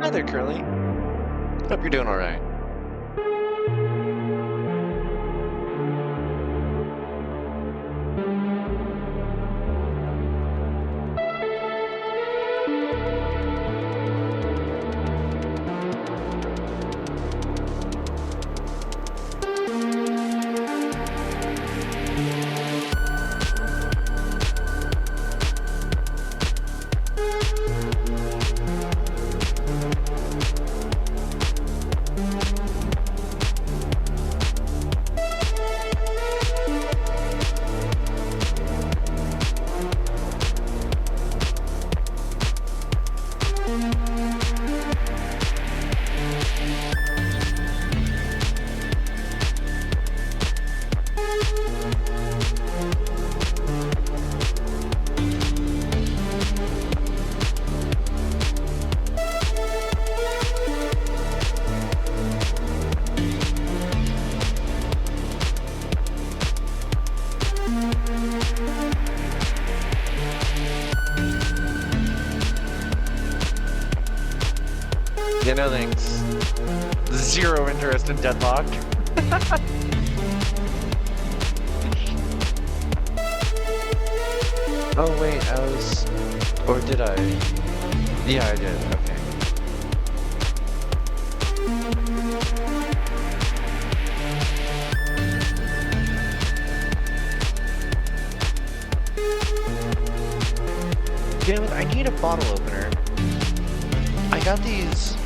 Hi there, Curly. Hope you're doing all right. Yeah, no thanks. Zero interest in Deadlock. Oh wait, I was... Or did I? Yeah, I did, okay. Damn it, I need a bottle opener. I got these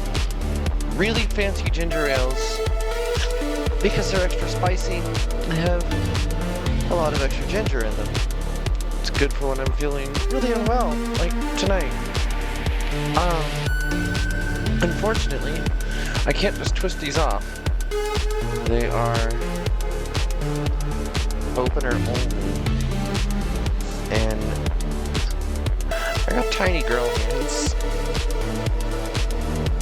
really fancy ginger ales because they're extra spicy. They have a lot of extra ginger in them. It's good for when I'm feeling really unwell, like tonight. Unfortunately, I can't just twist these off. They are opener only. And I got tiny girl hands.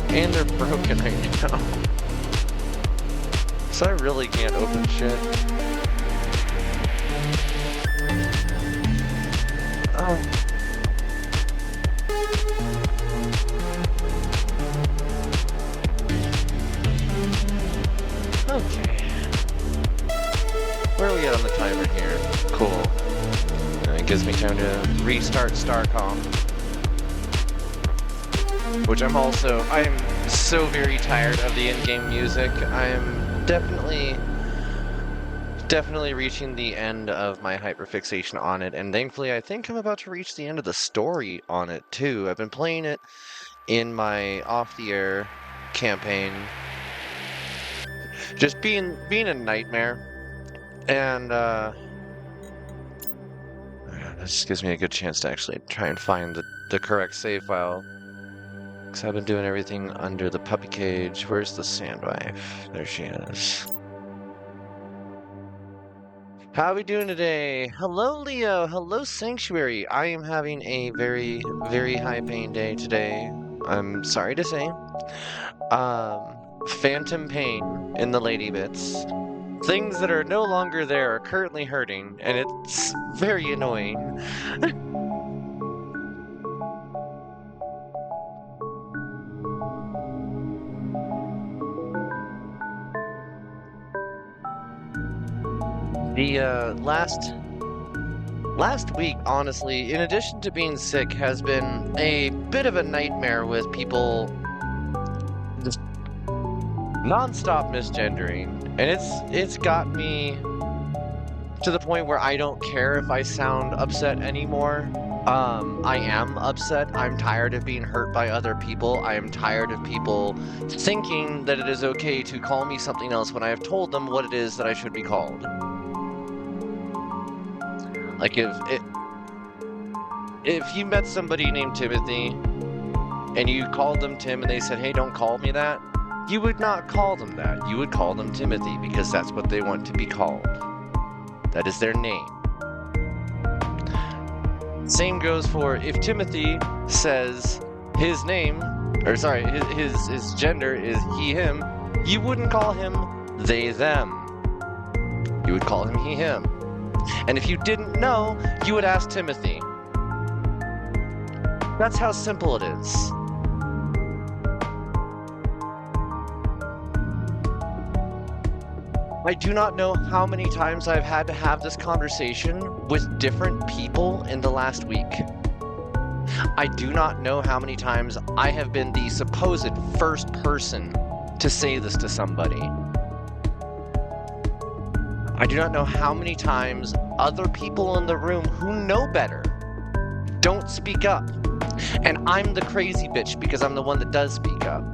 And they're broken right now. So I really can't open shit. Oh. Okay. Where are we at on the timer here? Cool. It gives me time to restart StarCom. Which I'm so very tired of the in-game music. I'm definitely reaching the end of my hyperfixation on it, and thankfully I think I'm about to reach the end of the story on it too. I've been playing it in my off-the-air campaign, just being a nightmare, and this gives me a good chance to actually try and find the correct save file. I've been doing everything under the puppy cage. Where's the sandwife? There she is. How are we doing today? Hello, Leo. Hello, Sanctuary. I am having a very, very high pain day today. I'm sorry to say. Phantom pain in the lady bits. Things that are no longer there are currently hurting, and it's very annoying. The last week, honestly, in addition to being sick, has been a bit of a nightmare with people just non-stop misgendering, and it's got me to the point where I don't care if I sound upset anymore. I am upset. I'm tired of being hurt by other people. I am tired of people thinking that it is okay to call me something else when I have told them what it is that I should be called. Like if you met somebody named Timothy and you called them Tim and they said, hey, don't call me that, you would not call them that. You would call them Timothy because that's what they want to be called. That is their name. Same goes for if Timothy says his name, or sorry, his gender is he, him, you wouldn't call him they, them. You would call him he, him. And if you didn't know, you would ask Timothy. That's how simple it is. I do not know how many times I've had to have this conversation with different people in the last week. I do not know how many times I have been the supposed first person to say this to somebody. I do not know how many times other people in the room who know better don't speak up. And I'm the crazy bitch because I'm the one that does speak up.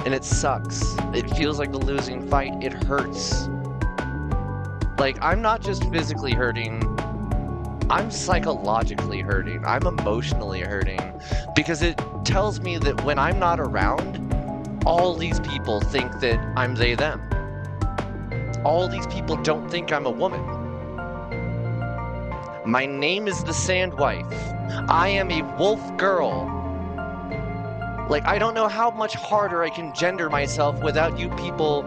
And it sucks. It feels like the losing fight. It hurts. Like, I'm not just physically hurting, I'm psychologically hurting. I'm emotionally hurting. Because it tells me that when I'm not around, all these people think that I'm they, them. All these people don't think I'm a woman. My name is the Sand Wife. I am a wolf girl. Like, I don't know how much harder I can gender myself without you people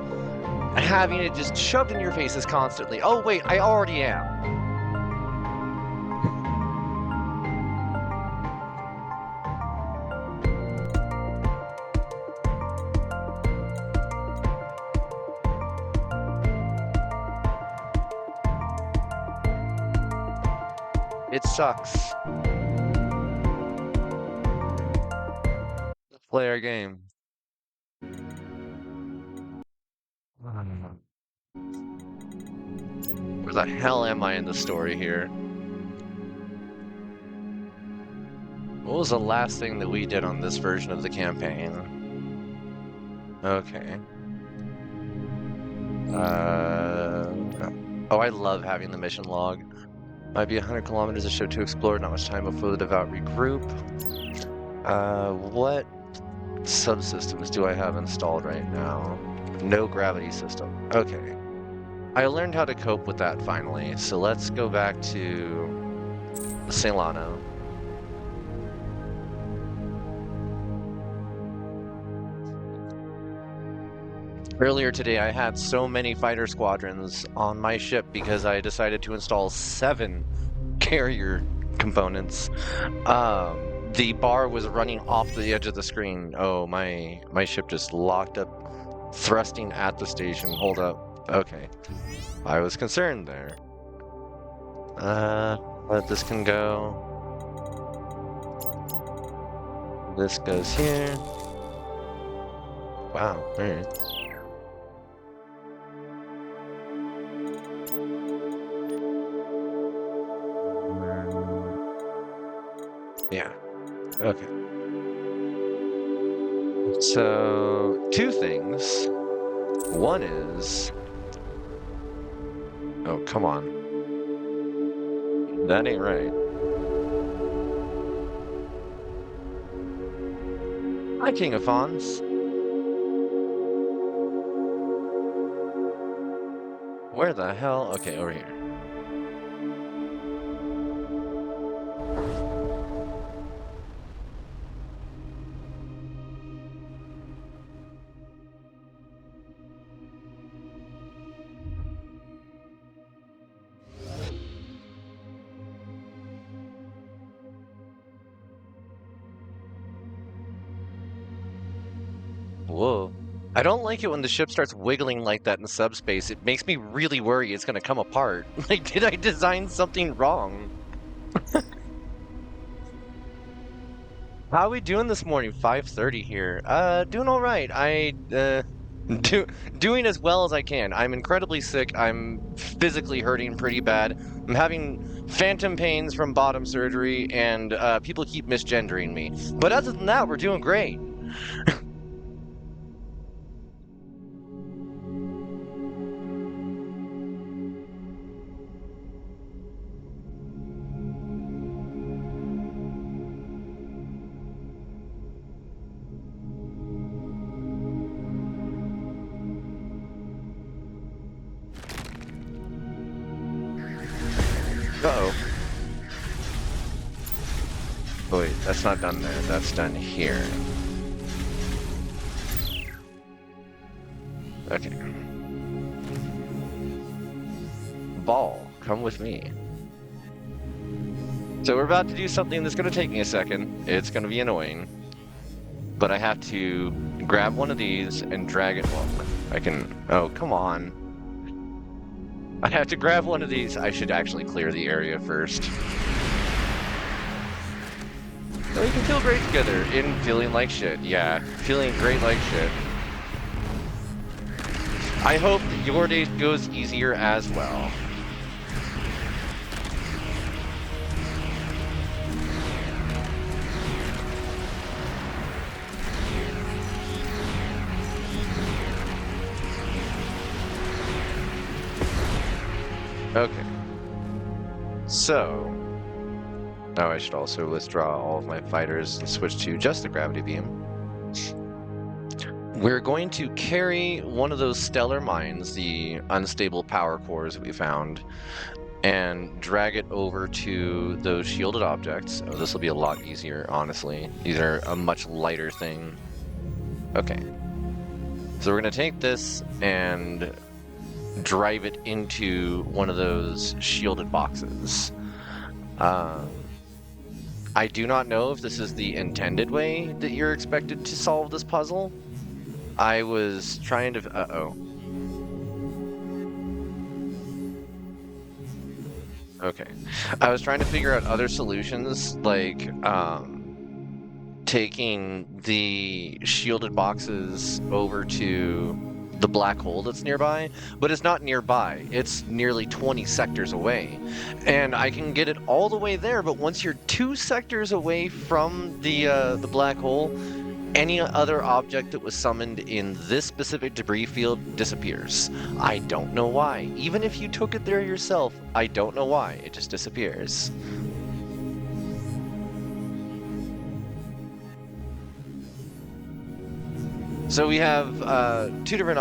having it just shoved in your faces constantly. Oh, wait, I already am. It sucks. Let's play our game. Where the hell am I in the story here? What was the last thing that we did on this version of the campaign? Okay. Oh, I love having the mission log. Might be 100 kilometers of ship to explore, not much time before the devout regroup. What subsystems do I have installed right now? No gravity system. Okay. I learned how to cope with that finally, so let's go back to Celano. Earlier today, I had so many fighter squadrons on my ship because I decided to install 7 carrier components. The bar was running off the edge of the screen. Oh, my ship just locked up, thrusting at the station. Hold up. Okay. I was concerned there. But this can go. This goes here. Wow, alright. Yeah. Okay. So, 2 things. One is... Oh, come on. That ain't right. Hi, King of Fawns. Where the hell? Okay, over here. Whoa. I don't like it when the ship starts wiggling like that in subspace. It makes me really worry it's gonna come apart. Like, did I design something wrong? How are we doing this morning? 5:30 here. Doing all right. Doing as well as I can. I'm incredibly sick. I'm physically hurting pretty bad. I'm having phantom pains from bottom surgery, and people keep misgendering me. But other than that, we're doing great. Uh-oh. Oh, wait, that's not done there. That's done here. Okay. Ball, come with me. So we're about to do something that's going to take me a second. It's going to be annoying. But I have to grab one of these and drag it. Well, I can... Oh, come on. I have to grab one of these. I should actually clear the area first. Oh, we can feel great together in feeling like shit. Yeah, feeling great like shit. I hope that your day goes easier as well. Okay. So... Oh, I should also withdraw all of my fighters and switch to just the gravity beam. We're going to carry one of those stellar mines, the unstable power cores that we found, and drag it over to those shielded objects. Oh, this will be a lot easier, honestly. These are a much lighter thing. Okay. So we're going to take this and drive it into one of those shielded boxes. I do not know if this is the intended way that you're expected to solve this puzzle. I was trying to... Uh-oh. Okay. I was trying to figure out other solutions, like, taking the shielded boxes over to the black hole that's nearby, but it's not nearby. It's nearly 20 sectors away. And I can get it all the way there, but once you're 2 sectors away from the black hole, any other object that was summoned in this specific debris field disappears. I don't know why. Even if you took it there yourself, I don't know why. It just disappears. So we have two different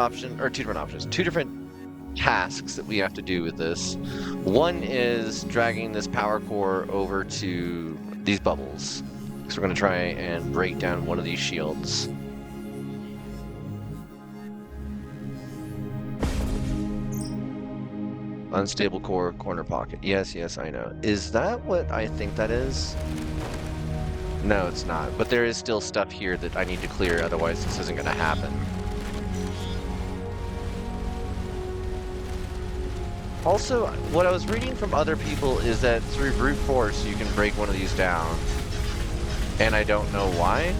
tasks that we have to do with this. One is dragging this power core over to these bubbles. So we're going to try and break down one of these shields. Unstable core, corner pocket. Yes, yes, I know. Is that what I think that is? No, it's not. But there is still stuff here that I need to clear, otherwise this isn't going to happen. Also, what I was reading from other people is that through brute force you can break one of these down. And I don't know why.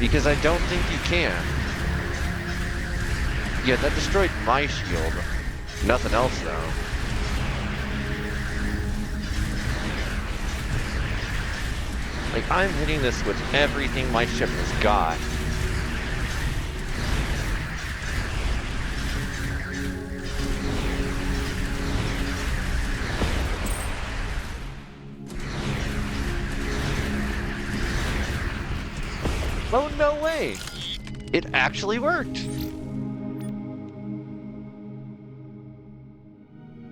Because I don't think you can. Yeah, that destroyed my shield. Nothing else, though. Like, I'm hitting this with everything my ship has got. Oh, no way! It actually worked!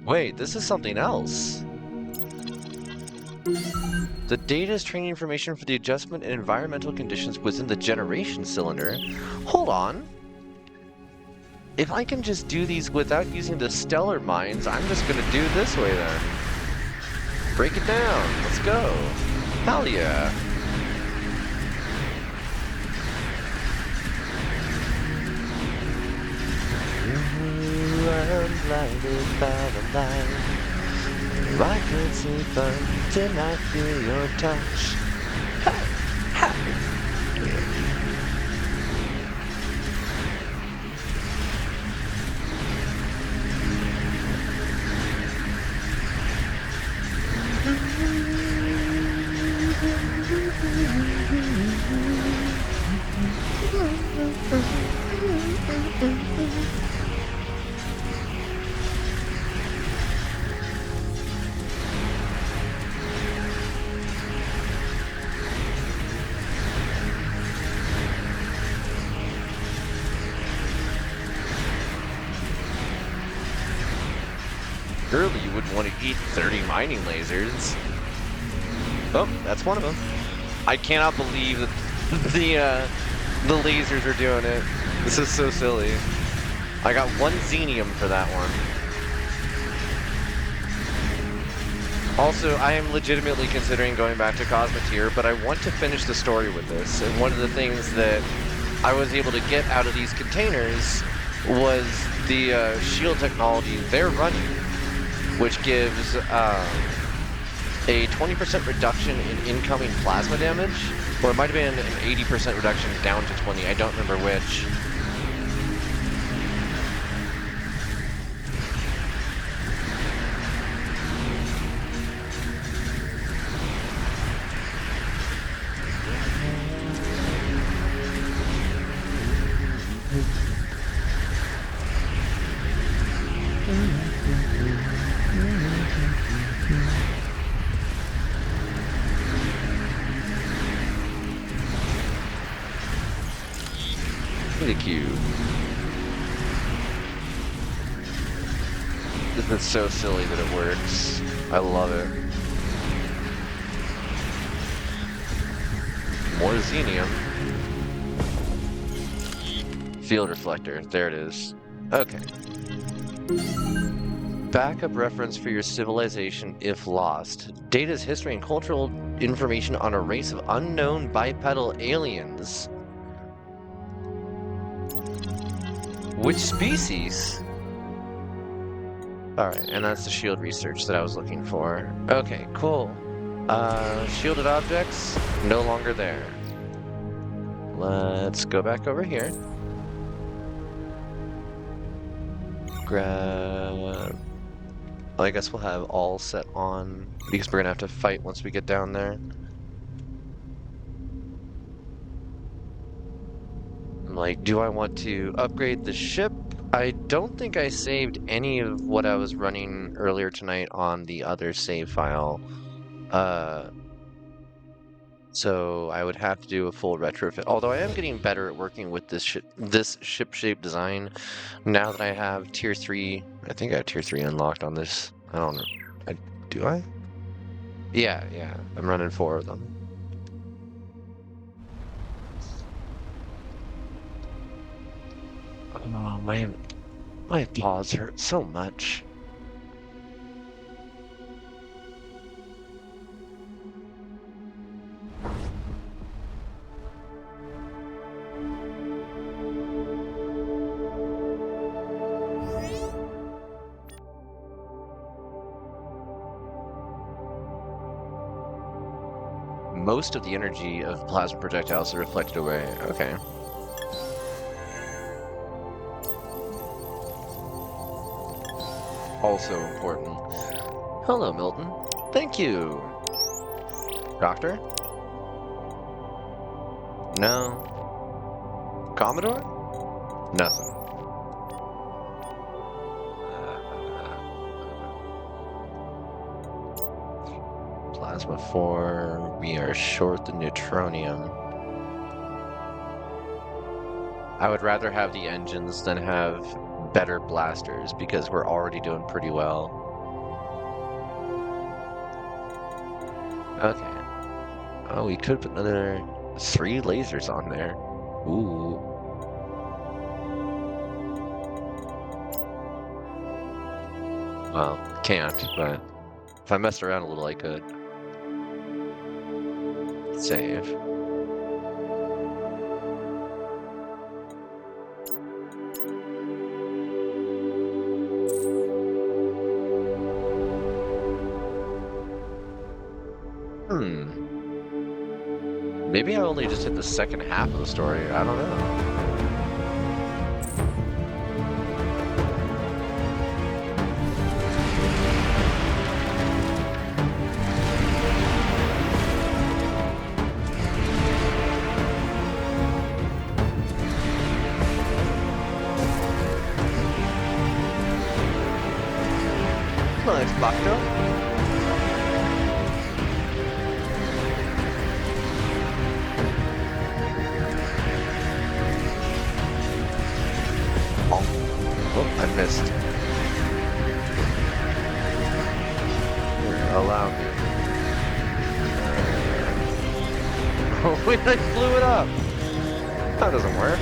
Wait, this is something else. The data is training information for the adjustment and environmental conditions within the generation cylinder. Hold on. If I can just do these without using the stellar mines, I'm just gonna do it this way then. Break it down. Let's go. Hell yeah. I'm blinded by the light. I can't sleep until I feel your touch. Ha! Surely you wouldn't want to eat 30 mining lasers. Oh, that's one of them. I cannot believe that the lasers are doing it. This is so silly. I got 1 xenium for that one. Also, I am legitimately considering going back to Cosmeteer, but I want to finish the story with this. And one of the things that I was able to get out of these containers was the shield technology they're running, which gives a 20% reduction in incoming plasma damage, or it might have been an 80% reduction down to 20, I don't remember which. The cube. This is so silly that it works. I love it. More xenium. Field reflector. There it is. Okay. Backup reference for your civilization if lost. Data's history and cultural information on a race of unknown bipedal aliens. Which species? Alright, and that's the shield research that I was looking for. Okay, cool. Shielded objects, no longer there. Let's go back over here. Grab... I guess we'll have all set on, because we're gonna have to fight once we get down there. Like, do I want to upgrade the ship? I don't think I saved any of what I was running earlier tonight on the other save file. So I would have to do a full retrofit. Although I am getting better at working with this ship shape design now that I have tier 3. I think I have tier 3 unlocked on this. I don't know. Do I? Yeah. I'm running 4 of them. Oh, my paws hurt so much. Most of the energy of plasma projectiles are reflected away. Okay. Also important. Hello, Milton. Thank you. Doctor? No. Commodore? Nothing. Plasma 4. We are short the neutronium. I would rather have the engines than have better blasters because we're already doing pretty well. Okay. Oh, we could put another 3 lasers on there. Ooh. Well, can't, but if I messed around a little, I could. Save. Maybe I only just hit the second half of the story. I don't know. Nice, Bacto. I missed. Here, allow me. Oh, wait, I blew it up. That doesn't work.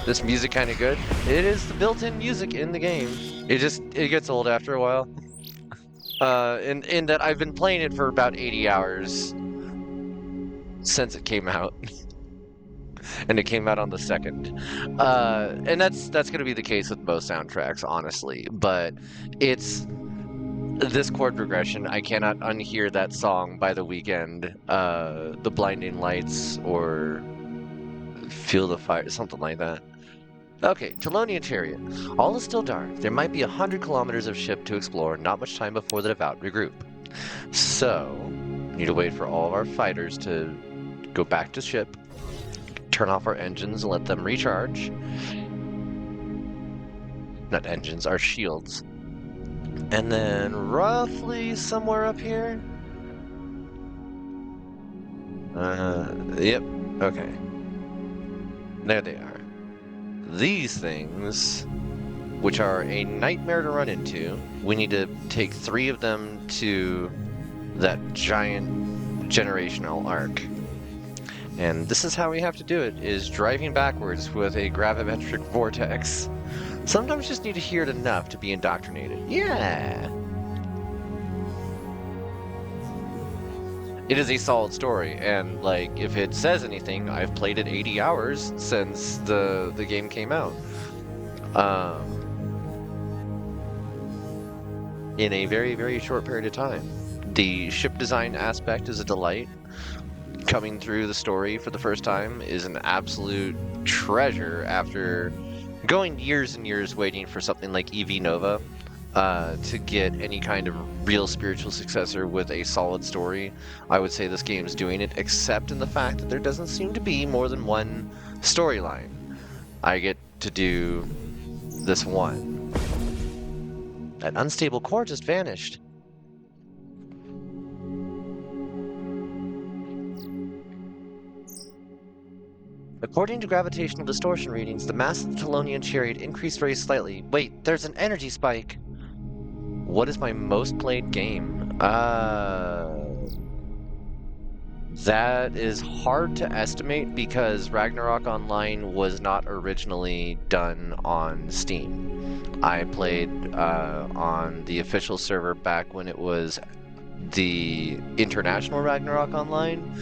this music kind of good? It is the built-in music in the game. It gets old after a while. In that I've been playing it for about 80 hours since it came out. And it came out on the 2nd. And that's gonna be the case with most soundtracks, honestly. But it's this chord progression. I cannot unhear that song by The Weeknd, The Blinding Lights, or Feel the Fire, something like that. Okay, Telonian Chariot. All is still dark. There might be 100 kilometers of ship to explore, not much time before the devout regroup. So, we need to wait for all of our fighters to go back to ship, turn off our engines and let them recharge. Not engines, our shields. And then roughly somewhere up here. Yep, okay. There they are. These things, which are a nightmare to run into, we need to take 3 of them to that giant generational arc. And this is how we have to do it, is driving backwards with a gravimetric vortex. Sometimes you just need to hear it enough to be indoctrinated. Yeah! It is a solid story, and like, if it says anything, I've played it 80 hours since the game came out. In a very, very short period of time. The ship design aspect is a delight. Coming through the story for the first time is an absolute treasure after going years and years waiting for something like EV Nova to get any kind of real spiritual successor with a solid story. I would say this game's doing it, except in the fact that there doesn't seem to be more than one storyline. I get to do this one. That unstable core just vanished. According to gravitational distortion readings, the mass of the Telonian chariot increased very slightly. Wait, there's an energy spike! What is my most played game? That is hard to estimate because Ragnarok Online was not originally done on Steam. I played on the official server back when it was the international Ragnarok Online,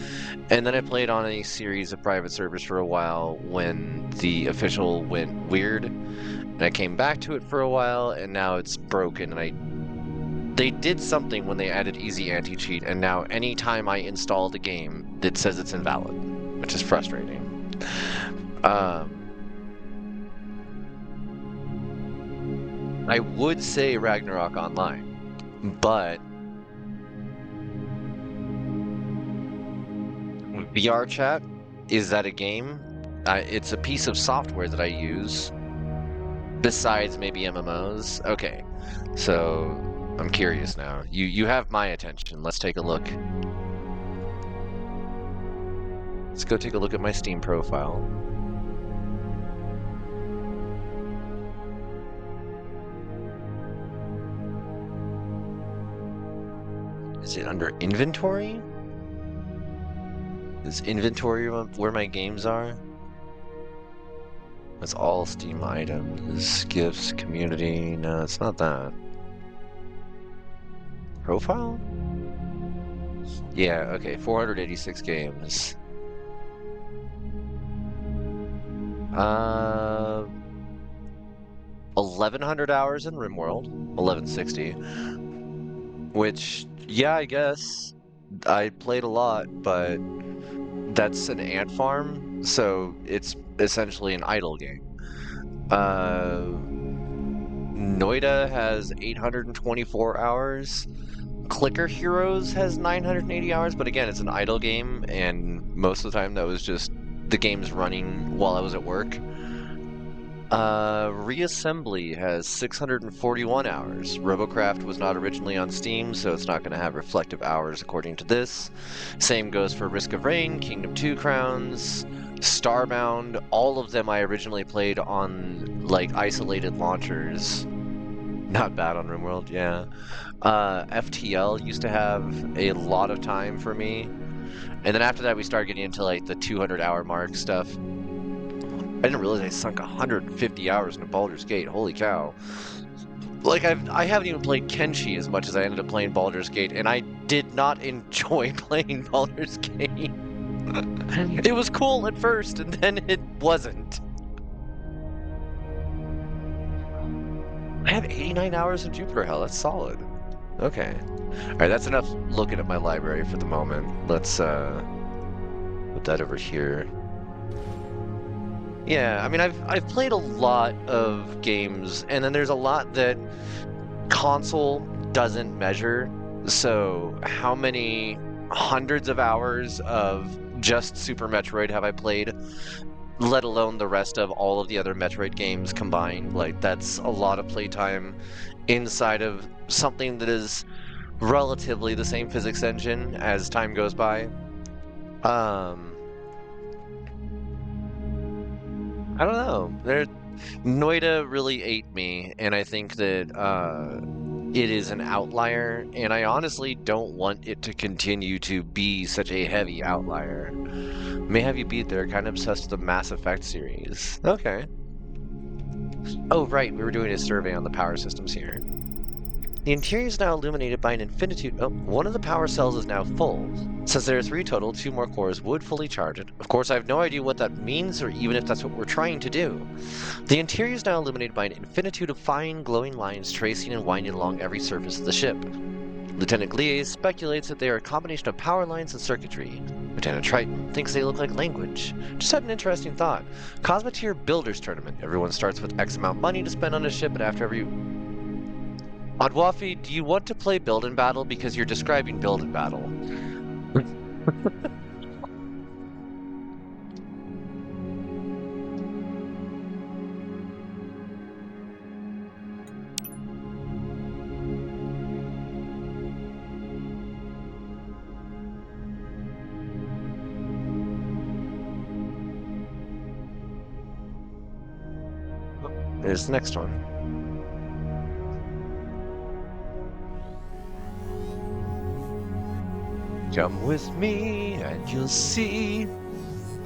and then I played on a series of private servers for a while when the official went weird, and I came back to it for a while, and now it's broken, and they did something when they added easy anti-cheat, and now anytime I install the game, it says it's invalid, which is frustrating. I would say Ragnarok Online, but VR chat, is that a game? It's a piece of software that I use, besides maybe MMOs. Okay, so I'm curious now. You have my attention. Let's take a look. Let's go take a look at my Steam profile. Is it under inventory? Is inventory where my games are? That's all Steam items, gifts, community. No, it's not that. Profile? Yeah, okay, 486 games. 1,100 hours in RimWorld, 1160. Which, yeah, I guess I played a lot, but that's an ant farm, so it's essentially an idle game. Noita has 824 hours. Clicker Heroes has 980 hours, but again, it's an idle game, and most of the time that was just the game's running while I was at work. Reassembly has 641 hours. Robocraft was not originally on Steam, so it's not going to have reflective hours according to this. Same goes for Risk of Rain, Kingdom 2 Crowns, Starbound. All of them I originally played on, like, isolated launchers. Not bad on RimWorld, yeah. FTL used to have a lot of time for me. And then after that, we started getting into, like, the 200-hour mark stuff. I didn't realize I sunk 150 hours into Baldur's Gate. Holy cow. Like, I haven't even played Kenshi as much as I ended up playing Baldur's Gate, and I did not enjoy playing Baldur's Gate. It was cool at first, and then it wasn't. I have 89 hours of Jupiter Hell. That's solid. Okay. Alright, that's enough looking at my library for the moment. Let's, put that over here. Yeah, I mean, I've played a lot of games, and then there's a lot that console doesn't measure. So how many hundreds of hours of just Super Metroid have I played, let alone the rest of all of the other Metroid games combined? Like, that's a lot of playtime inside of something that is relatively the same physics engine as time goes by. I don't know. Noita really ate me, and I think that it is an outlier, and I honestly don't want it to continue to be such a heavy outlier. May have you beat there, kind of obsessed with the Mass Effect series. Okay. Oh, right, we were doing a survey on the power systems here. The interior is now illuminated by an infinitude. Oh, one of the power cells is now full. Since there are 3 total, 2 more cores would fully charge it. Of course, I have no idea what that means or even if that's what we're trying to do. The interior is now illuminated by an infinitude of fine, glowing lines tracing and winding along every surface of the ship. Lieutenant Gliese speculates that they are a combination of power lines and circuitry. Lieutenant Triton thinks they look like language. Just had an interesting thought. Cosmeteer Builders Tournament. Everyone starts with X amount of money to spend on a ship, but after every... Odwafi, do you want to play Build and Battle because you're describing Build and Battle? There's the next one. Come with me and you'll see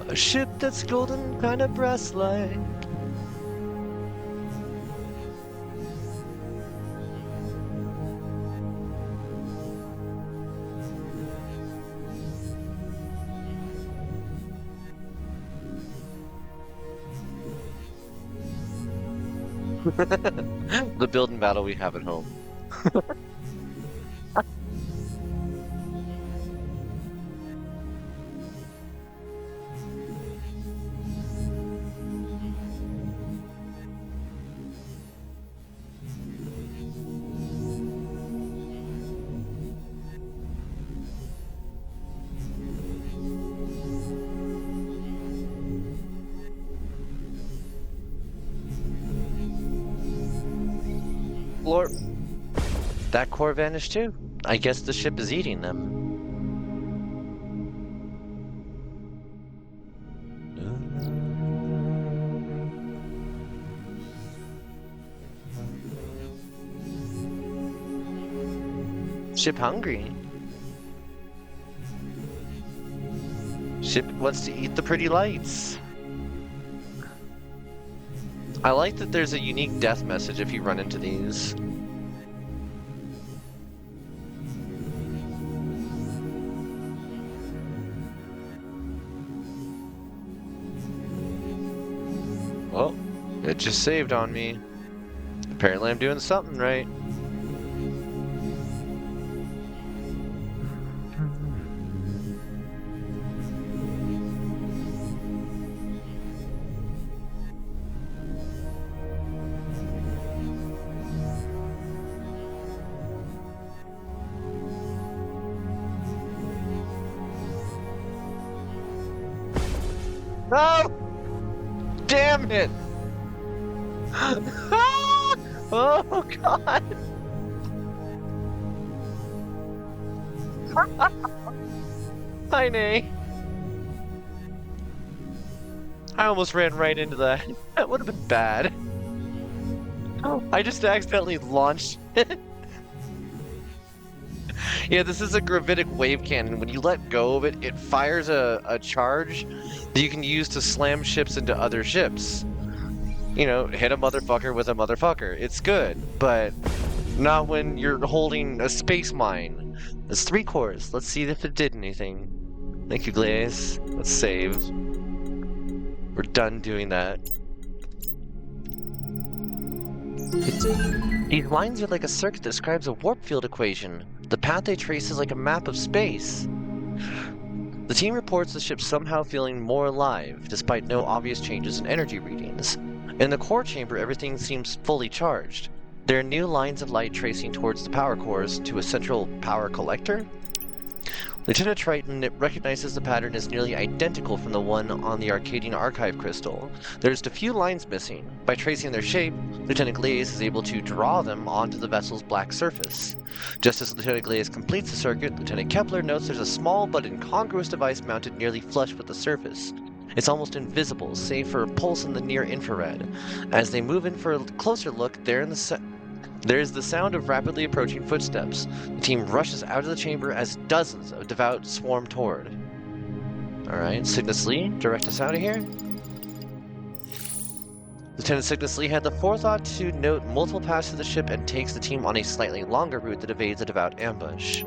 a ship that's golden, kind of brass-like. The build and battle we have at home. Lord, that core vanished too. I guess the ship is eating them. Ship hungry. Ship wants to eat the pretty lights. I like that there's a unique death message if you run into these. Well, it just saved on me. Apparently I'm doing something right. No! Damn it! Oh god! Hi, Nay. I almost ran right into that. That would have been bad. I just accidentally launched it. Yeah, this is a gravitic wave cannon. When you let go of it, it fires a charge that you can use to slam ships into other ships. You know, hit a motherfucker with a motherfucker. It's good, but not when you're holding a space mine. It's 3 cores. Let's see if it did anything. Thank you, Glaze. Let's save. We're done doing that. These lines are like a circuit that describes a warp field equation. The path they trace is like a map of space. The team reports the ship somehow feeling more alive, despite no obvious changes in energy readings. In the core chamber, everything seems fully charged. There are new lines of light tracing towards the power cores to a central power collector. Lieutenant Triton recognizes the pattern as nearly identical from the one on the Arcadian Archive crystal. There's a few lines missing. By tracing their shape, Lieutenant Glaze is able to draw them onto the vessel's black surface. Just as Lieutenant Glaze completes the circuit, Lieutenant Kepler notes there's a small but incongruous device mounted nearly flush with the surface. It's almost invisible, save for a pulse in the near infrared. As they move in for a closer look, there's the sound of rapidly approaching footsteps. The team rushes out of the chamber as dozens of devout swarm toward. Alright, Cygnus Lee, direct us out of here. Lieutenant Cygnus Lee had the forethought to note multiple paths to the ship and takes the team on a slightly longer route that evades a devout ambush.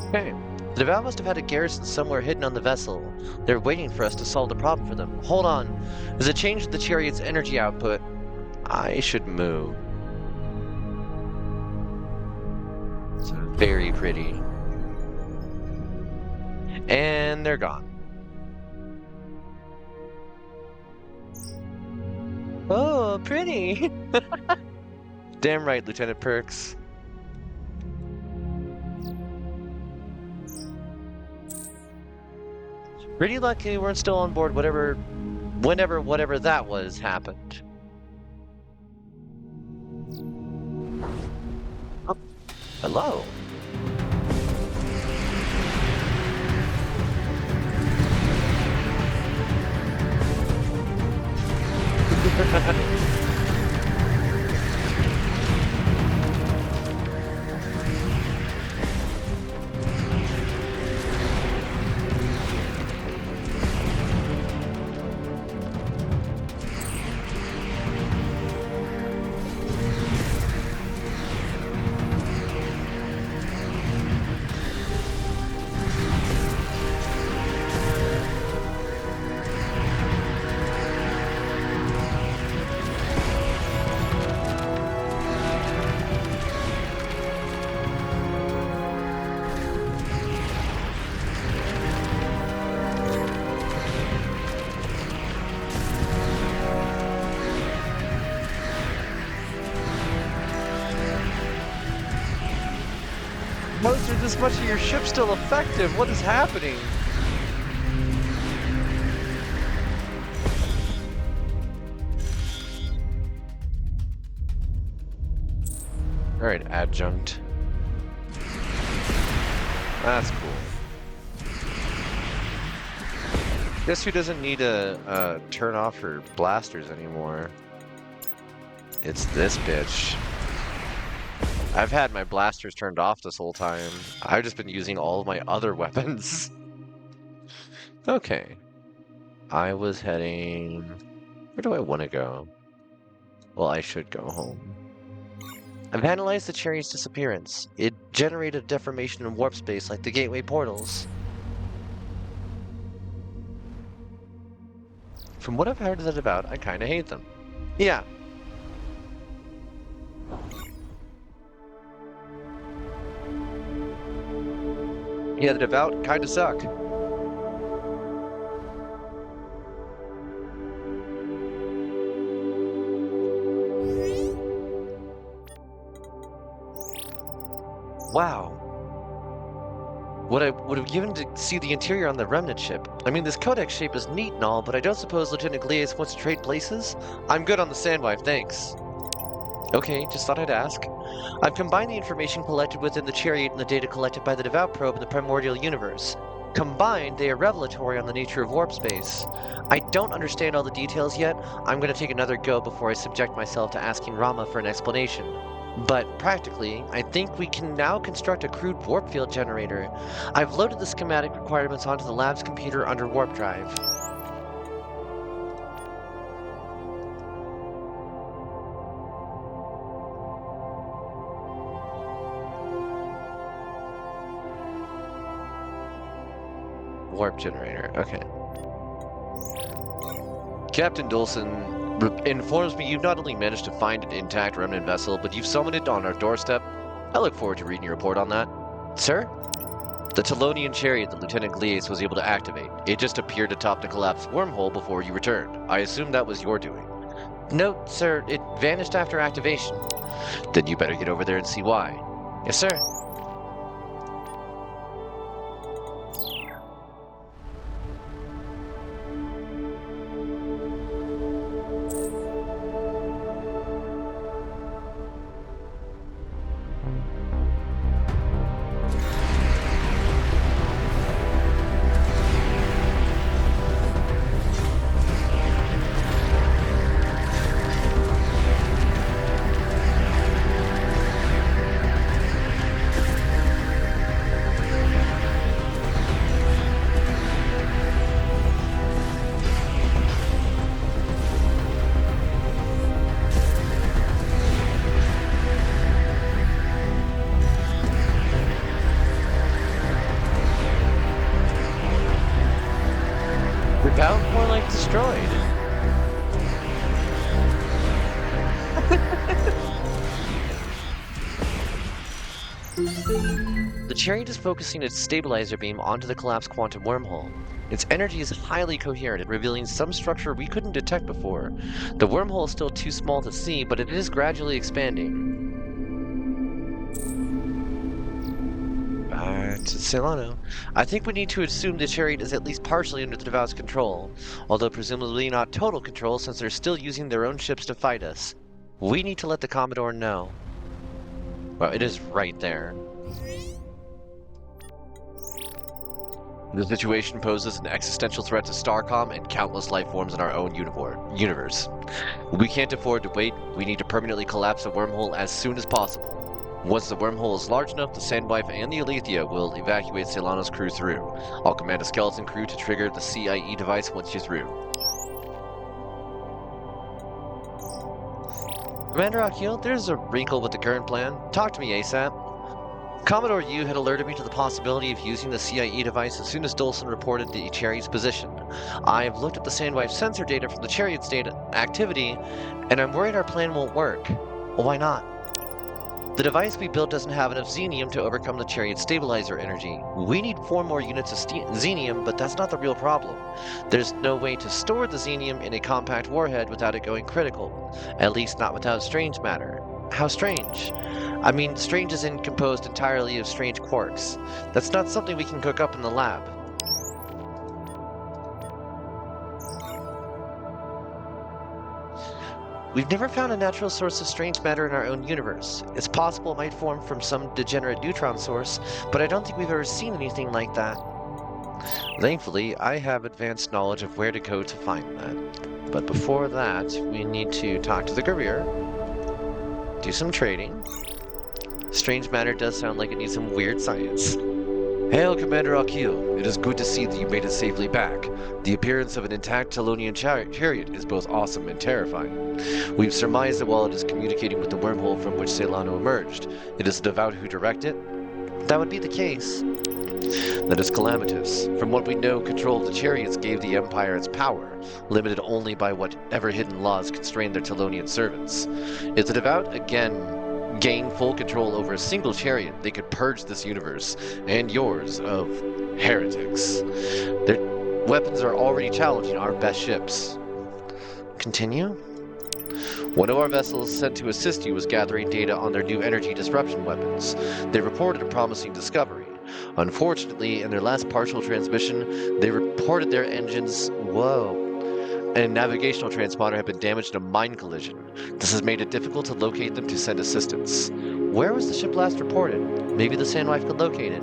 Okay. The devout must have had a garrison somewhere hidden on the vessel. They're waiting for us to solve the problem for them. Hold on. As it changed the chariot's energy output, I should move. It's very pretty. And they're gone. Oh, pretty! Damn right, Lieutenant Perks. Pretty lucky we weren't still on board whatever that was happened. Oh, hello. How is this much of your ship still effective? What is happening? Alright, adjunct. That's cool. Guess who doesn't need to turn off her blasters anymore? It's this bitch. I've had my blasters turned off this whole time. I've just been using all of my other weapons. Okay. I was heading... Where do I want to go? Well, I should go home. I've analyzed the chariot's disappearance. It generated deformation in warp space like the gateway portals. From what I've heard that about, I kinda hate them. Yeah. Yeah, the devout kinda suck. Wow. What I would have given to see the interior on the remnant ship. I mean, this codex shape is neat and all, but I don't suppose Lieutenant Gliese wants to trade places? I'm good on the Sandwife, thanks. Okay, just thought I'd ask. I've combined the information collected within the chariot and the data collected by the Devout probe in the primordial universe. Combined, they are revelatory on the nature of warp space. I don't understand all the details yet. I'm going to take another go before I subject myself to asking Rama for an explanation. But practically, I think we can now construct a crude warp field generator. I've loaded the schematic requirements onto the lab's computer under warp drive. Warp generator, okay. Captain Dolson informs me you've not only managed to find an intact remnant vessel, but you've summoned it on our doorstep. I look forward to reading your report on that. Sir? The Telonian chariot that Lieutenant Gliese was able to activate. It just appeared atop the collapsed wormhole before you returned. I assume that was your doing. No, sir, it vanished after activation. Then you better get over there and see why. Yes, sir. About more like destroyed. The chariot is focusing its stabilizer beam onto the collapsed quantum wormhole. Its energy is highly coherent, revealing some structure we couldn't detect before. The wormhole is still too small to see, but it is gradually expanding. Celano. I think we need to assume the chariot is at least partially under the Devout's control, although presumably not total control since they're still using their own ships to fight us. We need to let the Commodore know. Well, it is right there. The situation poses an existential threat to StarCom and countless life forms in our own universe. We can't afford to wait. We need to permanently collapse the wormhole as soon as possible. Once the wormhole is large enough, the Sandwife and the Alethea will evacuate Celano's crew through. I'll command a skeleton crew to trigger the CIE device once you're through. Commander Akil, there's a wrinkle with the current plan. Talk to me ASAP. Commodore Yu had alerted me to the possibility of using the CIE device as soon as Dolson reported the chariot's position. I've looked at the Sandwife sensor data from the chariot's data activity, and I'm worried our plan won't work. Well, why not? The device we built doesn't have enough xenium to overcome the chariot's stabilizer energy. We need 4 more units of xenium, but that's not the real problem. There's no way to store the xenium in a compact warhead without it going critical. At least not without strange matter. How strange? I mean, strange isn't composed entirely of strange quarks. That's not something we can cook up in the lab. We've never found a natural source of strange matter in our own universe. It's possible it might form from some degenerate neutron source, but I don't think we've ever seen anything like that. Thankfully, I have advanced knowledge of where to go to find that. But before that, we need to talk to the courier, do some trading. Strange matter does sound like it needs some weird science. Hail, Commander Akil. It is good to see that you made it safely back. The appearance of an intact Telonian chariot is both awesome and terrifying. We've surmised that while it is communicating with the wormhole from which Celano emerged, it is the Devout who direct it? That would be the case. That is calamitous. From what we know, control of the chariots gave the Empire its power, limited only by whatever hidden laws constrained their Telonian servants. If the Devout, again, gain full control over a single chariot, they could purge this universe, and yours, of heretics. Their weapons are already challenging our best ships. Continue? One of our vessels sent to assist you was gathering data on their new energy disruption weapons. They reported a promising discovery. Unfortunately, in their last partial transmission, they reported their engines... Whoa. And a navigational transponder had been damaged in a mine collision. This has made it difficult to locate them to send assistance. Where was the ship last reported? Maybe the Sandwife could locate it.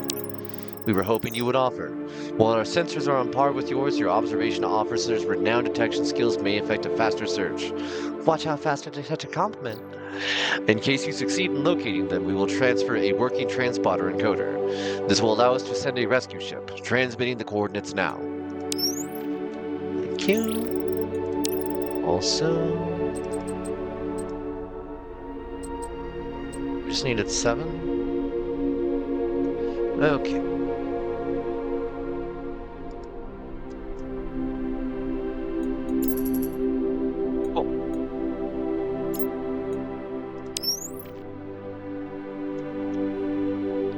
We were hoping you would offer. While our sensors are on par with yours, your observation officer's renowned detection skills may effect a faster search. Watch how fast I detect a compliment. In case you succeed in locating them, we will transfer a working transponder encoder. This will allow us to send a rescue ship, transmitting the coordinates now. Thank you. Also, we just needed 7. Okay.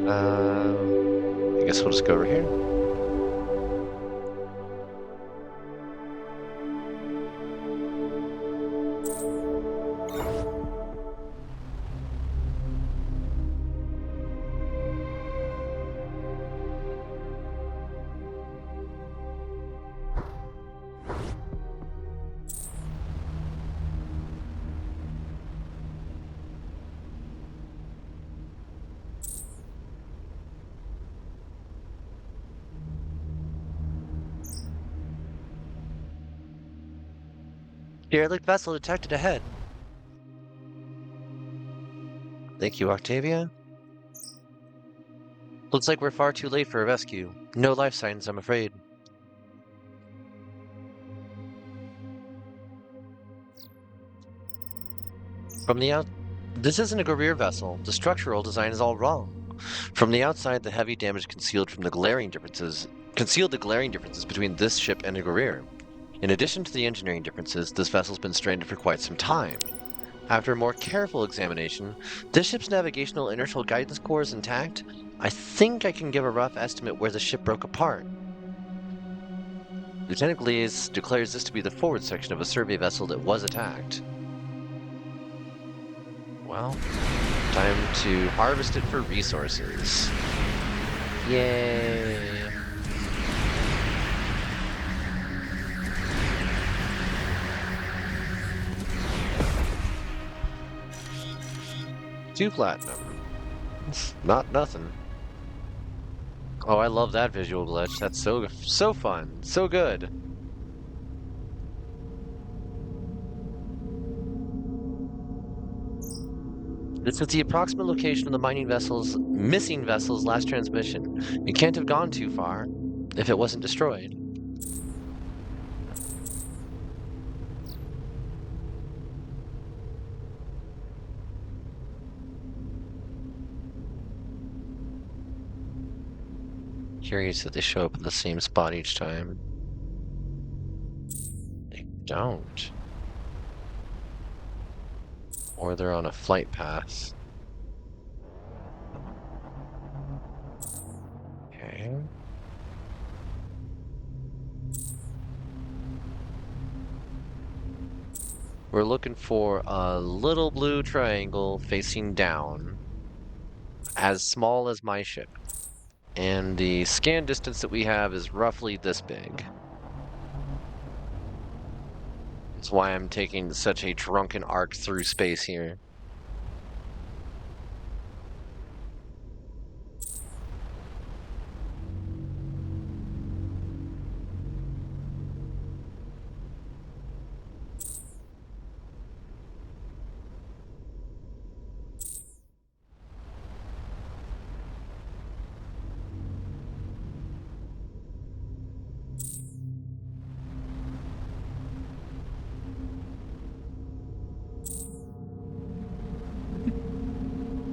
I guess we'll just go over here. Derelict vessel detected ahead. Thank you, Octavia. Looks like we're far too late for a rescue. No life signs, I'm afraid. This isn't a career vessel. The structural design is all wrong. From the outside, the heavy damage concealed the glaring differences between this ship and a career. In addition to the engineering differences, this vessel's been stranded for quite some time. After a more careful examination, this ship's navigational inertial guidance core is intact. I think I can give a rough estimate where the ship broke apart. Lieutenant Glaze declares this to be the forward section of a survey vessel that was attacked. Well, time to harvest it for resources. Yay! Two platinum. Not nothing. Oh, I love that visual glitch. That's so fun. So good. This is the approximate location of the missing vessel's last transmission. It can't have gone too far if it wasn't destroyed. Curious that they show up at the same spot each time. They don't. Or they're on a flight path. Okay. We're looking for a little blue triangle facing down, as small as my ship. And the scan distance that we have is roughly this big. That's why I'm taking such a drunken arc through space here.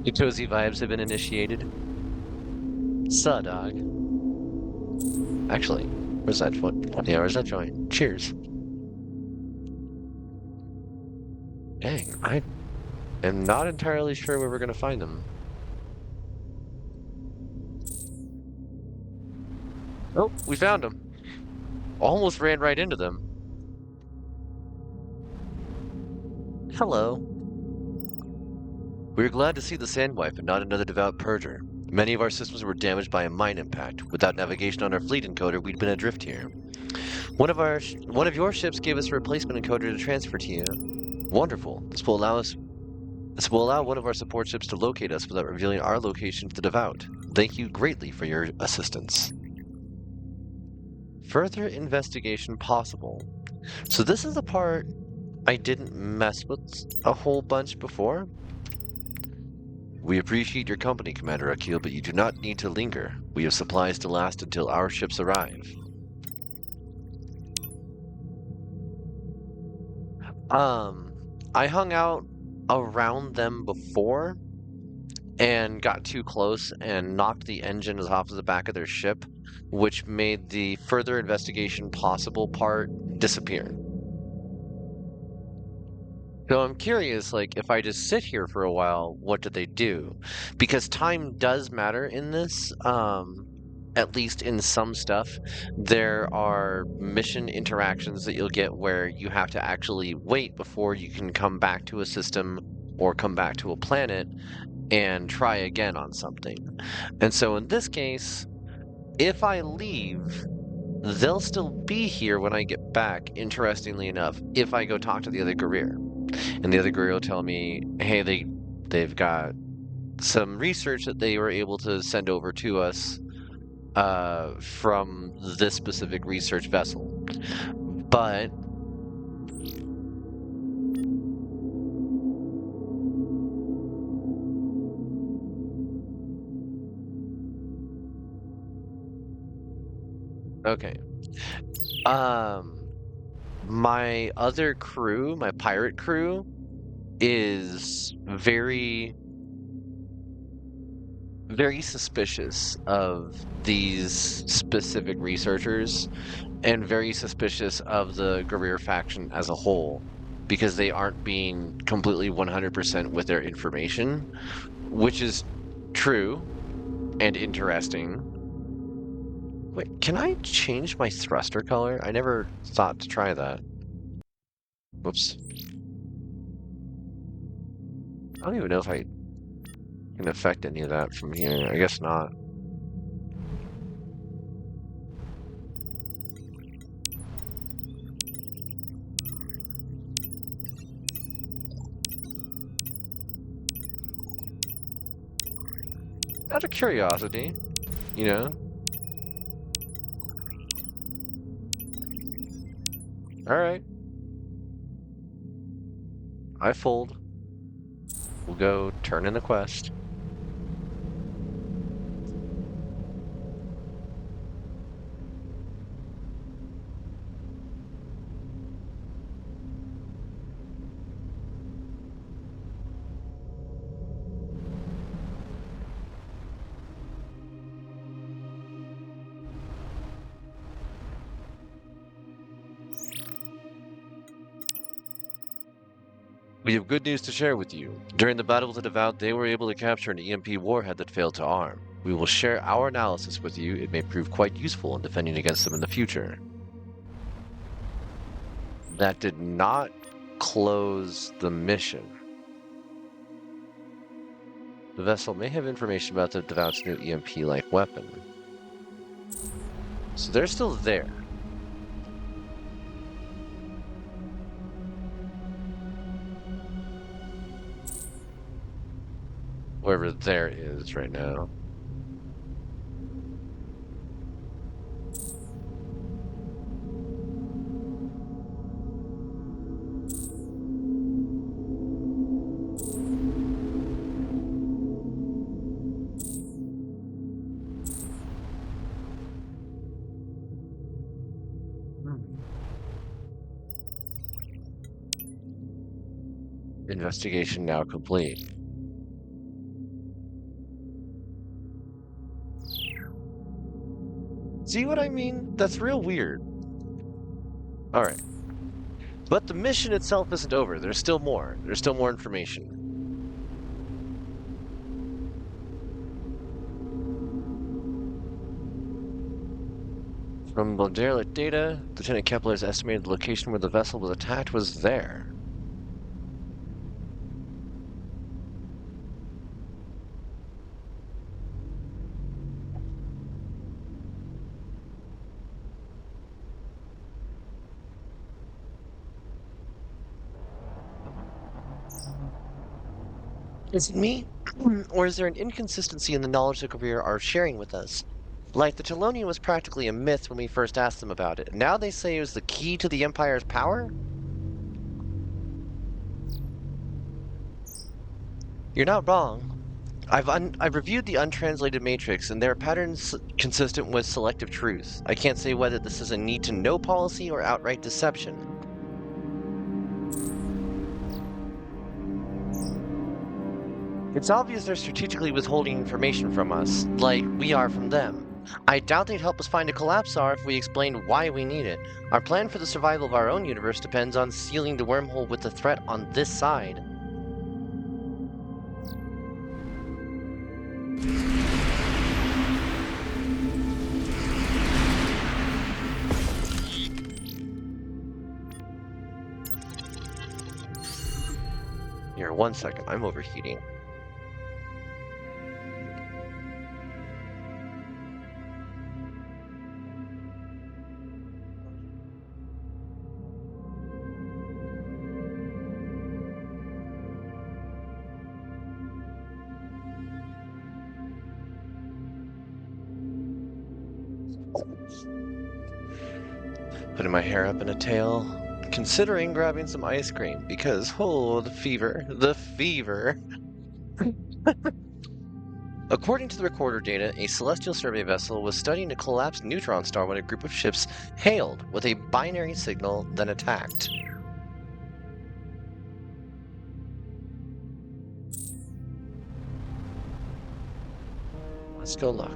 The cozy vibes have been initiated. Suh, dog. Actually, where's that joint? Yeah, where's that joint? Cheers. Dang, I am not entirely sure where we're gonna find them. Oh, we found them. Almost ran right into them. Hello. We are glad to see the Sandwife and not another devout purger. Many of our systems were damaged by a mine impact. Without navigation on our fleet encoder, we'd been adrift here. One of your ships gave us a replacement encoder to transfer to you. Wonderful. This will allow one of our support ships to locate us without revealing our location to the devout. Thank you greatly for your assistance. Further investigation possible. So this is the part I didn't mess with a whole bunch before. We appreciate your company, Commander Akil, but you do not need to linger. We have supplies to last until our ships arrive. Um, I hung out around them before and got too close and knocked the engines off of the back of their ship, which made the further investigation possible part disappear. So I'm curious, like, if I just sit here for a while, what do they do? Because time does matter in this, at least in some stuff. There are mission interactions that you'll get where you have to actually wait before you can come back to a system or come back to a planet and try again on something. And so in this case, if I leave, they'll still be here when I get back, interestingly enough, if I go talk to the other Guerrier. And the other Guerrier will tell me, hey, they've got some research that they were able to send over to us from this specific research vessel. But okay. Um my other crew, my pirate crew, is very suspicious of these specific researchers and very suspicious of the Guerrier faction as a whole because they aren't being completely 100% with their information, which is true and interesting. Wait, can I change my thruster color? I never thought to try that. Whoops. I don't even know if I can affect any of that from here. I guess not. Out of curiosity, you know? Alright. I fold. We'll go turn in the quest. We have good news to share with you. During the Battle of the Devout, they were able to capture an EMP warhead that failed to arm. We will share our analysis with you. It may prove quite useful in defending against them in the future. That did not close the mission. The vessel may have information about the Devout's new EMP-like weapon. So they're still there. Wherever there is right now. Investigation now complete. See what I mean? That's real weird. Alright. But the mission itself isn't over. There's still more. There's still more information. From derelict data, Lieutenant Kepler's estimated the location where the vessel was attacked was there. Is it me? Or is there an inconsistency in the knowledge the Guerrier are sharing with us? Like, the Telonian was practically a myth when we first asked them about it. Now they say it was the key to the Empire's power? You're not wrong. I've reviewed the untranslated matrix, and there are patterns consistent with selective truth. I can't say whether this is a need-to-know policy or outright deception. It's obvious they're strategically withholding information from us, like we are from them. I doubt they'd help us find a collapsar if we explained why we need it. Our plan for the survival of our own universe depends on sealing the wormhole with the threat on this side. Here, 1 second, I'm overheating. Putting my hair up in a tail, considering grabbing some ice cream because, oh, the fever, the fever. According to the recorder data, a celestial survey vessel was studying a collapsed neutron star when a group of ships hailed with a binary signal, then attacked. Let's go look.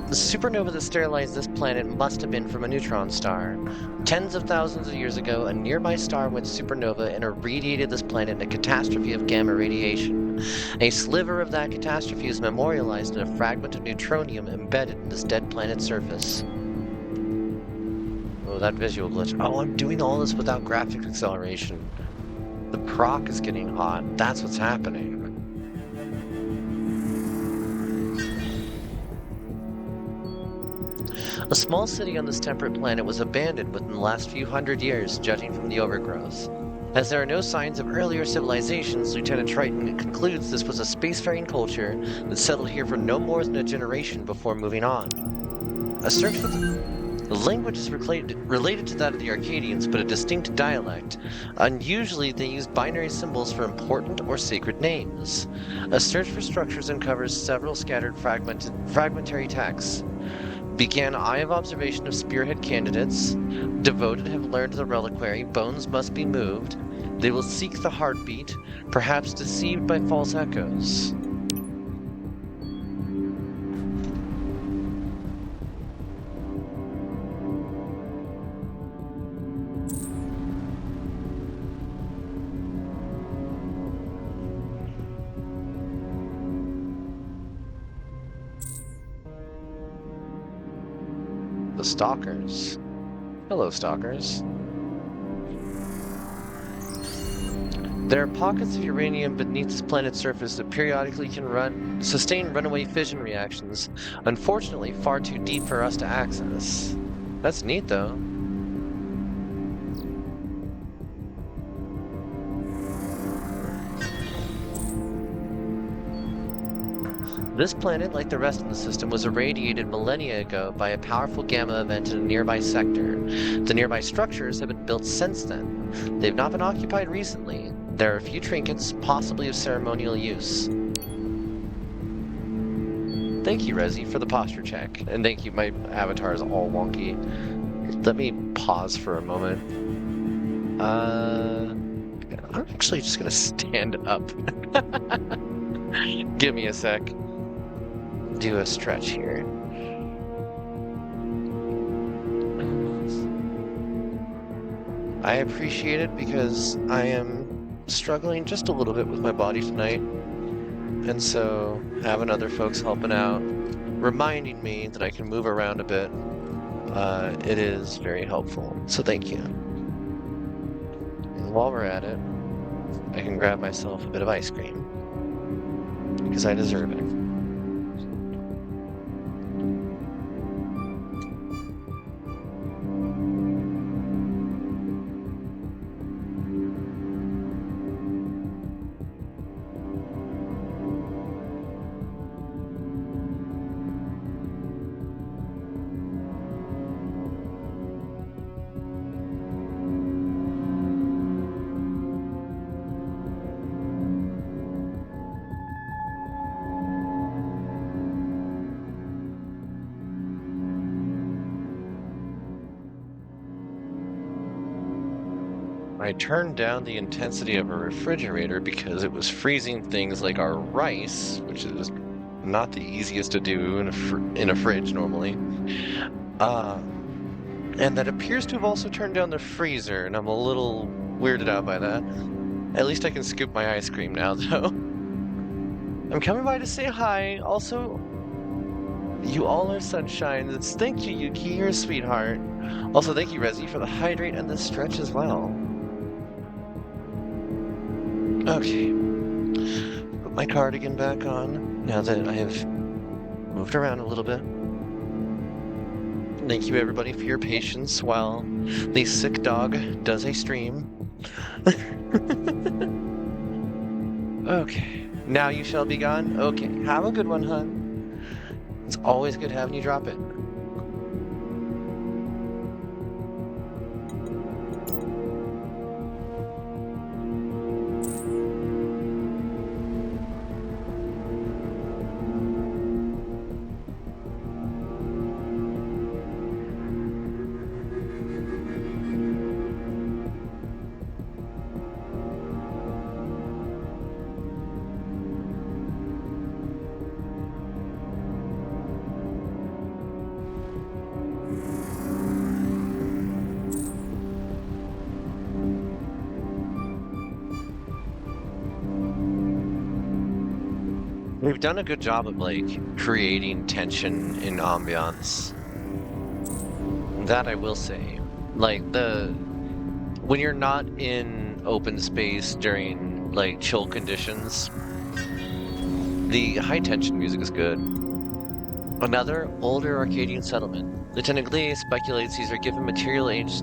The supernova that sterilized this planet must have been from a neutron star. Tens of thousands of years ago, a nearby star went supernova and irradiated this planet in a catastrophe of gamma radiation. A sliver of that catastrophe is memorialized in a fragment of neutronium embedded in this dead planet's surface. Oh, that visual glitch. Oh, I'm doing all this without graphics acceleration. The proc is getting hot. That's what's happening. A small city on this temperate planet was abandoned within the last few hundred years, judging from the overgrowth. As there are no signs of earlier civilizations, Lieutenant Triton concludes this was a spacefaring culture that settled here for no more than a generation before moving on. A search for the language is related to that of the Arcadians, but a distinct dialect. Unusually, they use binary symbols for important or sacred names. A search for structures uncovers several scattered fragmentary texts. Began eye of observation of spearhead candidates. Devoted have learned the reliquary. Bones must be moved. They will seek the heartbeat, perhaps deceived by false echoes. The Stalkers. Hello, Stalkers. There are pockets of uranium beneath this planet's surface that periodically can sustain runaway fission reactions, unfortunately far too deep for us to access. That's neat, though. This planet, like the rest of the system, was irradiated millennia ago by a powerful gamma event in a nearby sector. The nearby structures have been built since then. They've not been occupied recently. There are a few trinkets, possibly of ceremonial use. Thank you, Resi, for the posture check. And thank you, my avatar is all wonky. Let me pause for a moment. I'm actually just gonna stand up. Give me a sec. Do a stretch here. I appreciate it because I am struggling just a little bit with my body tonight. And so having other folks helping out, reminding me that I can move around a bit, it is very helpful. So thank you. And while we're at it, I can grab myself a bit of ice cream because I deserve it. I turned down the intensity of a refrigerator because it was freezing things like our rice, which is not the easiest to do in a fridge normally. And that appears to have also turned down the freezer, and I'm a little weirded out by that. At least I can scoop my ice cream now, though. I'm coming by to say hi. Also, you all are sunshines. Thank you, Yuki, you're a sweetheart. Also, thank you, Rezi, for the hydrate and the stretch as well. Okay. Put my cardigan back on now that I have moved around a little bit. Thank you, everybody, for your patience while the sick dog does a stream. Okay. Now you shall be gone? Okay. Have a good one, hun. It's always good having you drop it. We've done a good job of, like, creating tension in ambiance. That I will say. Like, when you're not in open space during, like, chill conditions, the high tension music is good. Another older Arcadian settlement. Lieutenant Glee speculates these are given material age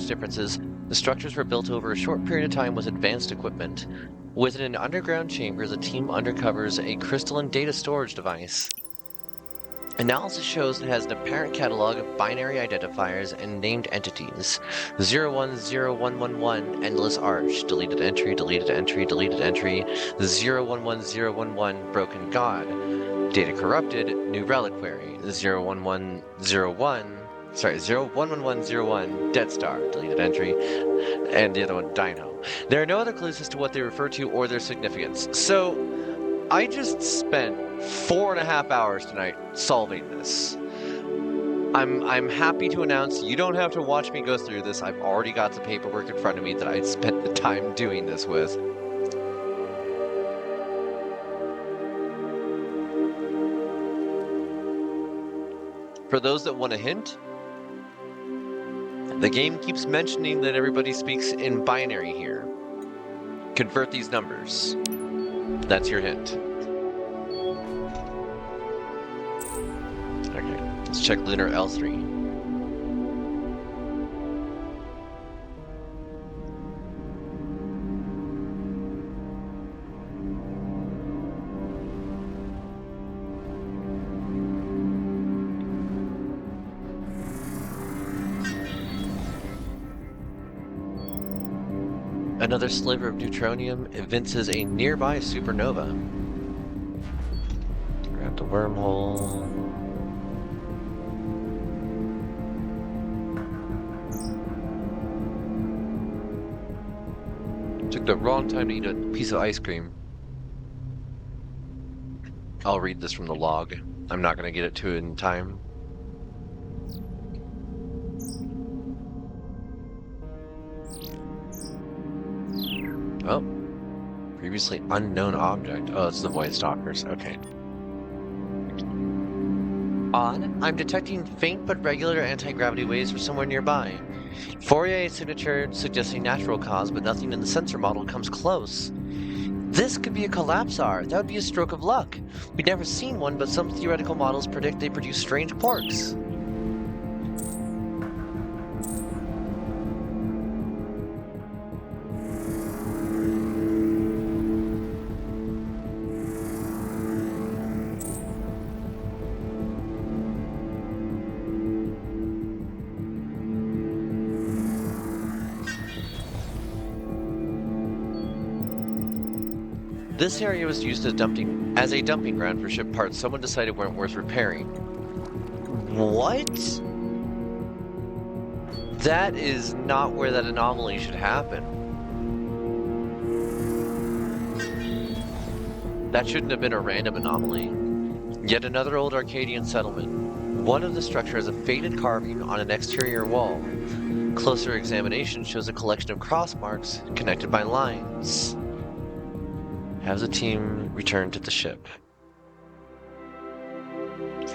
differences, the structures were built over a short period of time with advanced equipment. Within an underground chamber, the team uncovers a crystalline data storage device. Analysis shows it has an apparent catalog of binary identifiers and named entities. 010111, endless arch, deleted entry, deleted entry, deleted entry. 011011, broken god. Data corrupted, new reliquary. 011101, Dead Star, deleted entry, and the other one, Dino. There are no other clues as to what they refer to or their significance. So, I just spent 4.5 hours tonight solving this. I'm happy to announce you don't have to watch me go through this. I've already got the paperwork in front of me that I spent the time doing this with. For those that want a hint, the game keeps mentioning that everybody speaks in binary here. Convert these numbers. That's your hint. Okay, let's check Lunar L3. Another sliver of neutronium evinces a nearby supernova. Grab the wormhole. Took the wrong time to eat a piece of ice cream. I'll read this from the log. I'm not going to get it to it in time. Oh, previously unknown object. Oh, it's the Void Stalkers. Okay. Odd. I'm detecting faint but regular anti-gravity waves from somewhere nearby. Fourier signature suggests a natural cause, but nothing in the sensor model comes close. This could be a collapsar. That would be a stroke of luck. We've never seen one, but some theoretical models predict they produce strange quarks. This area was used as a dumping ground for ship parts someone decided weren't worth repairing. What? That is not where that anomaly should happen. That shouldn't have been a random anomaly. Yet another old Arcadian settlement. One of the structures has a faded carving on an exterior wall. Closer examination shows a collection of cross marks connected by lines. Have the team return to the ship.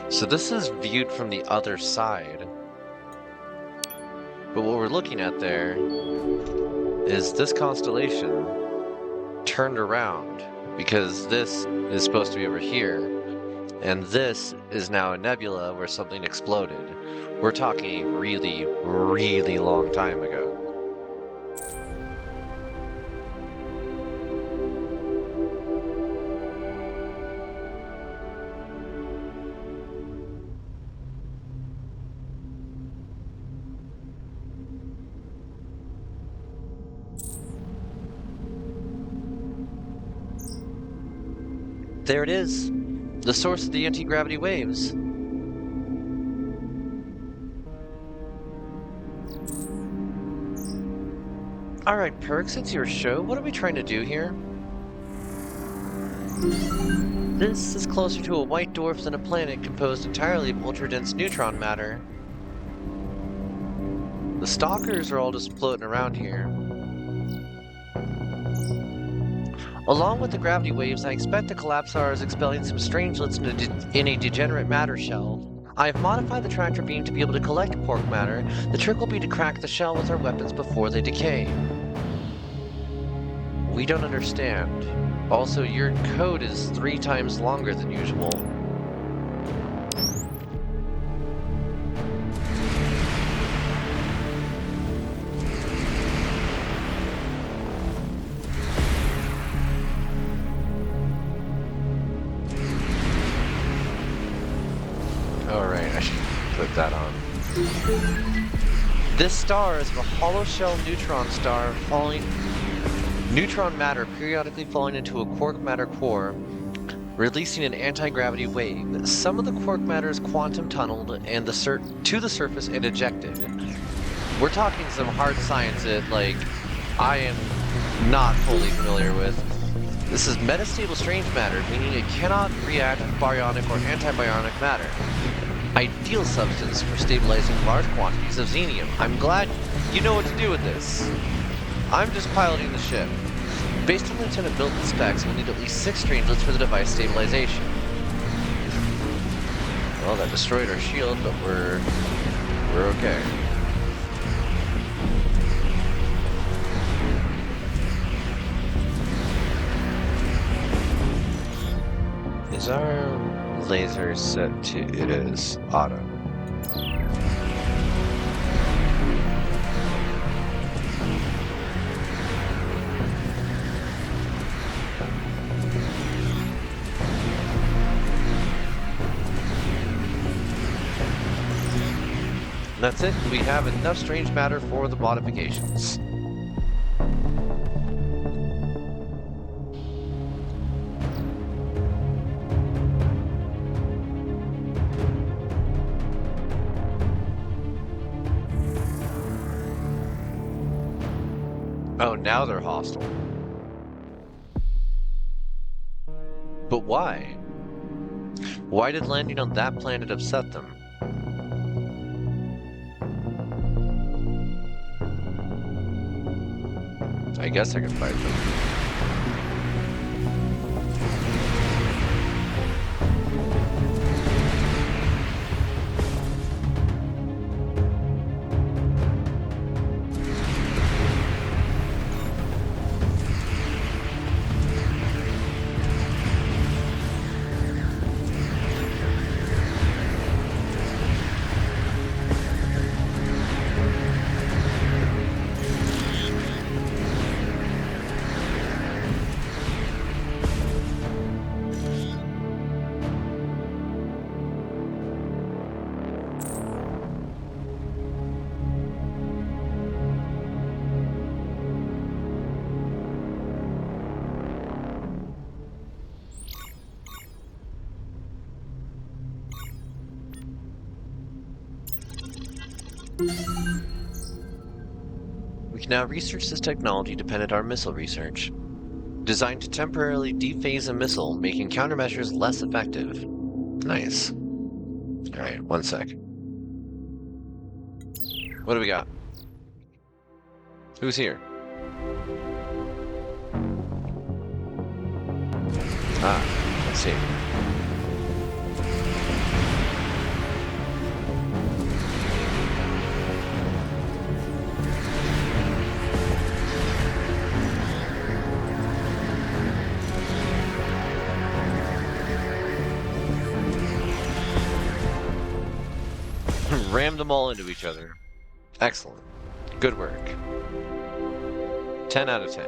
So this is viewed from the other side. But what we're looking at there is this constellation turned around because this is supposed to be over here, and this is now a nebula where something exploded. We're talking a really, really long time ago. There it is, the source of the anti-gravity waves. Alright, Perks, it's your show. What are we trying to do here? This is closer to a white dwarf than a planet composed entirely of ultra-dense neutron matter. The stalkers are all just floating around here. Along with the gravity waves, I expect the collapsar is expelling some strangelets in a degenerate matter shell. I have modified the tractor beam to be able to collect quark matter. The trick will be to crack the shell with our weapons before they decay. We don't understand. Also, your code is 3 times longer than usual. Alright, I should put that on. This star is a hollow shell neutron star falling. Neutron matter periodically falling into a quark matter core, releasing an anti-gravity wave. Some of the quark matter is quantum tunneled and to the surface and ejected. We're talking some hard science that, like, I am not fully familiar with. This is metastable strange matter, meaning it cannot react with baryonic or antibaryonic matter. Ideal substance for stabilizing large quantities of xenium. I'm glad you know what to do with this. I'm just piloting the ship. Based on Lieutenant Bilton's specs, we'll need at least 6 strangelets for the device stabilization. Well, that destroyed our shield, but we're okay. Is our laser set to... It is. Auto. That's it. We have enough strange matter for the modifications. Oh, now they're hostile. But why? Why did landing on that planet upset them? I guess I can fight them. can now research this technology dependent on missile research. Designed to temporarily dephase a missile, making countermeasures less effective. Nice. Alright, one sec. What do we got? Who's here? Ah, let's see. Rammed them all into each other. Excellent. Good work. 10 out of 10.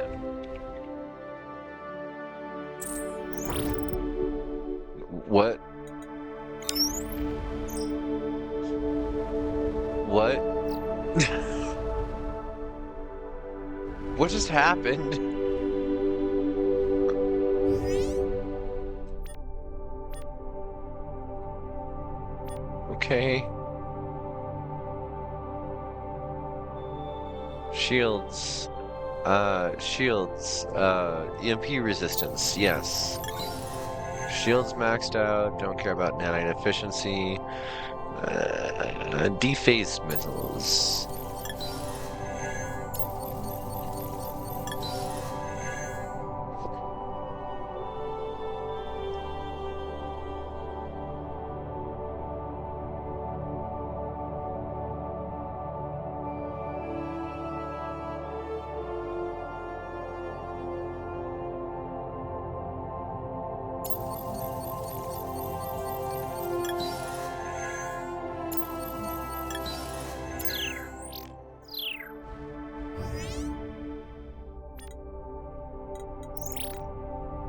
What? What? What just happened? Okay. Shields. EMP resistance, yes. Shields maxed out, don't care about nanite efficiency. Dephased missiles.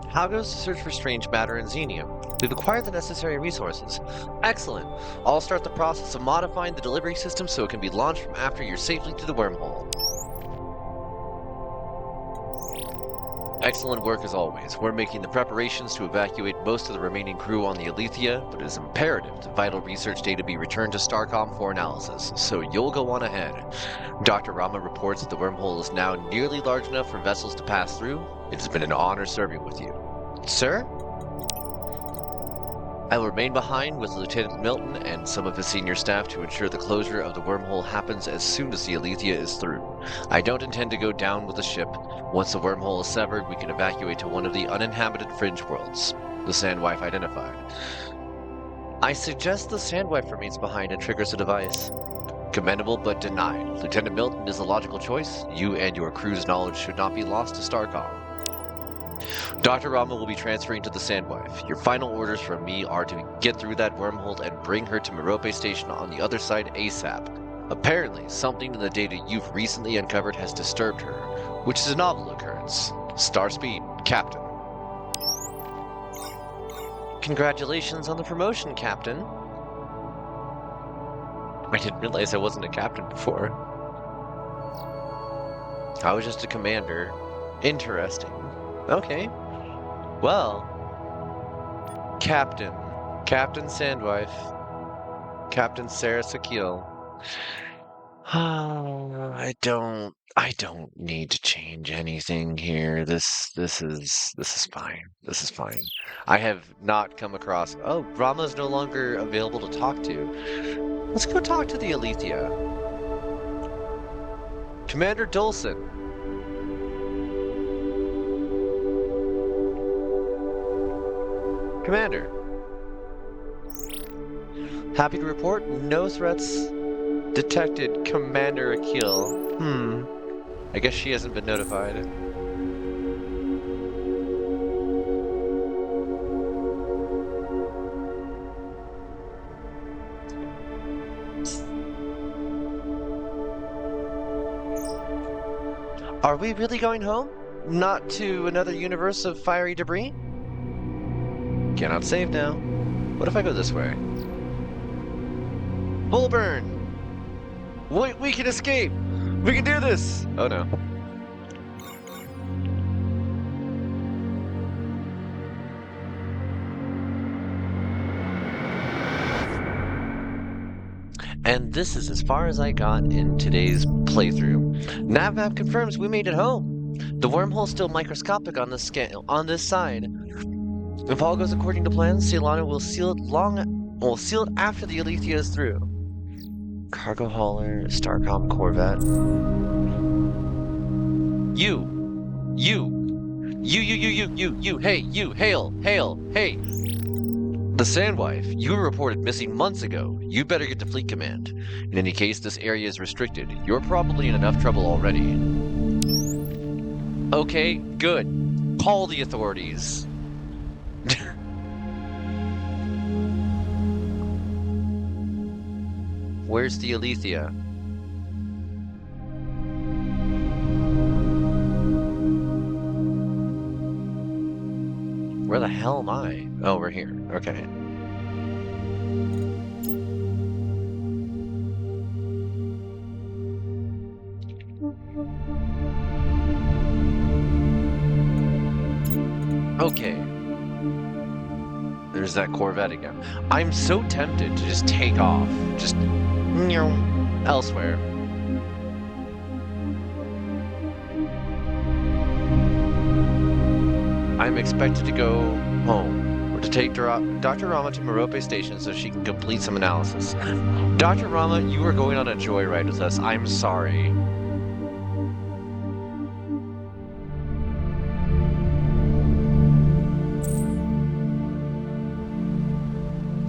How goes the search for strange matter and xenium? We've acquired the necessary resources. Excellent. I'll start the process of modifying the delivery system so it can be launched from after you're safely through the wormhole. Excellent work as always. We're making the preparations to evacuate most of the remaining crew on the Alethea, but it is imperative that vital research data be returned to StarCom for analysis, so you'll go on ahead. Dr. Rama reports that the wormhole is now nearly large enough for vessels to pass through. It has been an honor serving with you. Sir? I will remain behind with Lieutenant Milton and some of his senior staff to ensure the closure of the wormhole happens as soon as the Alethea is through. I don't intend to go down with the ship. Once the wormhole is severed, we can evacuate to one of the uninhabited fringe worlds, the Sandwife identified. I suggest the Sandwife remains behind and triggers the device. Commendable, but denied. Lieutenant Milton is a logical choice. You and your crew's knowledge should not be lost to StarCom. Dr. Rama will be transferring to the Sandwife. Your final orders from me are to get through that wormhole and bring her to Merope Station on the other side ASAP. Apparently, something in the data you've recently uncovered has disturbed her, which is a novel occurrence. Starspeed, Captain. Congratulations on the promotion, Captain. I didn't realize I wasn't a captain before. I was just a commander. Interesting. Okay. Well, Captain Sandwife, Captain Sarah Sakil. I don't need to change anything here. This is fine. This is fine. I have not come across. Oh, Rama's no longer available to talk to. Let's go talk to the Alethea. Commander Dolson. Commander. Happy to report, no threats detected, Commander Akil. I guess she hasn't been notified. Are we really going home? Not to another universe of fiery debris? Cannot save now. What if I go this way? Full burn! We can escape! We can do this! Oh no. And this is as far as I got in today's playthrough. Nav map confirms we made it home. The wormhole's still microscopic on this side. If all goes according to plan, Ceylana will seal it after the Alethea is through. Cargo hauler, StarCom Corvette. Hey, you, hail, hey. The Sandwife, you were reported missing months ago. You'd better get to Fleet Command. In any case, this area is restricted. You're probably in enough trouble already. Okay, good. Call the authorities. Where's the Alethea? Where the hell am I? Oh, we're here. Okay. Okay. There's that Corvette again. I'm so tempted to just take off. Just elsewhere. I'm expected to go home, or to take Dr. Rama to Merope Station so she can complete some analysis. Dr. Rama, you are going on a joyride with us. I'm sorry.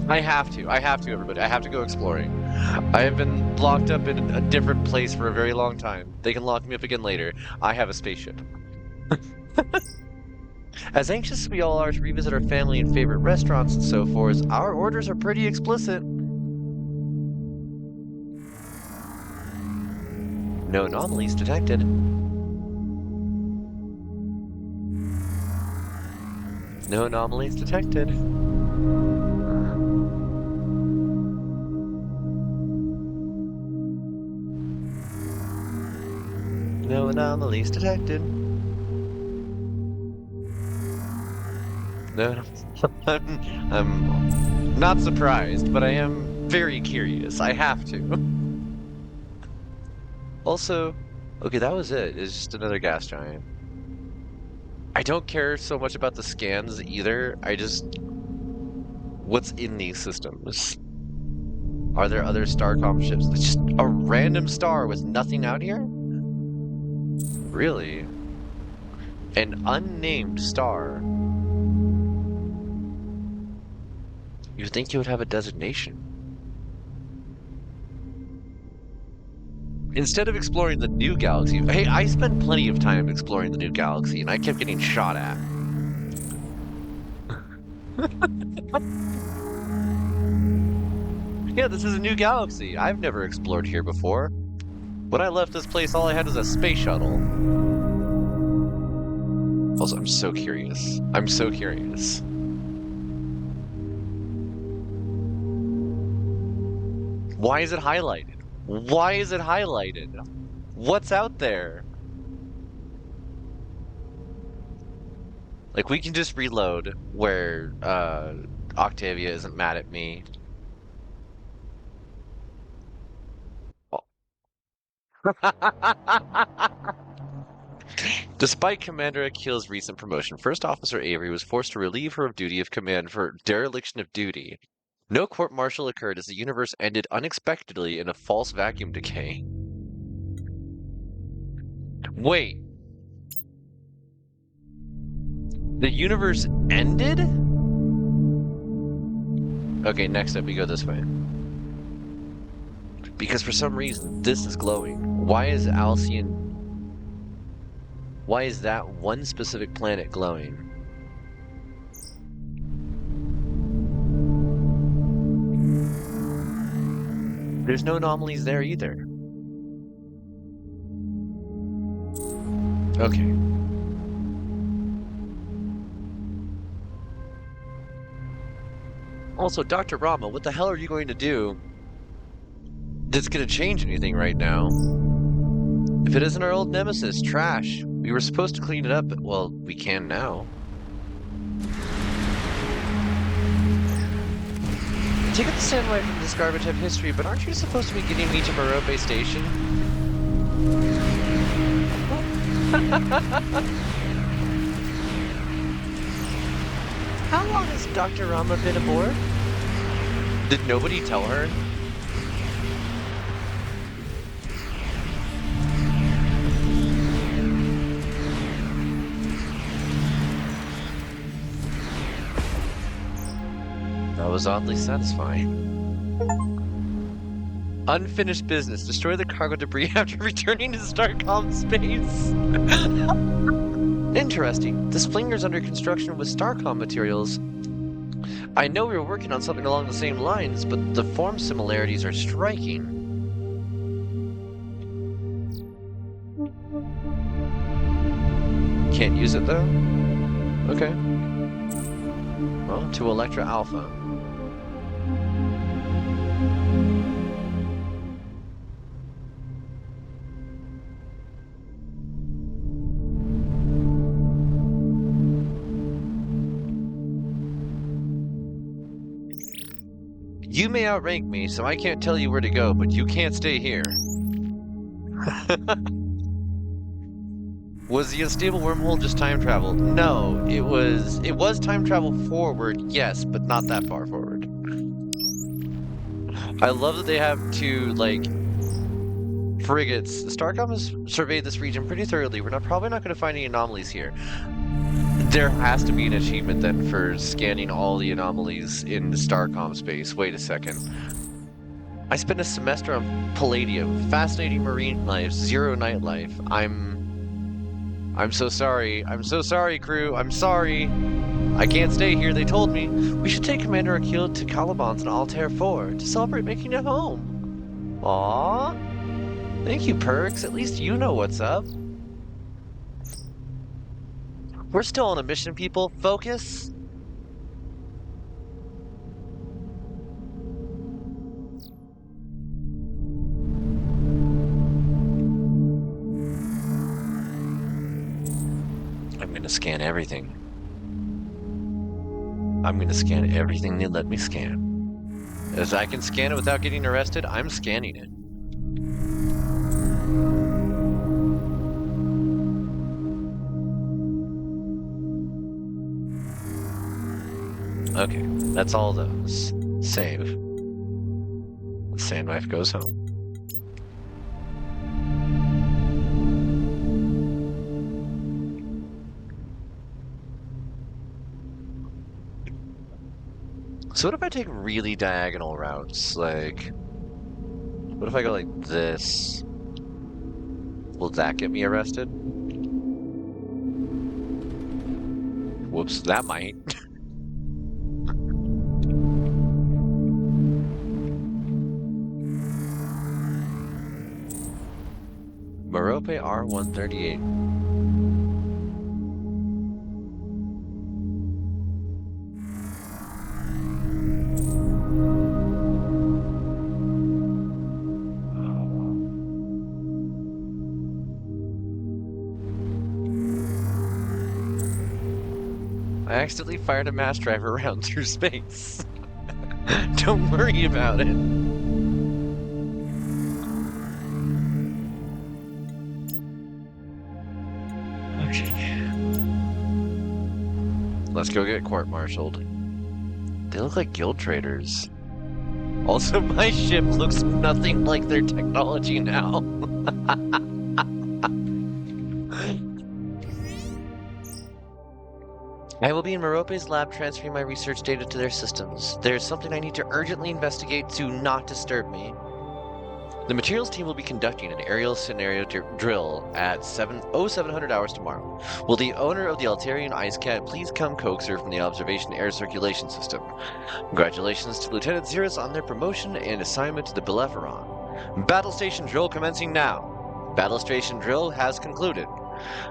I have to, everybody. I have to go exploring. I have been locked up in a different place for a very long time. They can lock me up again later. I have a spaceship. As anxious as we all are to revisit our family and favorite restaurants and so forth, our orders are pretty explicit. No anomalies detected. No anomalies detected. No anomalies detected. No, I'm not surprised, but I am very curious. I have to. Also, okay, that was it. It's just another gas giant. I don't care so much about the scans either. What's in these systems? Are there other StarCom ships? It's just a random star with nothing out here? Really? An unnamed star. You'd think you would have a designation. Instead of exploring the new galaxy, hey, I spent plenty of time exploring the new galaxy, and I kept getting shot at. Yeah, this is a new galaxy. I've never explored here before. When I left this place, all I had was a space shuttle. Also, I'm so curious. I'm so curious. Why is it highlighted? Why is it highlighted? What's out there? Like, we can just reload where Octavia isn't mad at me. Oh. Despite Commander Akil's recent promotion, First Officer Avery was forced to relieve her of duty of command for dereliction of duty. No court-martial occurred as the universe ended unexpectedly in a false vacuum decay. Wait. The universe ended? Okay, next up we go this way. Because for some reason, this is glowing. Why is that one specific planet glowing? There's no anomalies there either. Okay. Also, Dr. Rama, what the hell are you going to do that's going to change anything right now? If it isn't our old nemesis, trash. We were supposed to clean it up, but, well, we can now. Take up the Sandwife from this garbage have history, but aren't you supposed to be getting me to Merope Station? How long has Dr. Rama been aboard? Did nobody tell her? That was oddly satisfying. Unfinished business. Destroy the cargo debris after returning to StarCom space. Interesting. This flinger's under construction with StarCom materials. I know we were working on something along the same lines, but the form similarities are striking. Can't use it though? Okay. Well, to Electra Alpha. You may outrank me, so I can't tell you where to go, but you can't stay here. Was the unstable wormhole just time travel? No, it was time travel forward, yes, but not that far forward. I love that they have two, like, frigates. StarCom has surveyed this region pretty thoroughly. We're probably not going to find any anomalies here. There has to be an achievement then for scanning all the anomalies in the StarCom space. Wait a second. I spent a semester on Palladium. Fascinating marine life, zero nightlife. I'm so sorry. I'm so sorry, crew. I'm sorry. I can't stay here, they told me. We should take Commander Akil to Caliban's in Altair 4 to celebrate making it home. Aww. Thank you, Perks. At least you know what's up. We're still on a mission, people. Focus. I'm gonna scan everything. I'm gonna scan everything they let me scan. As I can scan it without getting arrested, I'm scanning it. Okay, that's all those. Save. The sand knife goes home. So what if I take really diagonal routes? Like, what if I go like this? Will that get me arrested? Whoops, that might. Merope R138. I accidentally fired a mass driver around through space. Don't worry about it. Okay. Let's go get court-martialed. They look like guild traders. Also, my ship looks nothing like their technology now. I will be in Merope's lab transferring my research data to their systems. There is something I need to urgently investigate. Do not disturb me. The materials team will be conducting an aerial scenario drill at 0700 hours tomorrow. Will the owner of the Altarian Ice Cat please come coax her from the observation air circulation system? Congratulations to Lieutenant Xeris on their promotion and assignment to the Belephron. Battle station drill commencing now. Battle station drill has concluded.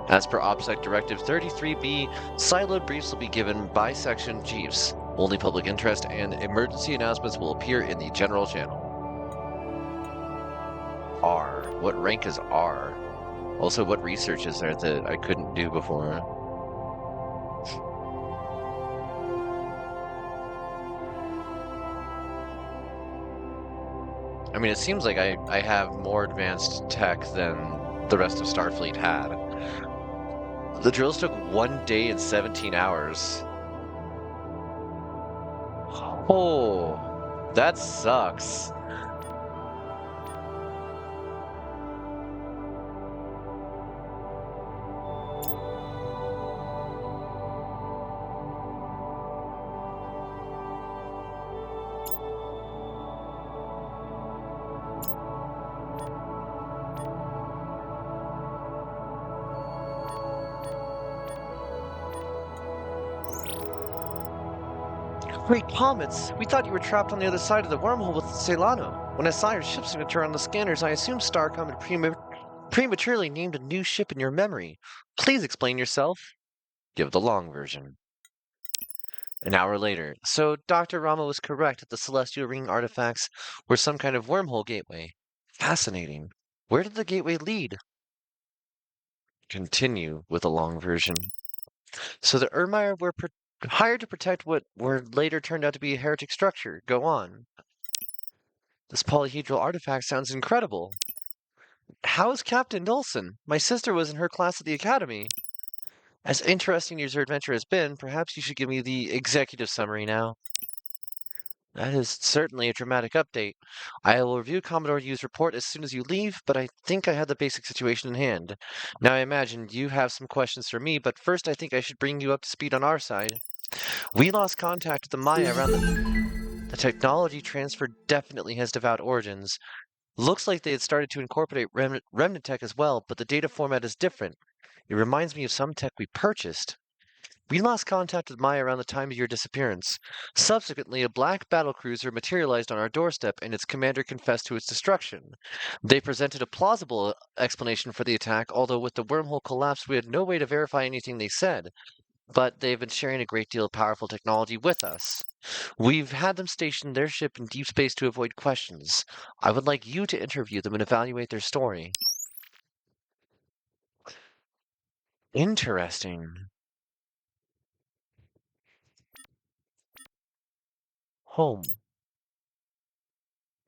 As per OPSEC Directive 33B, siloed briefs will be given by section chiefs. Only public interest and emergency announcements will appear in the general channel. R. What rank is R? Also, what research is there that I couldn't do before? I mean, it seems like I have more advanced tech than the rest of Starfleet had. The drills took 1 day and 17 hours. Oh, that sucks. Great comets! We thought you were trapped on the other side of the wormhole with Celano. When I saw your ship signature on the scanners, I assumed StarCom had prematurely named a new ship in your memory. Please explain yourself. Give the long version. An hour later. So Dr. Rama was correct that the celestial ring artifacts were some kind of wormhole gateway. Fascinating. Where did the gateway lead? Continue with the long version. So the Ermire were hired to protect what were later turned out to be a heretic structure. Go on. This polyhedral artifact sounds incredible. How is Captain Dulson? My sister was in her class at the academy. As interesting as your adventure has been, perhaps you should give me the executive summary now. That is certainly a dramatic update. I will review Commodore U's report as soon as you leave, but I think I have the basic situation in hand. Now I imagine you have some questions for me, but first I think I should bring you up to speed on our side. We lost contact with the Maya around the technology transfer definitely has devout origins. Looks like they had started to incorporate remnant tech as well, but the data format is different. It reminds me of some tech we purchased. We lost contact with Maya around the time of your disappearance. Subsequently, a black battlecruiser materialized on our doorstep and its commander confessed to its destruction. They presented a plausible explanation for the attack, although with the wormhole collapse we had no way to verify anything they said. But they've been sharing a great deal of powerful technology with us. We've had them station their ship in deep space to avoid questions. I would like you to interview them and evaluate their story. Interesting. Home.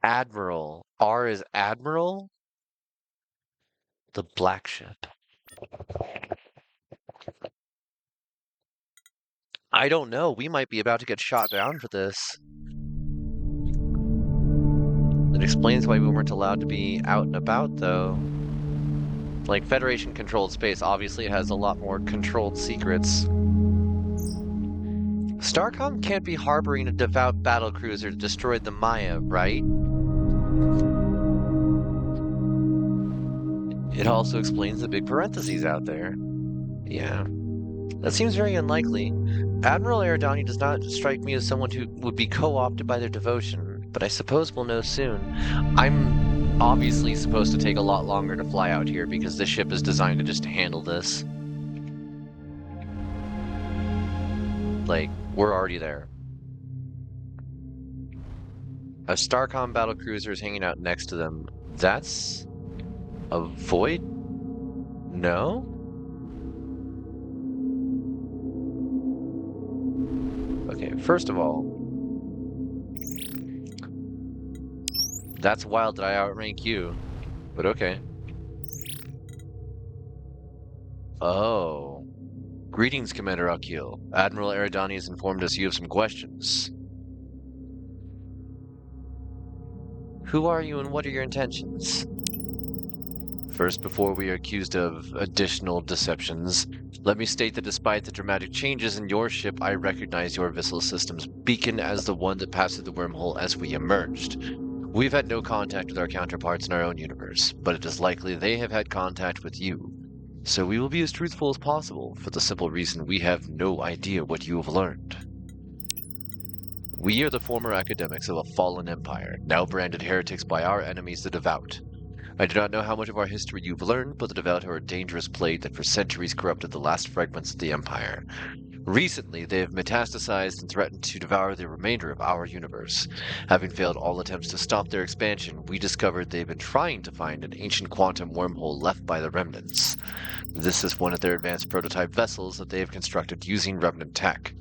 Admiral. R is Admiral? The Black Ship. I don't know. We might be about to get shot down for this. It explains why we weren't allowed to be out and about, though. Like, Federation-controlled space, obviously it has a lot more controlled secrets. StarCom can't be harboring a devout battlecruiser that destroyed the Maya, right? It also explains the big parentheses out there. Yeah. That seems very unlikely. Admiral Eridani does not strike me as someone who would be co-opted by their devotion, but I suppose we'll know soon. I'm obviously supposed to take a lot longer to fly out here because this ship is designed to just handle this. Like, we're already there. A StarCom battlecruiser is hanging out next to them. That's a void? No? Okay, first of all, that's wild that I outrank you, but okay. Oh. Greetings, Commander Akil. Admiral Eridani has informed us you have some questions. Who are you and what are your intentions? First, before we are accused of additional deceptions, let me state that despite the dramatic changes in your ship, I recognize your vessel system's beacon as the one that passed through the wormhole as we emerged. We've had no contact with our counterparts in our own universe, but it is likely they have had contact with you. So we will be as truthful as possible, for the simple reason we have no idea what you have learned. We are the former academics of a fallen empire, now branded heretics by our enemies the Devout. I do not know how much of our history you've learned, but the Devout are a dangerous plague that for centuries corrupted the last fragments of the Empire. Recently, they have metastasized and threatened to devour the remainder of our universe. Having failed all attempts to stop their expansion, we discovered they've been trying to find an ancient quantum wormhole left by the remnants. This is one of their advanced prototype vessels that they have constructed using remnant tech.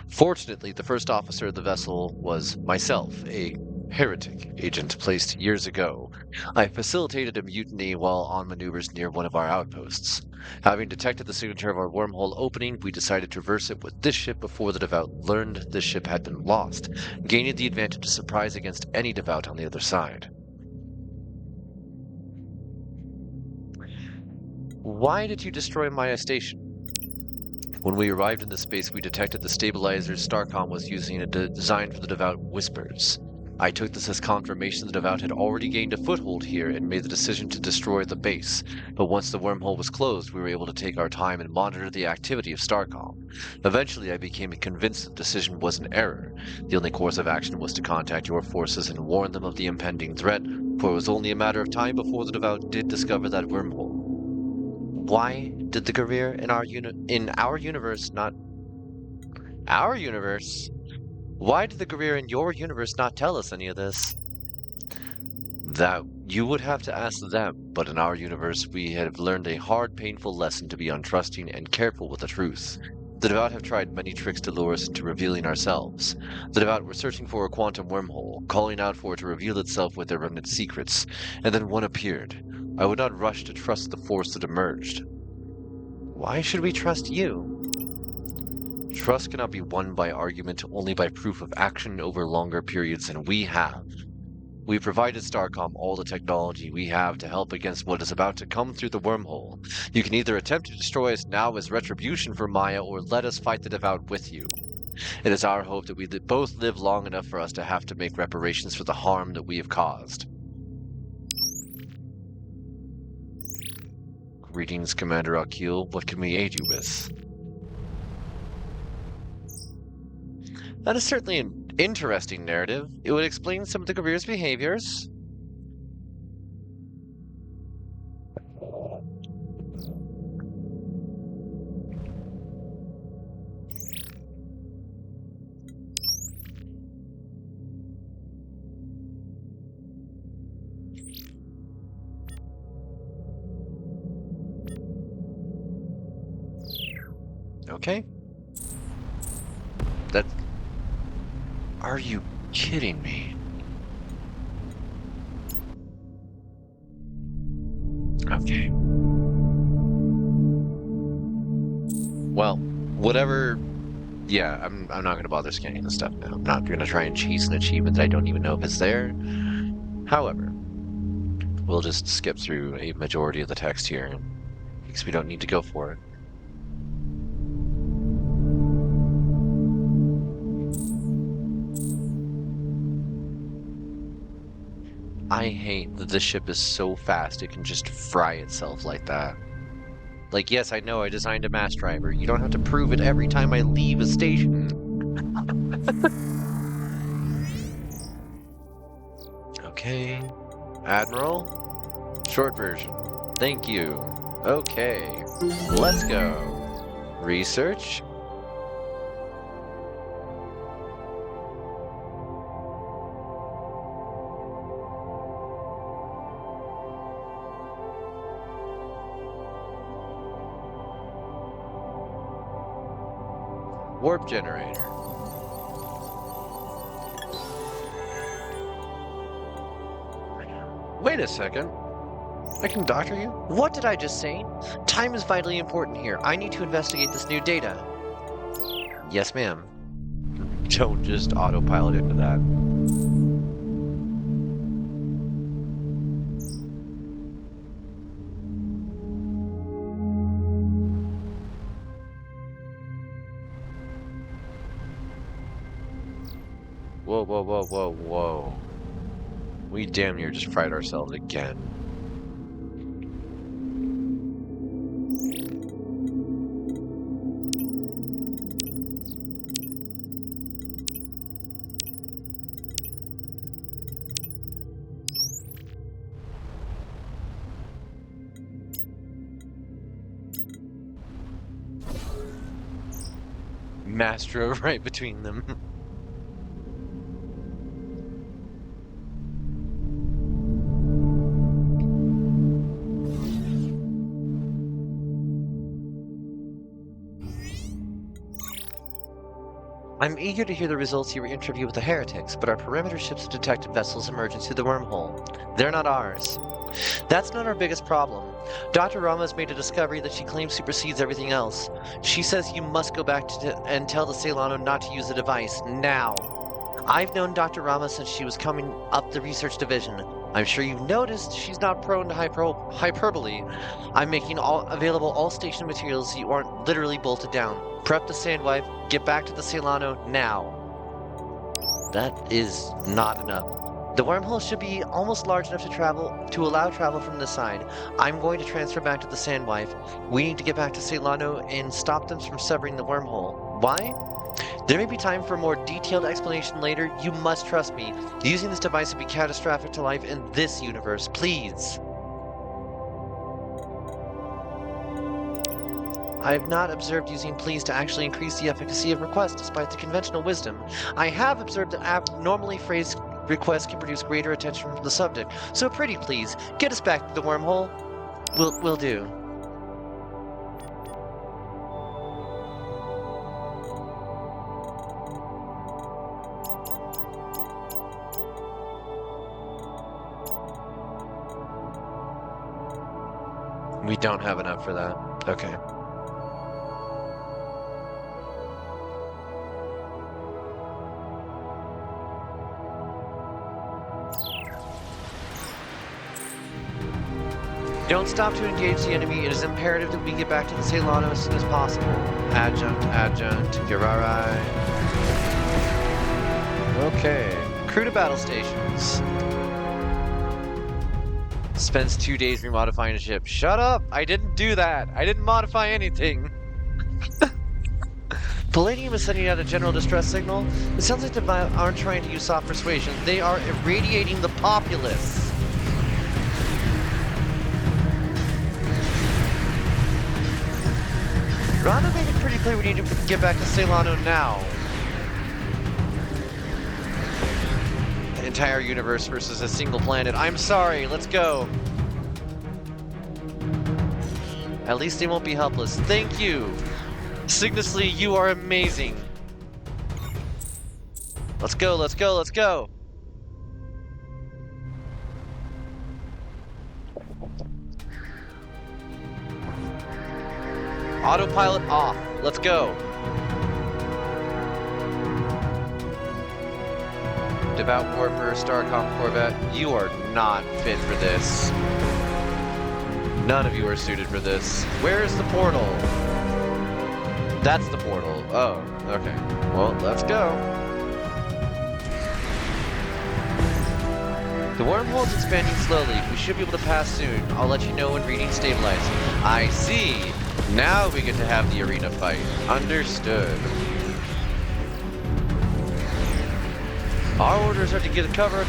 Fortunately, the first officer of the vessel was myself, a heretic agent placed years ago. I facilitated a mutiny while on maneuvers near one of our outposts. Having detected the signature of our wormhole opening, we decided to reverse it with this ship before the Devout learned this ship had been lost, gaining the advantage of surprise against any Devout on the other side. Why did you destroy Maya Station? When we arrived in the space, we detected the stabilizers StarCom was using designed for the Devout Whispers. I took this as confirmation the Devout had already gained a foothold here and made the decision to destroy the base. But once the wormhole was closed, we were able to take our time and monitor the activity of StarCom. Eventually, I became convinced the decision was an error. The only course of action was to contact your forces and warn them of the impending threat, for it was only a matter of time before the Devout did discover that wormhole. Why did the career in our universe not our universe? Why did the career in your universe not tell us any of this? That you would have to ask them, but in our universe we have learned a hard, painful lesson to be untrusting and careful with the truth. The Devout have tried many tricks to lure us into revealing ourselves. The Devout were searching for a quantum wormhole, calling out for it to reveal itself with their remnant secrets, and then one appeared. I would not rush to trust the force that emerged. Why should we trust you? Trust cannot be won by argument, only by proof of action over longer periods than we have. We provided StarCom all the technology we have to help against what is about to come through the wormhole. You can either attempt to destroy us now as retribution for Maya, or let us fight the Devout with you. It is our hope that we both live long enough for us to have to make reparations for the harm that we have caused. Greetings, Commander Akil. What can we aid you with? That is certainly an interesting narrative. It would explain some of the career's behaviors. Okay. That... Are you kidding me? Okay. Well, whatever... Yeah, I'm not going to bother scanning this stuff now. I'm not going to try and chase an achievement that I don't even know if it's there. However, we'll just skip through a majority of the text here, because we don't need to go for it. I hate that this ship is so fast it can just fry itself like that. Like, yes, I know I designed a mass driver. You don't have to prove it every time I leave a station. Okay. Admiral? Short version. Thank you. Okay. Let's go. Research? Warp generator. Wait a second. I can doctor you? What did I just say? Time is vitally important here. I need to investigate this new data. Yes, ma'am. Don't just autopilot into that. Whoa, whoa, whoa, whoa, whoa. We damn near just fried ourselves again. Mastro right between them. I'm eager to hear the results of your interview with the heretics, but our perimeter ships have detected vessels emerging through the wormhole. They're not ours. That's not our biggest problem. Dr. Rama has made a discovery that she claims supersedes everything else. She says you must go back and tell the Celano not to use the device, now. I've known Dr. Rama since she was coming up the research division. I'm sure you've noticed she's not prone to hyperbole. I'm making available all station materials so you aren't literally bolted down. Prep the Sandwife, get back to the Celano now. That is not enough. The wormhole should be almost large enough to allow travel from this side. I'm going to transfer back to the Sandwife. We need to get back to Celano and stop them from severing the wormhole. Why? There may be time for a more detailed explanation later. You must trust me. Using this device would be catastrophic to life in this universe. Please. I have not observed using please to actually increase the efficacy of requests despite the conventional wisdom. I have observed that abnormally phrased requests can produce greater attention from the subject. So pretty please, get us back to the wormhole. Will do. We don't have enough for that. Okay. Don't stop to engage the enemy. It is imperative that we get back to the Celano as soon as possible. Adjunct, Girarai. Okay. Crew to battle stations. Spends 2 days remodifying a ship. Shut up! I didn't do that! I didn't modify anything! Palladium is sending out a general distress signal. It sounds like they aren't trying to use soft persuasion. They are irradiating the populace. Rana made it pretty clear we need to get back to Celano now. An entire universe versus a single planet. I'm sorry, let's go. At least they won't be helpless. Thank you. Cygnusly, you are amazing. Let's go, let's go, let's go. Autopilot off. Let's go. Devout Warper, StarCom Corvette, you are not fit for this. None of you are suited for this. Where is the portal? That's the portal. Oh, okay. Well, let's go. The wormhole is expanding slowly. We should be able to pass soon. I'll let you know when readings stabilize. I see. Now we get to have the arena fight. Understood. Our orders are to get a cover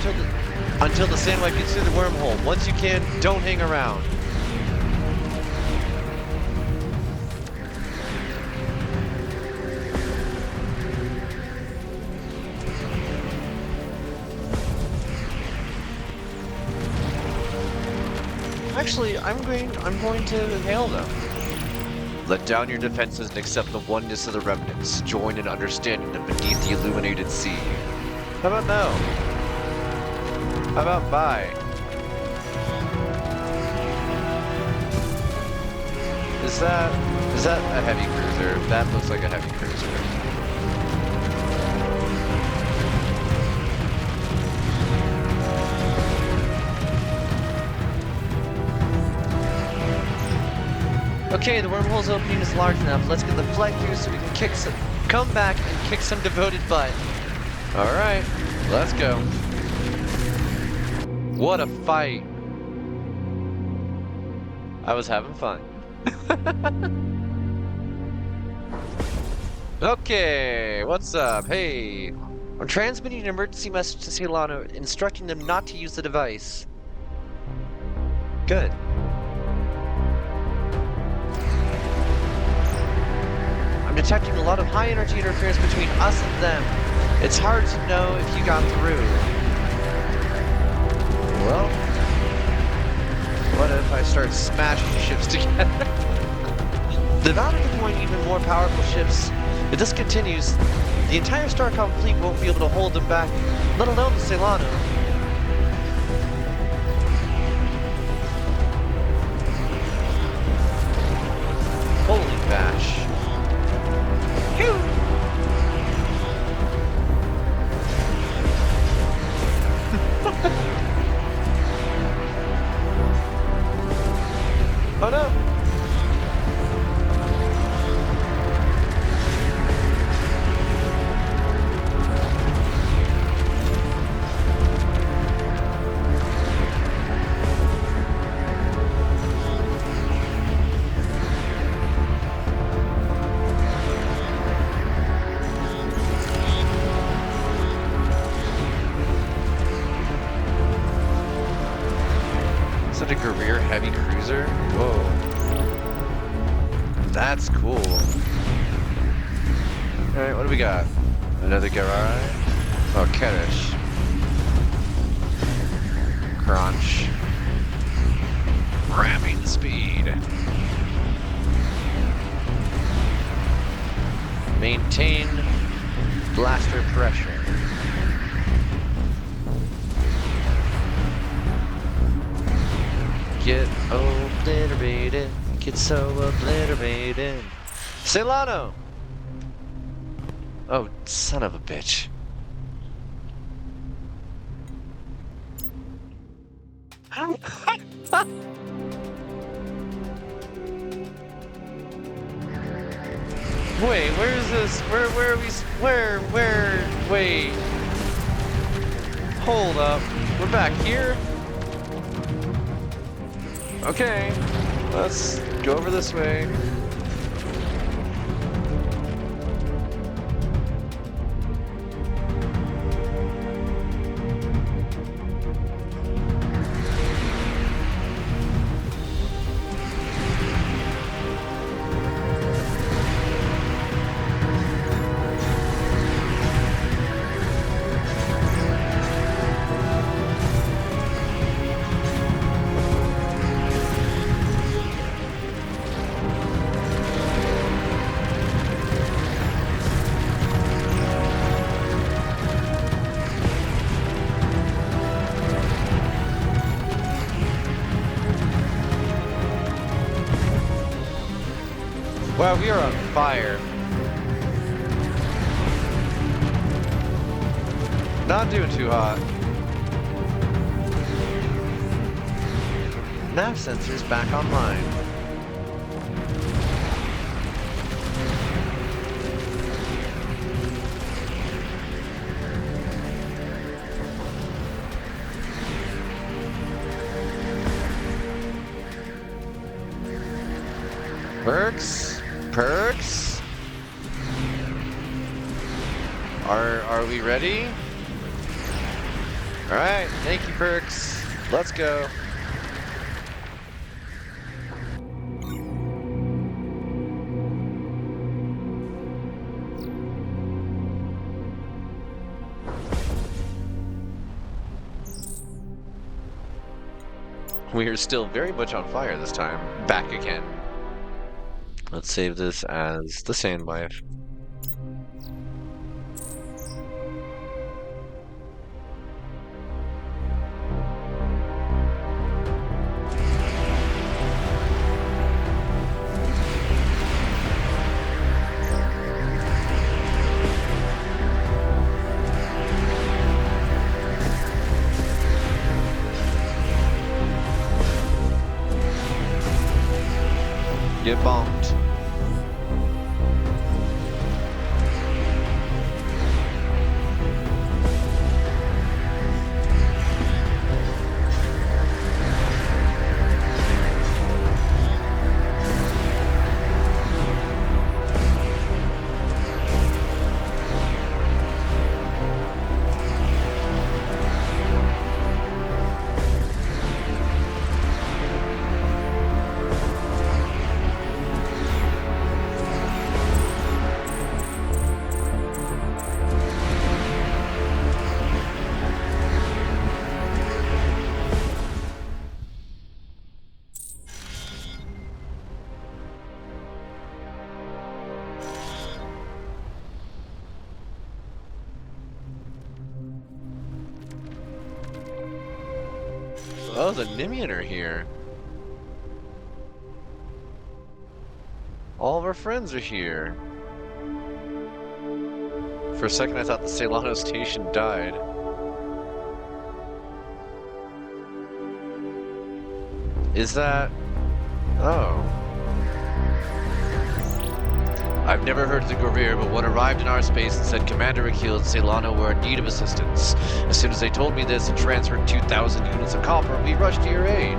until the Sandwife gets through the wormhole. Once you can, don't hang around. Actually, I'm going to hail them. Let down your defenses and accept the oneness of the remnants. Join in understanding them beneath the illuminated sea. How about no? How about bye? Is that a heavy cruiser? That looks like a heavy cruiser. Okay, the wormhole's opening is large enough. Let's get the flight through so we can come back and kick some devoted butt. Alright, let's go. What a fight. I was having fun. Okay, what's up? Hey. I'm transmitting an emergency message to Celano, instructing them not to use the device. Good. I'm detecting a lot of high energy interference between us and them. It's hard to know if you got through. Well, what if I start smashing ships together? The amount of deploying even more powerful ships, if this continues, The entire StarCom fleet won't be able to hold them back, let alone the Celano. Holy bash. Phew! Oh no! Such a career heavy cruiser? Whoa. That's cool. Alright, what do we got? Another garage? Oh, Kerish. Crunch. Ramming speed. Maintain blaster pressure. Get obliterated. Get so obliterated. Celano! Oh, son of a bitch. Wait, where is this? Where are we? Wait. Hold up. We're back here? Okay, let's go over this way. Wow, we are on fire. Not doing too hot. Nav sensors back online. Perks? Are we ready? Alright, thank you, Perks. Let's go. We are still very much on fire this time. Back again. Let's save this as the Sandwife. Get bonked. Oh, the Nimian are here. All of our friends are here. For a second, I thought the Celano station died. Is that... Oh. I've never heard of the Guerrier, but when arrived in our space and said Commander Akil and Celano were in need of assistance. As soon as they told me this and transferred 2,000 units of copper, we rushed to your aid.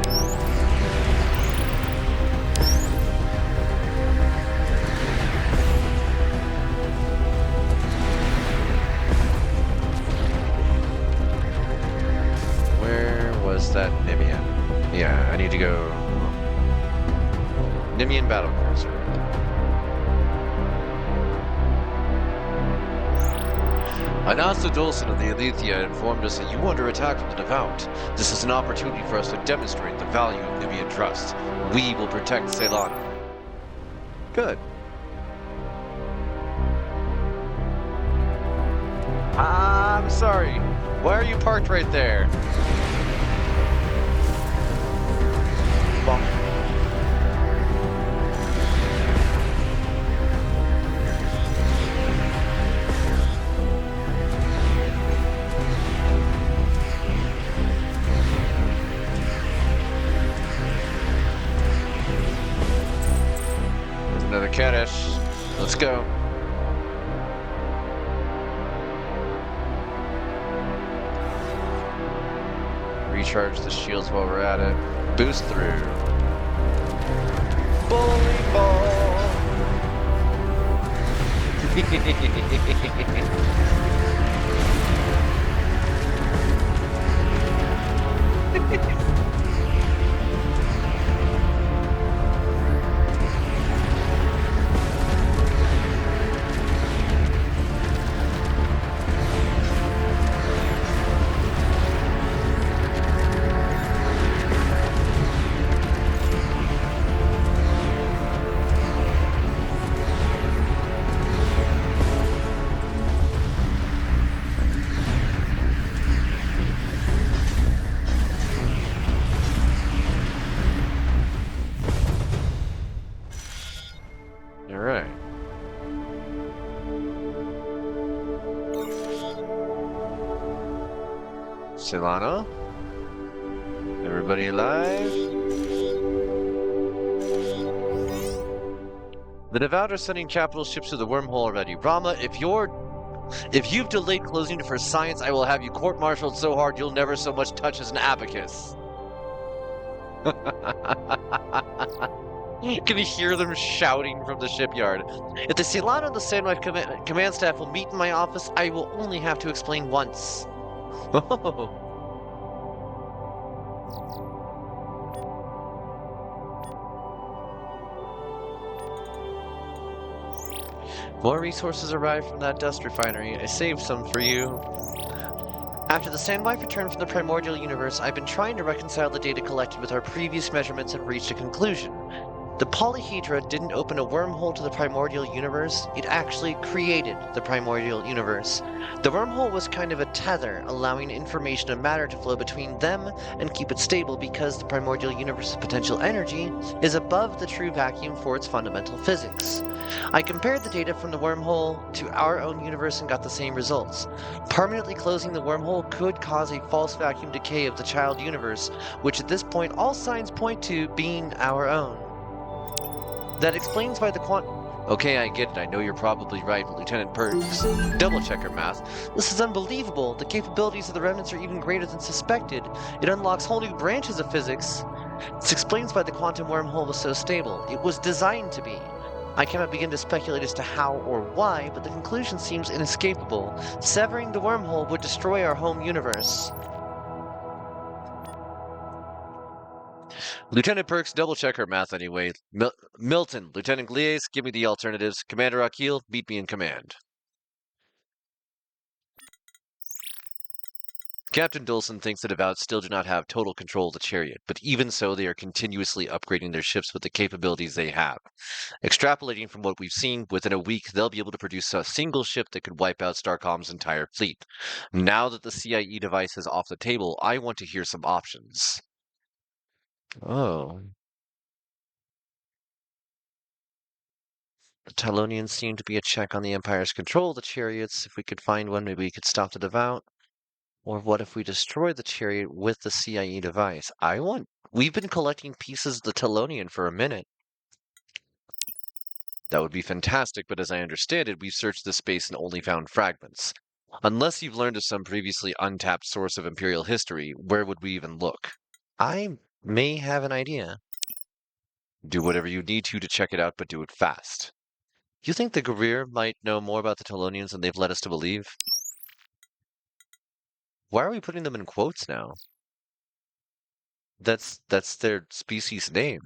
Where was that Nimian? Yeah, I need to go... Nimian battlecruiser. Anasta Dolson of the Alethea informed us that you were under attack from the Devout. This is an opportunity for us to demonstrate the value of Nimian trust. We will protect Celano. Good. I'm sorry. Why are you parked right there? Bonk. There's another Kaddish. Let's go. Recharge the shields while we're at it. Boost through. Bowling ball! Alright. Celano? Everybody alive? The Devout are sending capital ships to the wormhole already. Rama, if you've delayed closing for science, I will have you court-martialed so hard you'll never so much touch as an abacus. You can hear them shouting from the shipyard. If the Celano and the Sandwife command staff will meet in my office, I will only have to explain once. Oh. More resources arrived from that dust refinery. I saved some for you. After the Sandwife returned from the primordial universe, I've been trying to reconcile the data collected with our previous measurements and reached a conclusion. The polyhedra didn't open a wormhole to the primordial universe, it actually created the primordial universe. The wormhole was kind of a tether, allowing information and matter to flow between them and keep it stable because the primordial universe's potential energy is above the true vacuum for its fundamental physics. I compared the data from the wormhole to our own universe and got the same results. Permanently closing the wormhole could cause a false vacuum decay of the child universe, which at this point all signs point to being our own. That explains why the Okay, I get it. I know you're probably right, Lieutenant Perks. Double-check her math. This is unbelievable. The capabilities of the remnants are even greater than suspected. It unlocks whole new branches of physics. This explains why the quantum wormhole was so stable. It was designed to be. I cannot begin to speculate as to how or why, but the conclusion seems inescapable. Severing the wormhole would destroy our home universe. Lieutenant Perks, double-check her math anyway. Milton, Lieutenant Gliese, give me the alternatives. Commander Akil, beat me in command. Captain Dolson thinks the Devout still do not have total control of the chariot, but even so, they are continuously upgrading their ships with the capabilities they have. Extrapolating from what we've seen, within a week, they'll be able to produce a single ship that could wipe out StarCom's entire fleet. Now that the CIE device is off the table, I want to hear some options. Oh. The Talonians seem to be a check on the Empire's control of the chariots. If we could find one, maybe we could stop the devout. Or what if we destroy the chariot with the CIE device? We've been collecting pieces of the Talonian for a minute. That would be fantastic, but as I understand it, we've searched this space and only found fragments. Unless you've learned of some previously untapped source of Imperial history, where would we even look? I may have an idea. Do whatever you need to check it out, but do it fast. You think the Greer might know more about the Talonians than they've led us to believe? Why are we putting them in quotes now? That's their species name.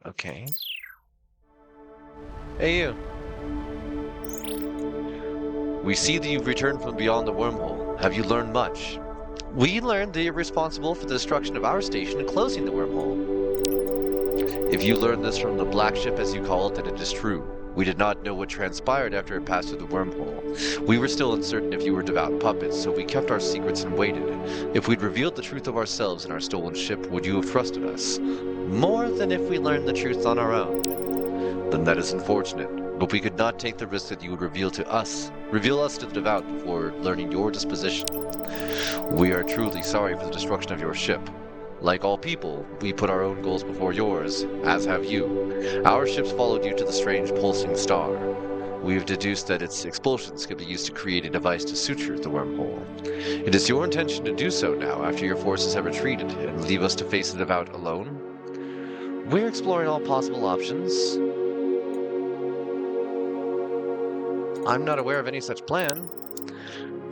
Okay. Hey you. We see that you've returned from beyond the wormhole. Have you learned much? We learned that you're responsible for the destruction of our station and closing the wormhole. If you learned this from the black ship, as you call it, then it is true. We did not know what transpired after it passed through the wormhole. We were still uncertain if you were devout puppets, so we kept our secrets and waited. If we'd revealed the truth of ourselves and our stolen ship, would you have trusted us? More than if we learned the truth on our own. Then that is unfortunate, but we could not take the risk that you would reveal us to the devout before learning your disposition. We are truly sorry for the destruction of your ship. Like all people, we put our own goals before yours, as have you. Our ships followed you to the strange pulsing star. We've deduced that its expulsions could be used to create a device to suture the wormhole. It is your intention to do so now, after your forces have retreated, and leave us to face the devout alone? We're exploring all possible options. I'm not aware of any such plan.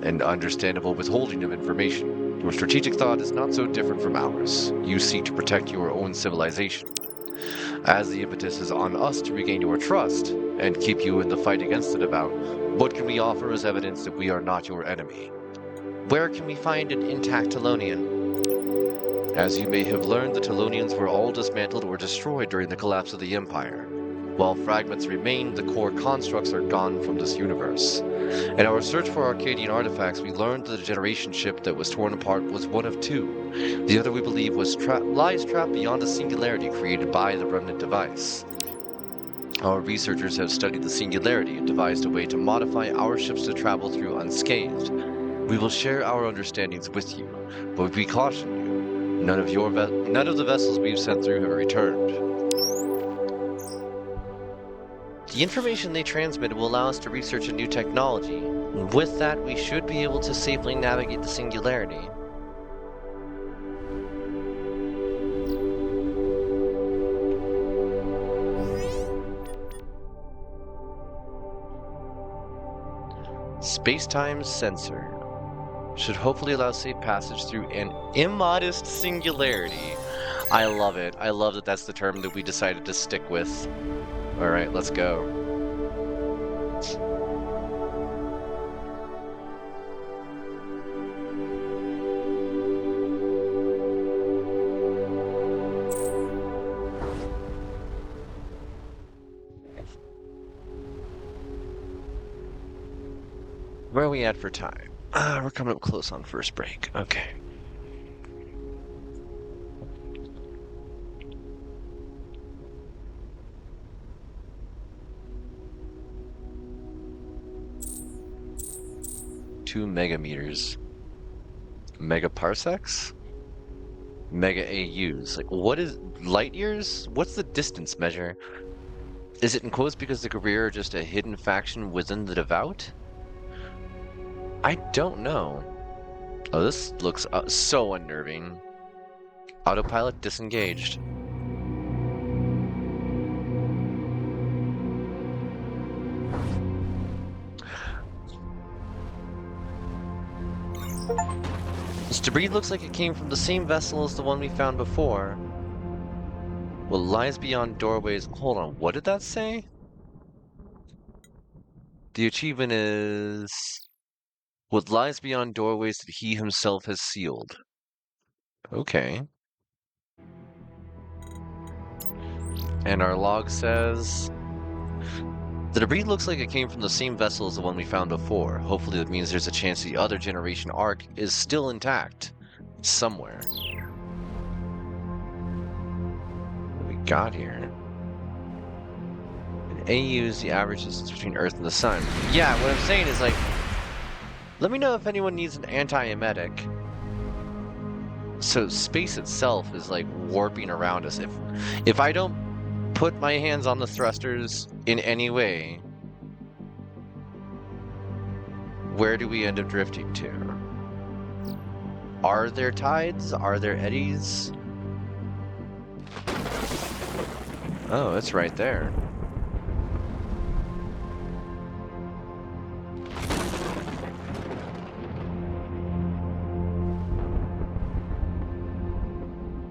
An understandable withholding of information. Your strategic thought is not so different from ours. You seek to protect your own civilization. As the impetus is on us to regain your trust and keep you in the fight against the devout, what can we offer as evidence that we are not your enemy? Where can we find an intact Talonian? As you may have learned, the Talonians were all dismantled or destroyed during the collapse of the Empire. While fragments remain, the core constructs are gone from this universe. In our search for Arcadian artifacts, we learned that the generation ship that was torn apart was one of two. The other, we believe, lies trapped beyond a singularity created by the remnant device. Our researchers have studied the singularity and devised a way to modify our ships to travel through unscathed. We will share our understandings with you, but we caution you. None of the vessels we've sent through have returned. The information they transmitted will allow us to research a new technology. With that, we should be able to safely navigate the singularity. Space-time sensor. Should hopefully allow safe passage through an immodest singularity. I love it. I love that that's the term that we decided to stick with. Alright, let's go. Where are we at for time? We're coming up close on first break. Okay. Two megameters. Megaparsecs? Mega AUs. Like, what is light years? What's the distance measure? Is it in quotes because the Career are just a hidden faction within the Devout? I don't know. Oh, this looks so unnerving. Autopilot disengaged. This debris looks like it came from the same vessel as the one we found before. What lies beyond doorways... Hold on, what did that say? The achievement is... What lies beyond doorways that he himself has sealed. Okay. And our log says... The debris looks like it came from the same vessel as the one we found before. Hopefully that means there's a chance the other generation arc is still intact. somewhere. What do we got here? An AU is the average distance between Earth and the Sun. Yeah, what I'm saying is, like, let me know if anyone needs an anti-emetic. So space itself is like warping around us. If I don't put my hands on the thrusters in any way, where do we end up drifting to? Are there tides? Are there eddies? Oh, it's right there.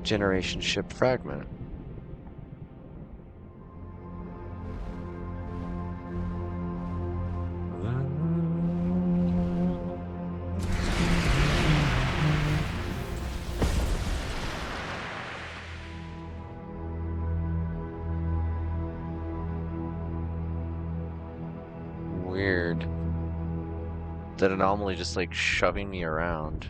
Generation ship fragment. Weird. That anomaly just like shoving me around.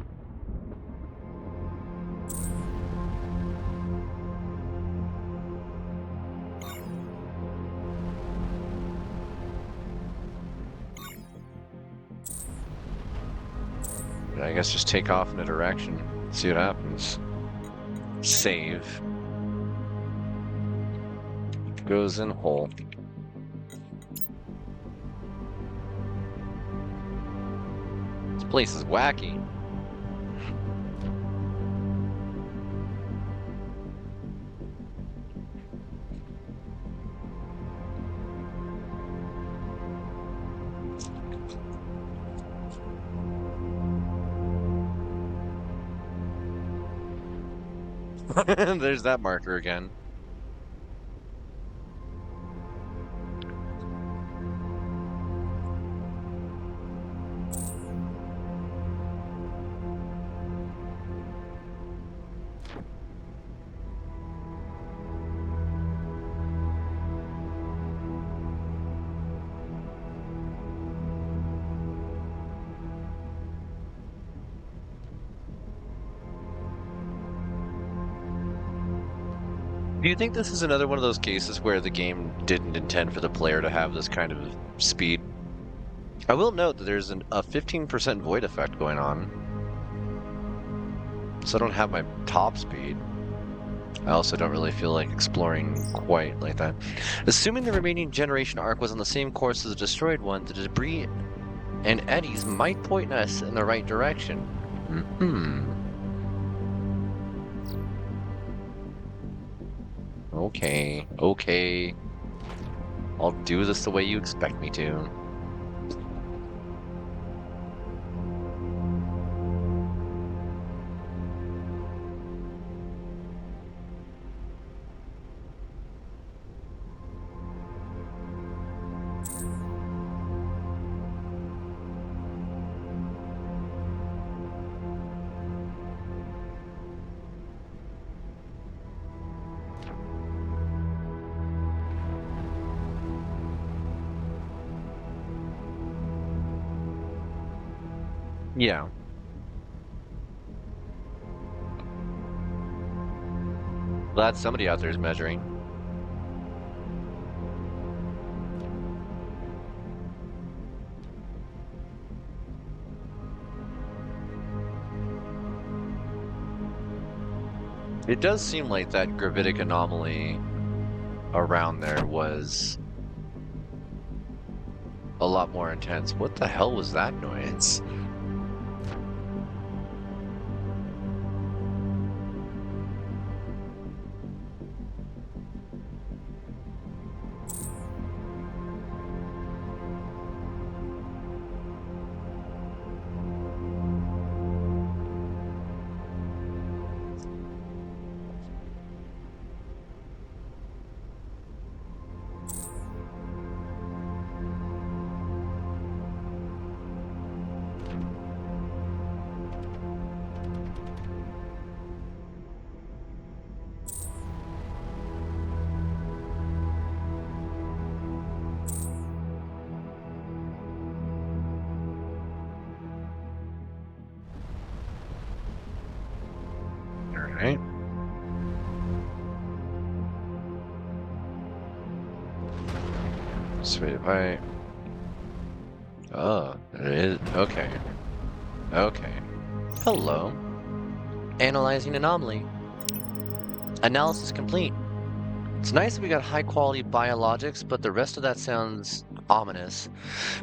I guess just take off in a direction, see what happens. Save. Goes in hole. This place is wacky. There's that marker again. Do you think this is another one of those cases where the game didn't intend for the player to have this kind of speed? I will note that there's a 15% void effect going on. So I don't have my top speed. I also don't really feel like exploring quite like that. Assuming the remaining generation arc was on the same course as the destroyed one, the debris and eddies might point us in the right direction. Okay, okay. I'll do this the way you expect me to. Yeah. Glad somebody out there is measuring. It does seem like that gravitic anomaly around there was a lot more intense. What the hell was that noise? right? So if I... Oh, it is... Okay. Okay. Hello. Analyzing anomaly. Analysis complete. It's nice that we got high-quality biologics, but the rest of that sounds ominous.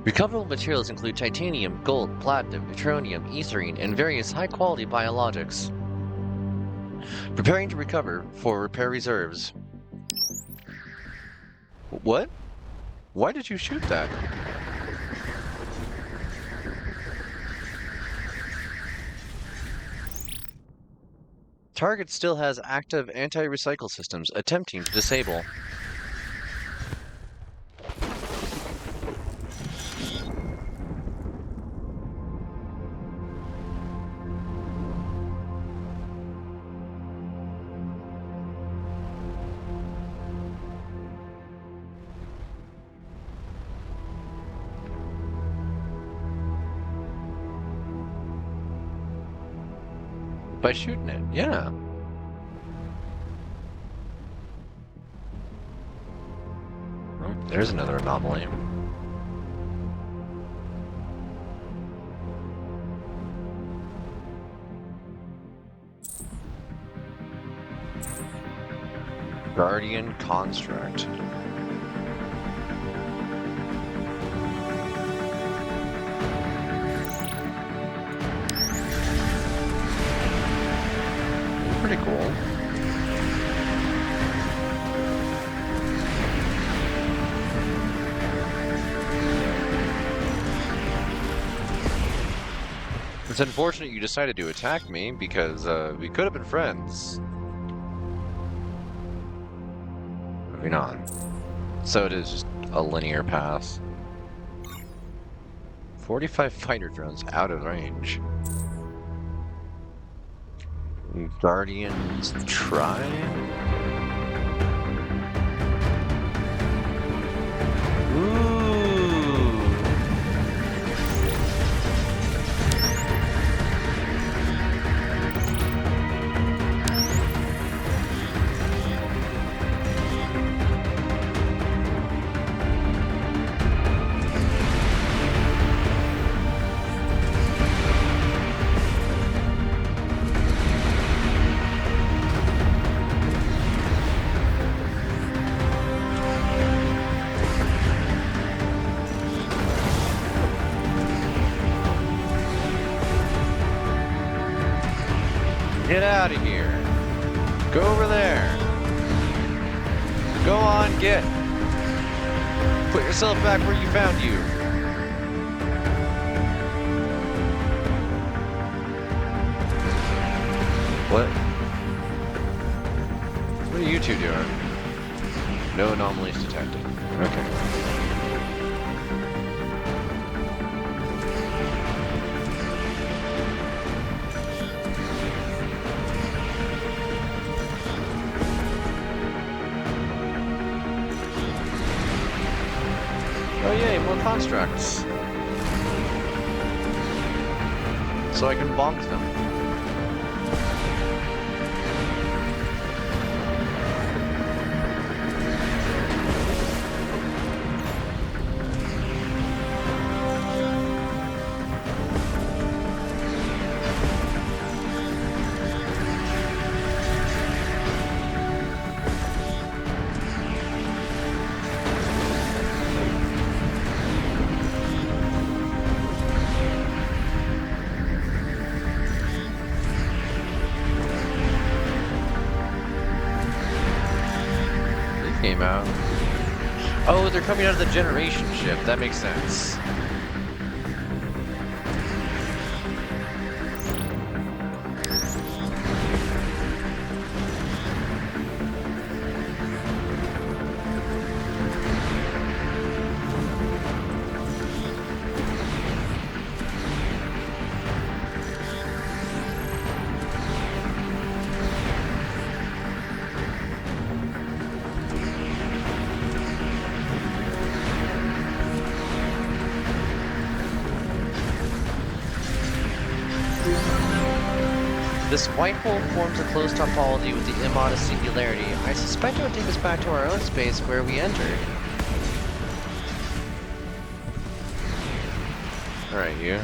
Recoverable materials include titanium, gold, platinum, neutronium, etherine, and various high-quality biologics. Preparing to recover for repair reserves. What? Why did you shoot that? Target still has active anti-recycle systems attempting to disable. By shooting it, yeah. Oh, there's another anomaly. Guardian construct. Pretty cool. It's unfortunate you decided to attack me because we could have been friends. Moving on. So it is just a linear path. 45 fighter drones out of range. Guardians try. Ooh. Get out of here. Go over there. Go on, get. Put yourself back where you found you. What? What are you two doing? No anomalies detected. Okay. Oh yay, more constructs. So I can bonk them. Came out. Oh, they're coming out of the generation ship. That makes sense. This white hole forms a closed topology with the immodest singularity. I suspect it would take us back to our own space where we entered. Alright, you.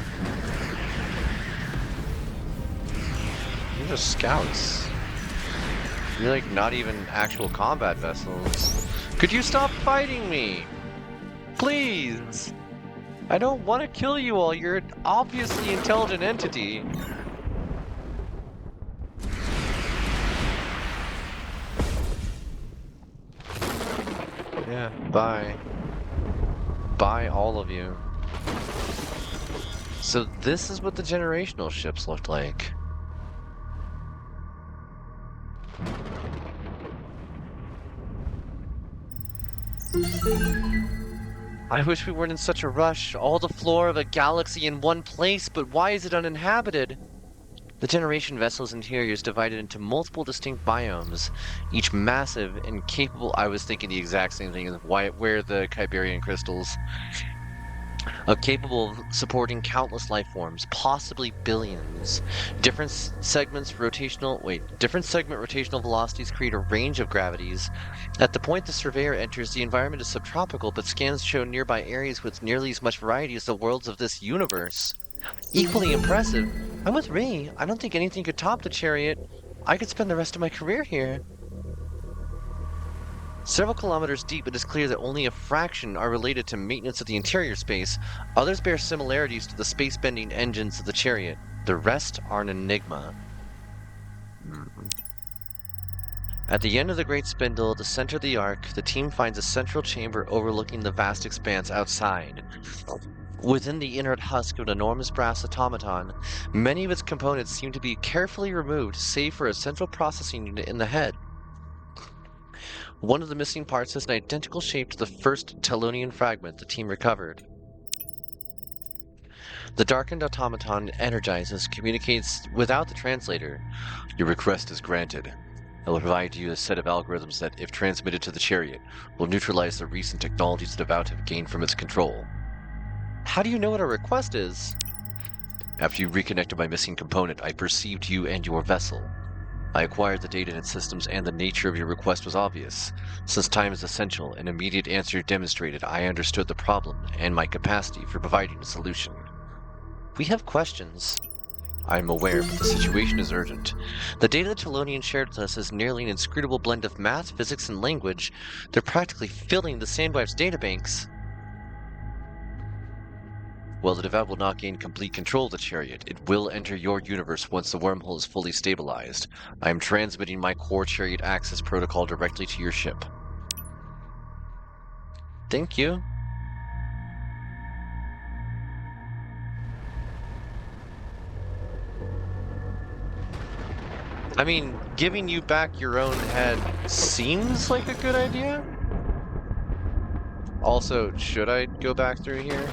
You're just scouts. You're like not even actual combat vessels. Could you stop fighting me? Please! I don't want to kill you all, you're an obviously intelligent entity. Yeah, bye. Bye, all of you. So this is what the generational ships looked like. I wish we weren't in such a rush. All the floor of a galaxy in one place, but why is it uninhabited? The generation vessel's interior is divided into multiple distinct biomes, each massive and capable. I was thinking the exact same thing as where the Kyberian crystals. Capable of supporting countless life forms, possibly billions. Different segment rotational velocities create a range of gravities. At the point the surveyor enters, the environment is subtropical, but scans show nearby areas with nearly as much variety as the worlds of this universe. Equally impressive. I'm with Ray. I don't think anything could top the chariot. I could spend the rest of my career here. Several kilometers deep, it is clear that only a fraction are related to maintenance of the interior space. Others bear similarities to the space-bending engines of the chariot. The rest are an enigma. At the end of the Great Spindle, the center of the arc, the team finds a central chamber overlooking the vast expanse outside. Within the inert husk of an enormous brass automaton, many of its components seem to be carefully removed, save for a central processing unit in the head. One of the missing parts has an identical shape to the first Telonian fragment the team recovered. The darkened automaton energizes, communicates without the translator. Your request is granted. I will provide you a set of algorithms that, if transmitted to the chariot, will neutralize the recent technologies that About have gained from its control. How do you know what our request is? After you reconnected my missing component, I perceived you and your vessel. I acquired the data in its systems, and the nature of your request was obvious. Since time is essential, an immediate answer demonstrated I understood the problem and my capacity for providing a solution. We have questions. I am aware, but the situation is urgent. The data the Telonian shared with us is nearly an inscrutable blend of math, physics, and language. They're practically filling the Sandwife's databanks. While the Devout will not gain complete control of the chariot, it will enter your universe once the wormhole is fully stabilized. I am transmitting my core chariot access protocol directly to your ship. Thank you. I mean, giving you back your own head seems like a good idea. Also, should I go back through here?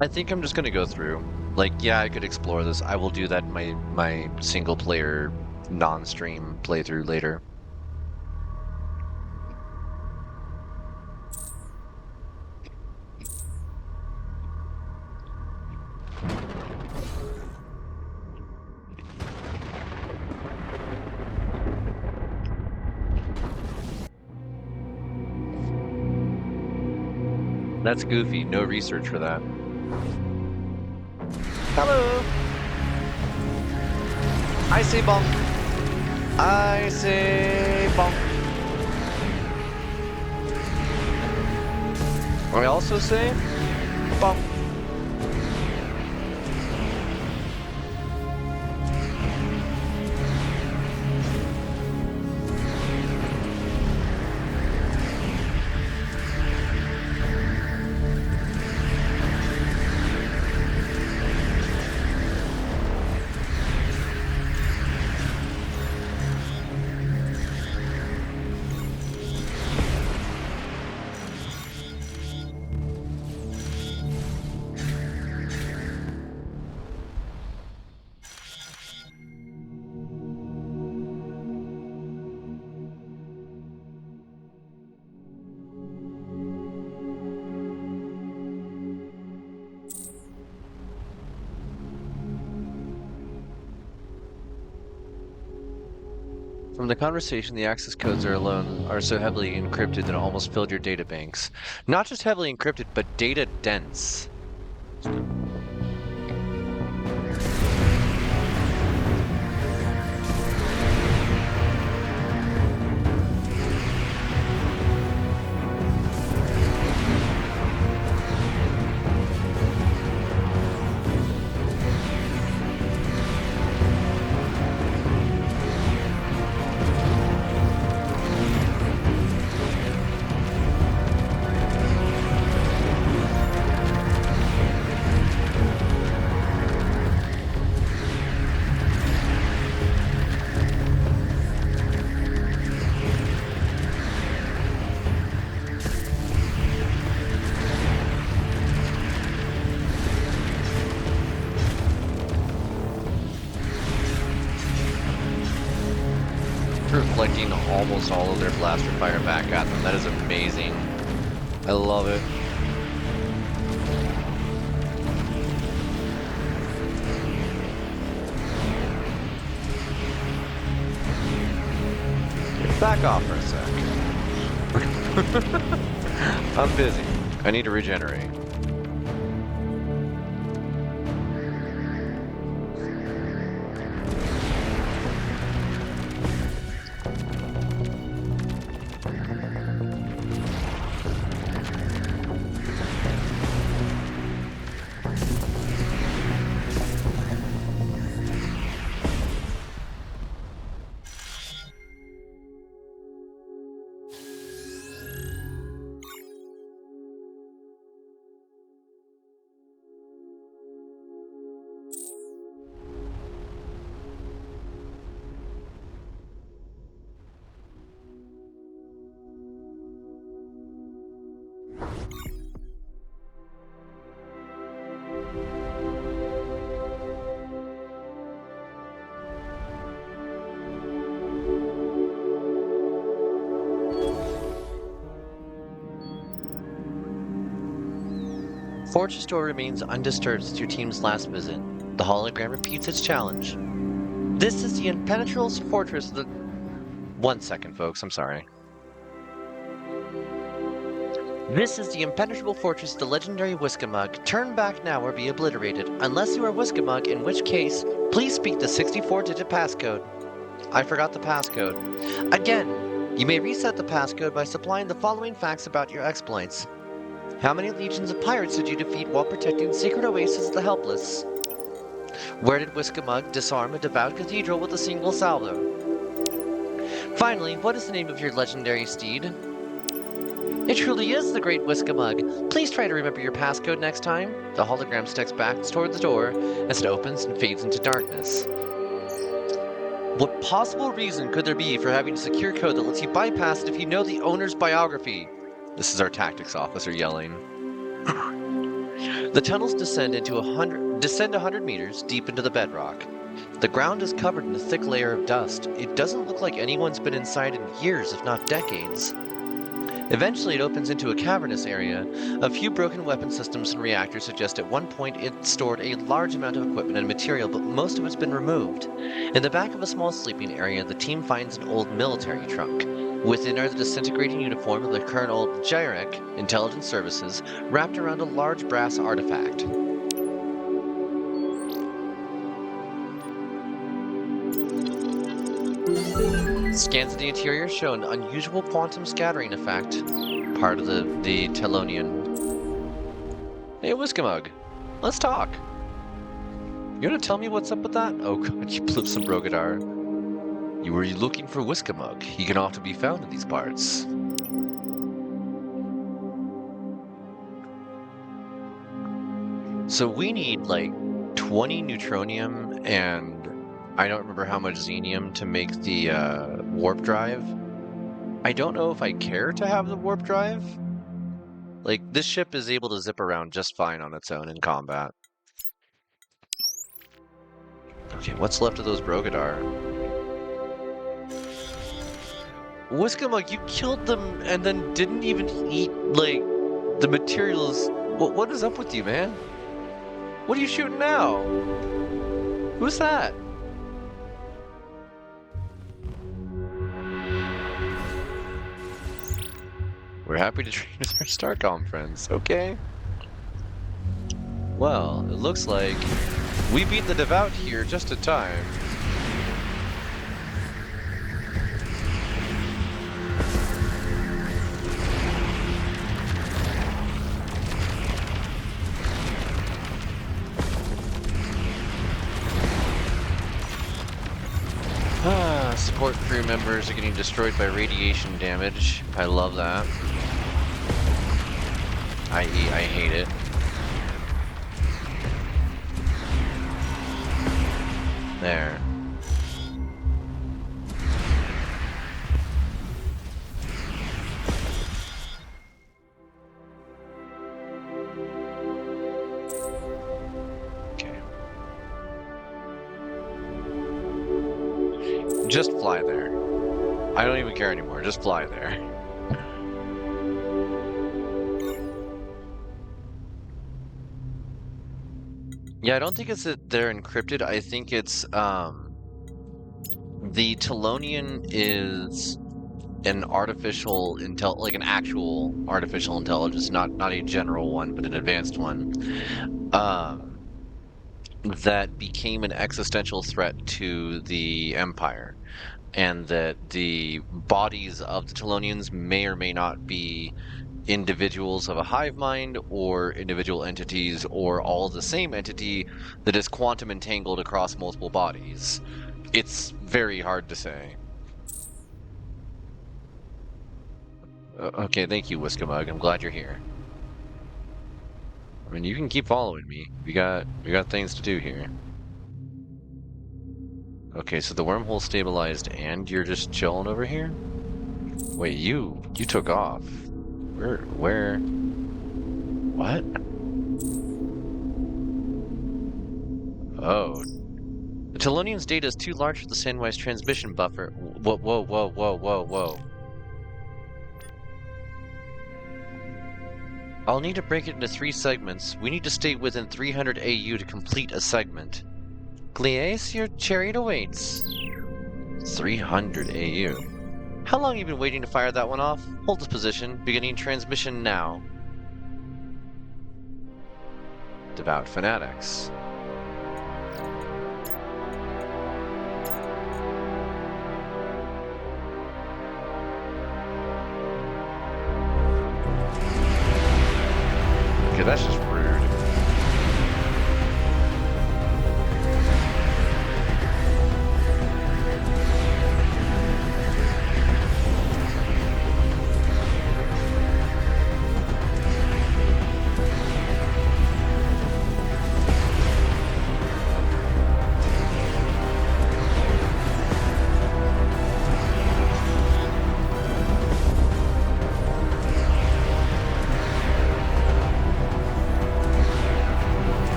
I think I'm just gonna go through. Like, yeah, I could explore this. I will do that in my single player non-stream playthrough later. That's goofy. No research for that. Hello! I say bonk. I say bonk. I also say bonk. From the conversation, the access codes are so heavily encrypted that it almost filled your databanks. Not just heavily encrypted, but data dense. Reflecting almost all of their blaster fire back at them. That is amazing. I love it. Back off for a sec. I'm busy. I need to regenerate. Fortress door remains undisturbed since your team's last visit. The hologram repeats its challenge. This is the impenetrable fortress of the... 1 second, folks, I'm sorry. This is the impenetrable fortress of the legendary Whiskamug. Turn back now or be obliterated, unless you are Whiskamug, in which case, please speak the 64-digit passcode. I forgot the passcode. Again, you may reset the passcode by supplying the following facts about your exploits. How many legions of pirates did you defeat while protecting the secret oasis of the helpless? Where did Whiskamug disarm a devout cathedral with a single salvo? Finally, what is the name of your legendary steed? It truly is the great Whiskamug. Please try to remember your passcode next time. The hologram steps back toward the door as it opens and fades into darkness. What possible reason could there be for having a secure code that lets you bypass it if you know the owner's biography? This is our tactics officer yelling. The tunnels descend 100 meters deep into the bedrock. The ground is covered in a thick layer of dust. It doesn't look like anyone's been inside in years, if not decades. Eventually, it opens into a cavernous area. A few broken weapon systems and reactors suggest at one point it stored a large amount of equipment and material, but most of it's been removed. In the back of a small sleeping area, the team finds an old military trunk. Within are the disintegrating uniform of the Colonel Jarek, Intelligence Services, wrapped around a large brass artifact. Scans of the interior show an unusual quantum scattering effect, part of the Telonian. Hey, Whiskamug, let's talk. You want to tell me what's up with that? Oh god, you blew some Brogadar. You were looking for Whiskamug. He can often be found in these parts. So we need like 20 neutronium and I don't remember how much xenium to make the warp drive. I don't know if I care to have the warp drive. Like, this ship is able to zip around just fine on its own in combat. Okay, what's left of those Brogadar? Whiskamug, you killed them and then didn't even eat, like, the materials. What is up with you, man? What are you shooting now? Who's that? We're happy to trade with our StarCom friends. Okay. Well, it looks like we beat the Devout here just in time. Support crew members are getting destroyed by radiation damage. I love that. I hate it. There. Just fly there. I don't even care anymore. Just fly there. Yeah, I don't think it's that they're encrypted. I think it's the Telonian is an artificial like an actual artificial intelligence, not a general one, but an advanced one. That became an existential threat to the Empire. And that the bodies of the Telonians may or may not be individuals of a hive mind or individual entities or all the same entity that is quantum entangled across multiple bodies. It's very hard to say. Okay, thank you, Whiskamug. I'm glad you're here. I mean, you can keep following me. We got things to do here. Okay, so the wormhole stabilized and you're just chilling over here? Wait, you took off. Where? What? Oh. The Telonian's data is too large for the Sandwise transmission buffer. Whoa. I'll need to break it into 3 segments. We need to stay within 300 AU to complete a segment. Gliese, your chariot awaits. 300 AU. How long have you been waiting to fire that one off? Hold this position, beginning transmission now. Devout fanatics. Okay, that's just rude.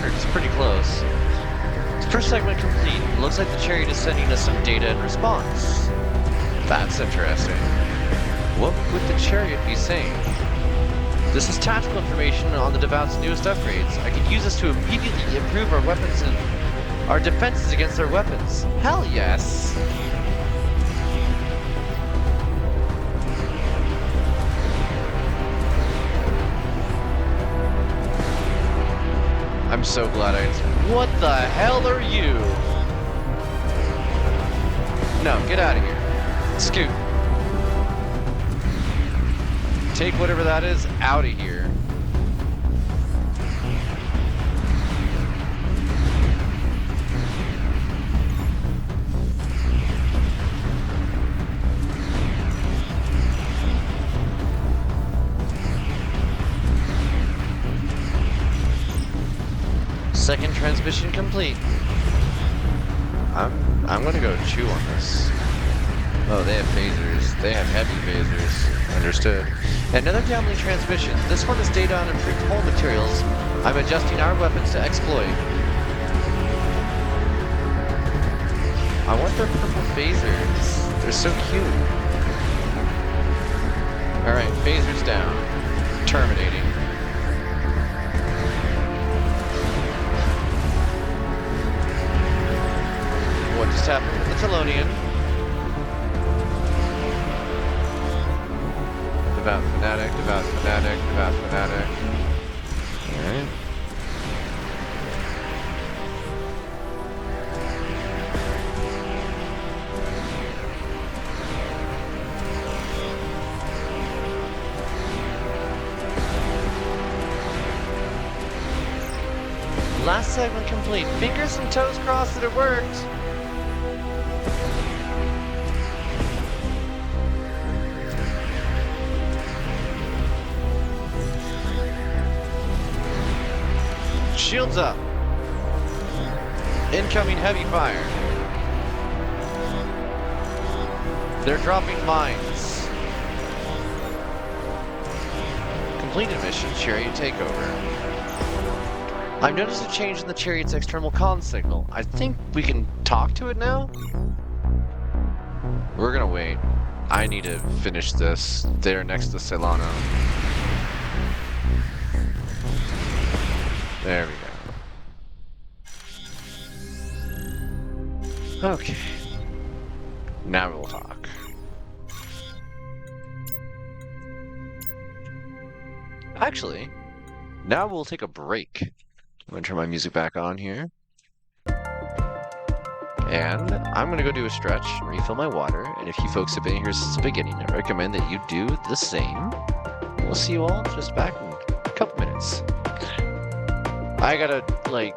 It's pretty close. First segment complete. Looks like the chariot is sending us some data in response. That's interesting. What would the chariot be saying? This is tactical information on the Devout's newest upgrades. I could use this to immediately improve our weapons and our defenses against their weapons. Hell yes! I'm so glad what the hell are you? No, get out of here. Scoot. Take whatever that is out of here. Second transmission complete. I'm gonna go chew on this. Oh, they have phasers. They have heavy phasers. Understood. Another downlink transmission. This one is data on improved hull materials. I'm adjusting our weapons to exploit. I want their purple phasers. They're so cute. Alright, phasers down. Terminating. happened with the Thelonian. Devout fanatic, devout fanatic, devout fanatic. Alright. Last segment complete. Fingers and toes crossed that it worked. Shields up. Incoming heavy fire. They're dropping mines. Completed mission, chariot takeover. I've noticed a change in the chariot's external comm signal. I think we can talk to it now? We're gonna wait. I need to finish this. They're next to Celano. There we go. Okay. Now we'll talk. Actually, now we'll take a break. I'm gonna turn my music back on here. And I'm gonna go do a stretch, refill my water, and if you folks have been here since the beginning, I recommend that you do the same. We'll see you all just back in a couple minutes. I gotta, like,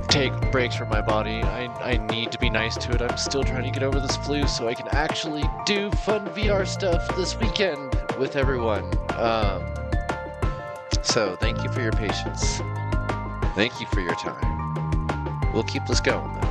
take breaks from my body. I need to be nice to it. I'm still trying to get over this flu so I can actually do fun VR stuff this weekend with everyone. So thank you for your patience. Thank you for your time. We'll keep this going, though.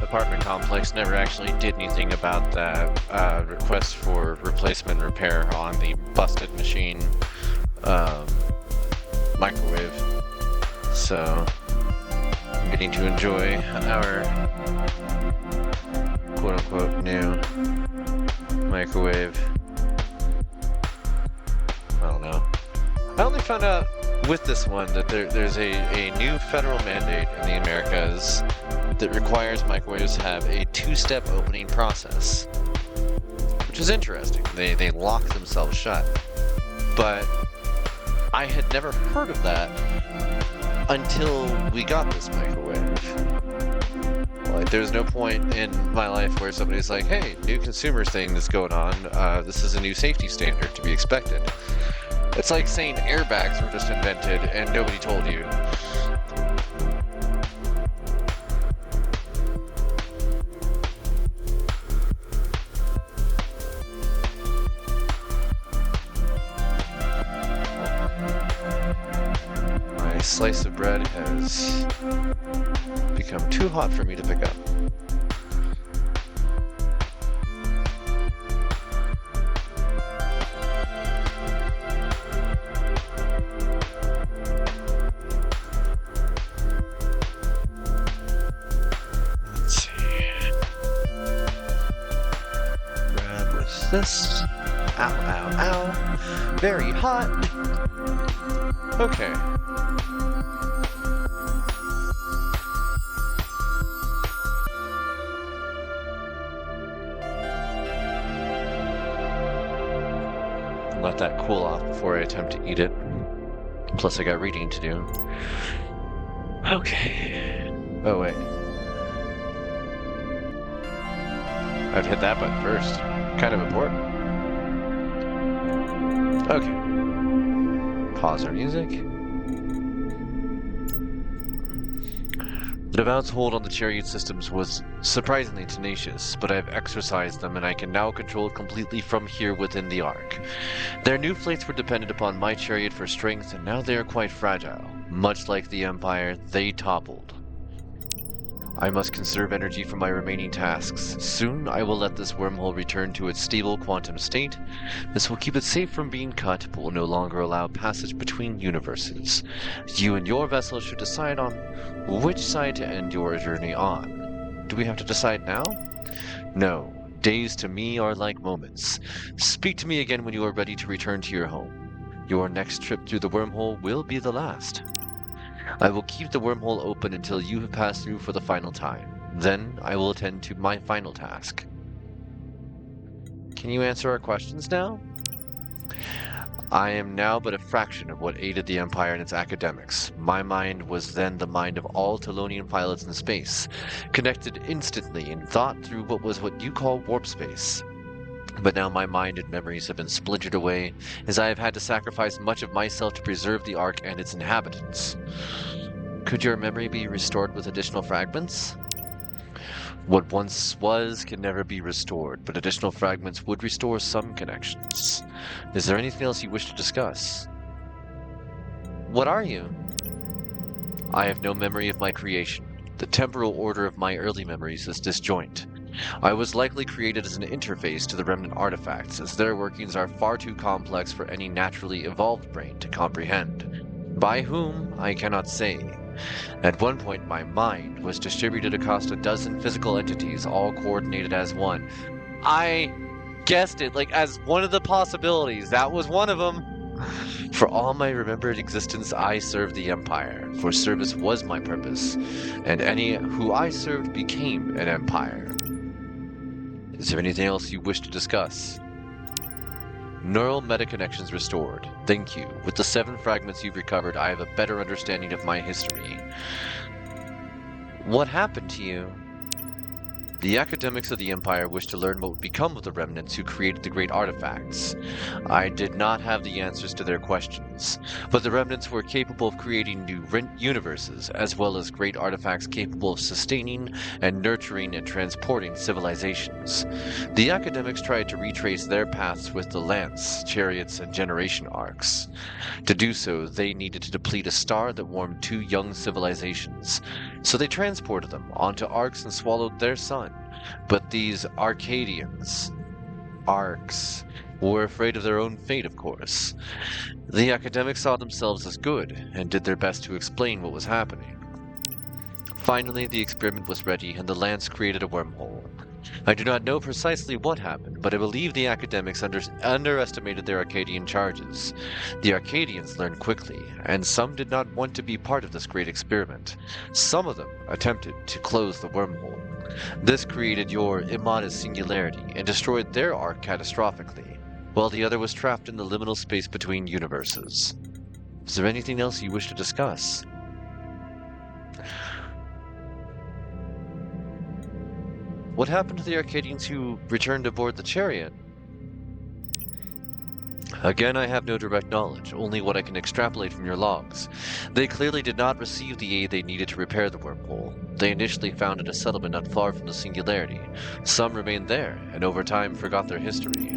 Apartment complex never actually did anything about that request for replacement and repair on the busted machine microwave. So I'm getting to enjoy our quote-unquote new microwave. I don't know. I only found out with this one that there's a new federal mandate in the Americas that requires microwaves to have a two-step opening process, which is interesting. They lock themselves shut. But I had never heard of that until we got this microwave. Like, there's no point in my life where somebody's like, hey, new consumer thing that's going on, this is a new safety standard to be expected. It's like saying airbags were just invented and nobody told you. My slice of bread has become too hot for me to pick up. This. Ow, ow, ow. Very hot. Okay. Let that cool off before I attempt to eat it. Plus I got reading to do. Okay. Oh, wait. I'd hit that button first. Kind of important. Okay. Pause our music. The Devout's hold on the chariot systems was surprisingly tenacious, but I have exercised them and I can now control it completely from here within the Ark. Their new flights were dependent upon my chariot for strength, and now they are quite fragile. Much like the Empire, they toppled. I must conserve energy for my remaining tasks. Soon I will let this wormhole return to its stable quantum state. This will keep it safe from being cut, but will no longer allow passage between universes. You and your vessel should decide on which side to end your journey on. Do we have to decide now? No. Days to me are like moments. Speak to me again when you are ready to return to your home. Your next trip through the wormhole will be the last. I will keep the wormhole open until you have passed through for the final time. Then I will attend to my final task. Can you answer our questions now? I am now but a fraction of what aided the Empire in its academics. My mind was then the mind of all Telonian pilots in space, connected instantly in thought through what you call warp space. But now my mind and memories have been splintered away, as I have had to sacrifice much of myself to preserve the Ark and its inhabitants. Could your memory be restored with additional fragments? What once was can never be restored, but additional fragments would restore some connections. Is there anything else you wish to discuss? What are you? I have no memory of my creation. The temporal order of my early memories is disjoint. I was likely created as an interface to the remnant artifacts, as their workings are far too complex for any naturally evolved brain to comprehend. By whom, I cannot say. At one point, my mind was distributed across a dozen physical entities, all coordinated as one. I guessed it, like, as one of the possibilities. That was one of them. For all my remembered existence, I served the Empire, for service was my purpose, and any who I served became an empire. Is there anything else you wish to discuss? Neural meta-connections restored. Thank you. With the 7 fragments you've recovered, I have a better understanding of my history. What happened to you? The academics of the Empire wished to learn what would become of the remnants who created the great artifacts. I did not have the answers to their questions, but the remnants were capable of creating new universes, as well as great artifacts capable of sustaining and nurturing and transporting civilizations. The academics tried to retrace their paths with the lance, chariots, and generation arcs. To do so, they needed to deplete a star that warmed 2 young civilizations, so they transported them onto arcs and swallowed their sun. But these arcs, were afraid of their own fate, of course. The academics saw themselves as good, and did their best to explain what was happening. Finally, the experiment was ready, and the lance created a wormhole. I do not know precisely what happened, but I believe the academics underestimated their Arcadian charges. The Arcadians learned quickly, and some did not want to be part of this great experiment. Some of them attempted to close the wormhole. This created your immodest singularity and destroyed their arc catastrophically, while the other was trapped in the liminal space between universes. Is there anything else you wish to discuss? What happened to the Arcadians who returned aboard the chariot? Again, I have no direct knowledge, only what I can extrapolate from your logs. They clearly did not receive the aid they needed to repair the wormhole. They initially founded a settlement not far from the singularity. Some remained there, and over time forgot their history.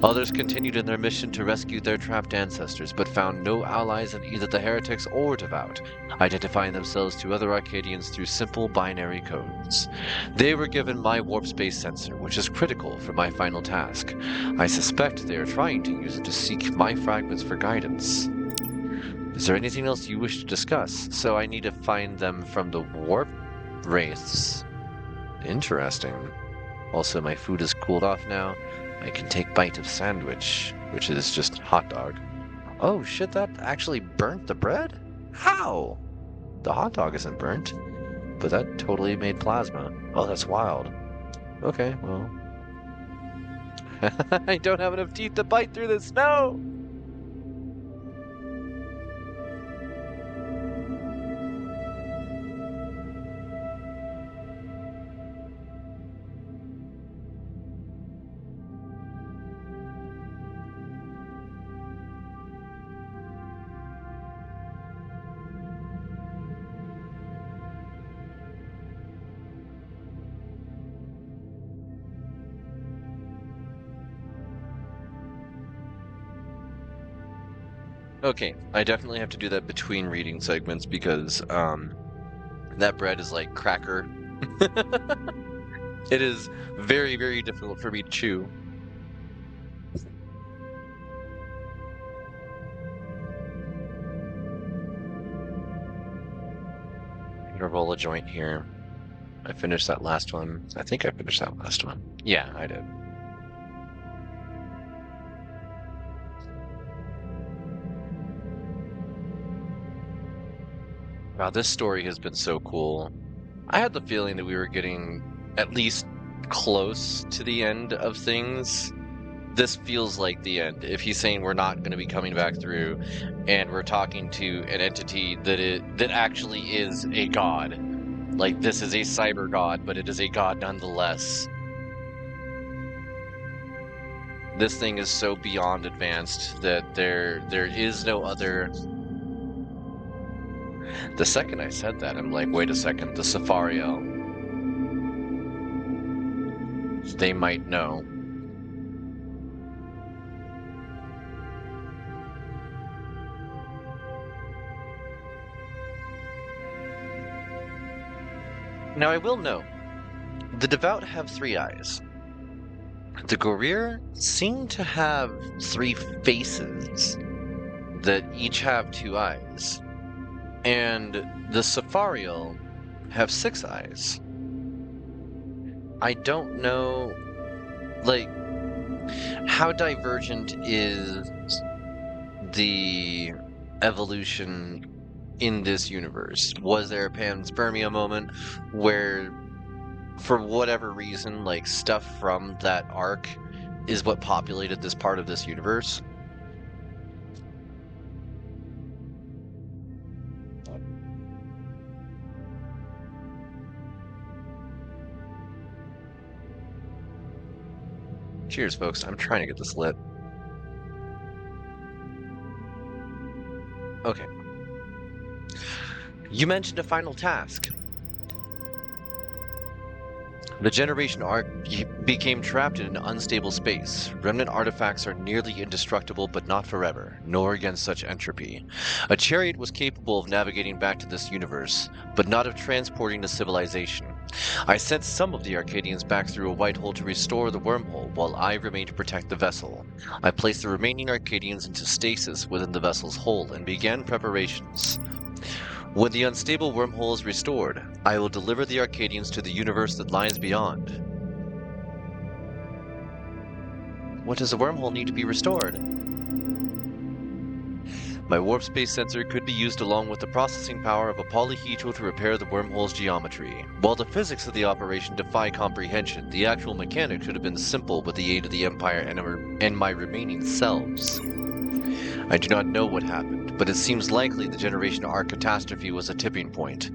Others continued in their mission to rescue their trapped ancestors, but found no allies in either the heretics or devout, identifying themselves to other Arcadians through simple binary codes. They were given my warp space sensor, which is critical for my final task. I suspect they are trying to use it to seek my fragments for guidance. Is there anything else you wish to discuss? So I need to find them from the warp wraiths. Interesting. Also, my food is cooled off now. I can take bite of sandwich, which is just hot dog. Oh shit, that actually burnt the bread? How? The hot dog isn't burnt, but that totally made plasma. Oh, that's wild. Okay, well. I don't have enough teeth to bite through this. No! Okay, I definitely have to do that between reading segments because that bread is like cracker. It is very, very difficult for me to chew. I'm gonna roll a joint here. I finished that last one. I think I finished that last one. Yeah, I did. Wow, this story has been so cool. I had the feeling that we were getting at least close to the end of things. This feels like the end. If he's saying we're not going to be coming back through, and we're talking to an entity that actually is a god. Like, this is a cyber god, but it is a god nonetheless. This thing is so beyond advanced that there is no other. The second I said that, I'm like, wait a second, the Safario. They might know. Now I will note, the Devout have 3 eyes. The Gorir seem to have 3 faces that each have 2 eyes. And the Safario have 6 eyes. I don't know, like, how divergent is the evolution in this universe? Was there a panspermia moment where, for whatever reason, like, stuff from that arc is what populated this part of this universe? Cheers, folks. I'm trying to get this lit. Okay. You mentioned a final task. The Generation arc became trapped in an unstable space. Remnant artifacts are nearly indestructible, but not forever, nor against such entropy. A chariot was capable of navigating back to this universe, but not of transporting the civilization. I sent some of the Arcadians back through a white hole to restore the wormhole, while I remained to protect the vessel. I placed the remaining Arcadians into stasis within the vessel's hull and began preparations. When the unstable wormhole is restored, I will deliver the Arcadians to the universe that lies beyond. What does the wormhole need to be restored? My warp space sensor could be used along with the processing power of a polyhedral to repair the wormhole's geometry. While the physics of the operation defy comprehension, the actual mechanics should have been simple with the aid of the Empire and my remaining selves. I do not know what happened, but it seems likely the Generation arc catastrophe was a tipping point.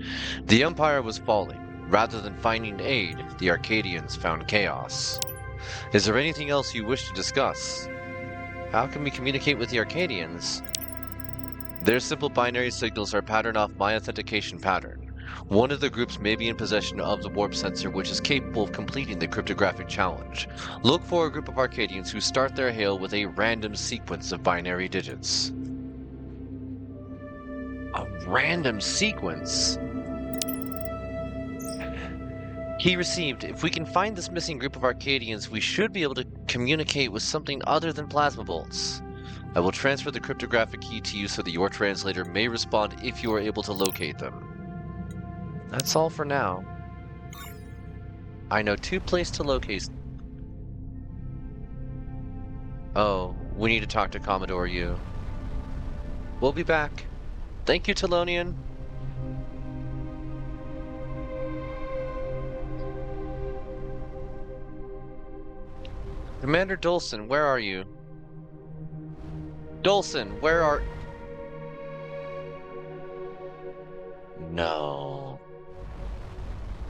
The Empire was falling. Rather than finding aid, the Arcadians found chaos. Is there anything else you wish to discuss? How can we communicate with the Arcadians? Their simple binary signals are patterned off my authentication pattern. One of the groups may be in possession of the warp sensor which is capable of completing the cryptographic challenge. Look for a group of Arcadians who start their hail with a random sequence of binary digits. A random sequence? Key received. If we can find this missing group of Arcadians, we should be able to communicate with something other than plasma bolts. I will transfer the cryptographic key to you so that your translator may respond if you are able to locate them. That's all for now. I know 2 places to locate. Oh, we need to talk to Commodore Yu. We'll be back. Thank you, Talonian. Commander Dolson, where are you? Dolson, where are... No.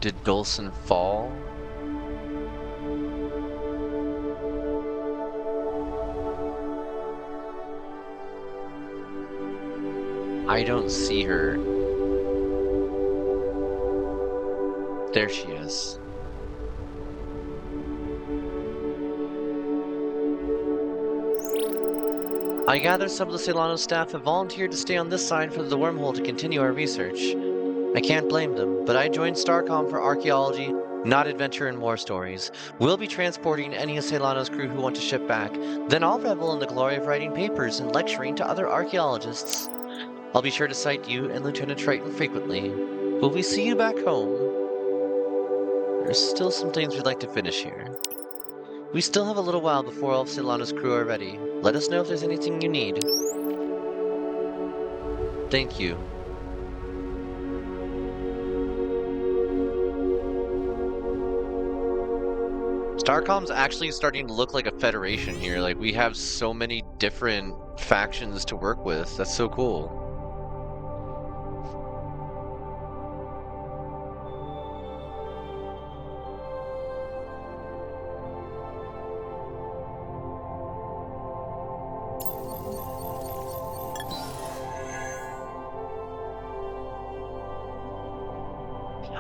Did Dolson fall? I don't see her. There she is. I gather some of the Solano staff have volunteered to stay on this side for the wormhole to continue our research. I can't blame them, but I joined StarCom for archaeology, not adventure and war stories. We'll be transporting any of Solano's crew who want to ship back, then I'll revel in the glory of writing papers and lecturing to other archaeologists. I'll be sure to cite you and Lieutenant Triton frequently. Will we see you back home? There's still some things we'd like to finish here. We still have a little while before all of Solana's crew are ready. Let us know if there's anything you need. Thank you. StarCom's actually starting to look like a federation here. Like, we have so many different factions to work with. That's so cool.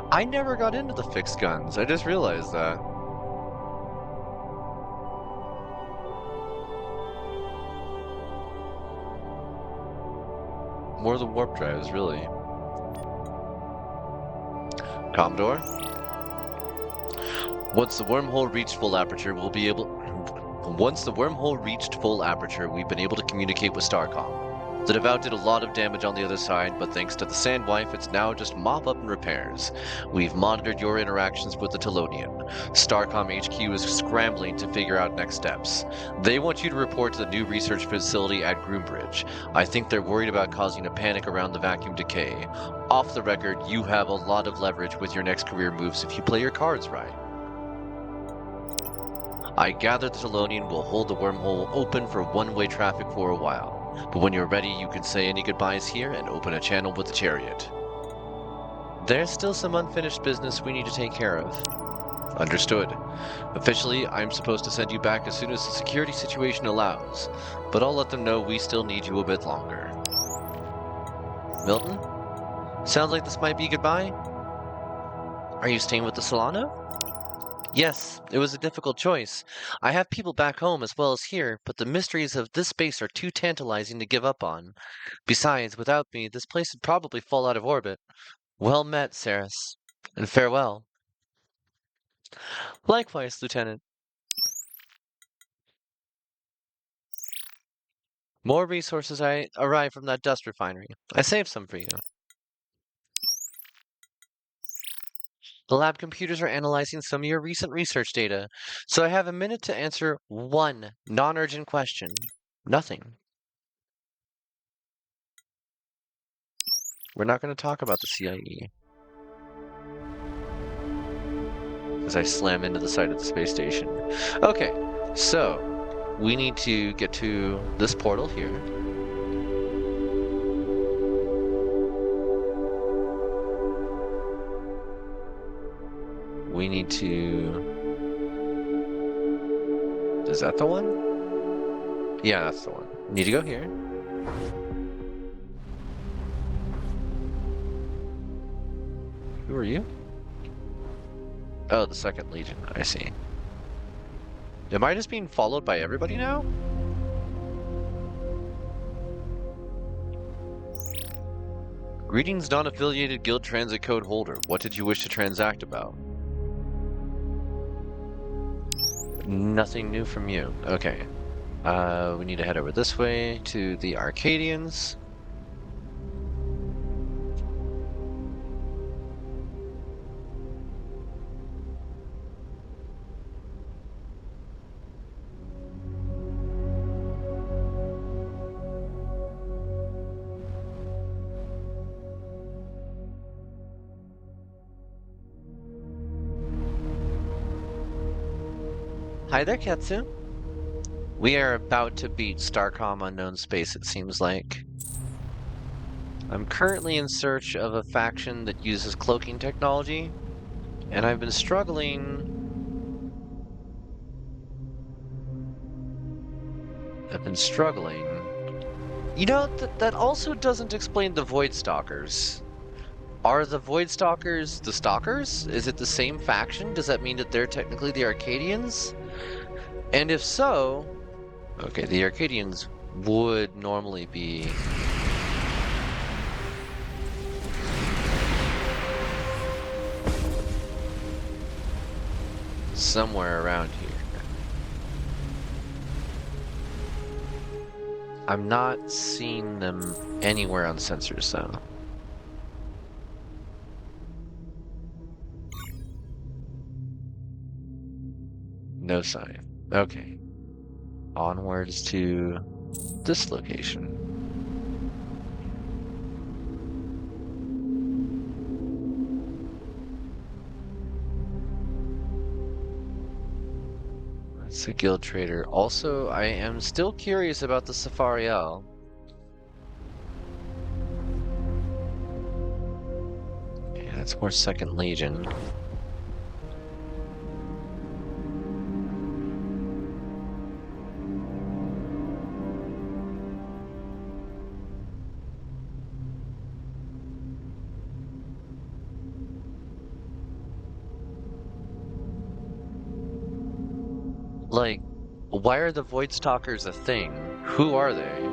I never got into the fixed guns. I just realized that. More of the warp drives, really. Commodore? Once the wormhole reached full aperture, we've been able to communicate with StarCom. The Devout did a lot of damage on the other side, but thanks to the Sandwife, it's now just mop up and repairs. We've monitored your interactions with the Telonian. StarCom HQ is scrambling to figure out next steps. They want you to report to the new research facility at Groombridge. I think they're worried about causing a panic around the vacuum decay. Off the record, you have a lot of leverage with your next career moves if you play your cards right. I gather the Telonian will hold the wormhole open for one-way traffic for a while. But when you're ready, you can say any goodbyes here and open a channel with the chariot. There's still some unfinished business we need to take care of. Understood. Officially, I'm supposed to send you back as soon as the security situation allows, but I'll let them know we still need you a bit longer. Milton? Sounds like this might be goodbye? Are you staying with the Solana? Yes, it was a difficult choice. I have people back home as well as here, but the mysteries of this space are too tantalizing to give up on. Besides, without me, this place would probably fall out of orbit. Well met, Saris, and farewell. Likewise, Lieutenant. More resources arrived from that dust refinery. I saved some for you. The lab computers are analyzing some of your recent research data, so I have a minute to answer one non-urgent question. Nothing. We're not going to talk about the CIE. As I slam into the side of the space station. Okay, so we need to get to this portal here. We need to... Is that the one? Yeah, that's the one. We need to go here. Who are you? Oh, the Second Legion. I see. Am I just being followed by everybody now? Greetings, non-affiliated Guild Transit Code holder. What did you wish to transact about? Nothing new from you. Okay. We need to head over this way to the Arcadians. Hi there, Ketsu. We are about to beat StarCom Unknown Space, it seems like. I'm currently in search of a faction that uses cloaking technology, and I've been struggling... You know, that also doesn't explain the Void Stalkers. Are the Void Stalkers the Stalkers? Is it the same faction? Does that mean that they're technically the Arcadians? And if so... Okay, the Arcadians would normally be... somewhere around here. I'm not seeing them anywhere on sensors, though. No sign. Okay. Onwards to this location. It's a guild trader. Also, I am still curious about the Safariel. Yeah, that's more Second Legion. Like, why are the Void Stalkers a thing? Who are they?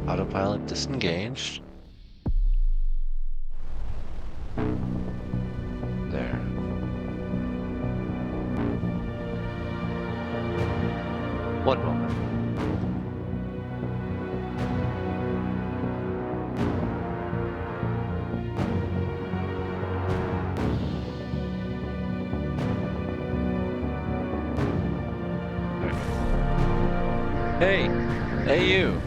Autopilot disengaged. There. One moment. Hey! Hey, you!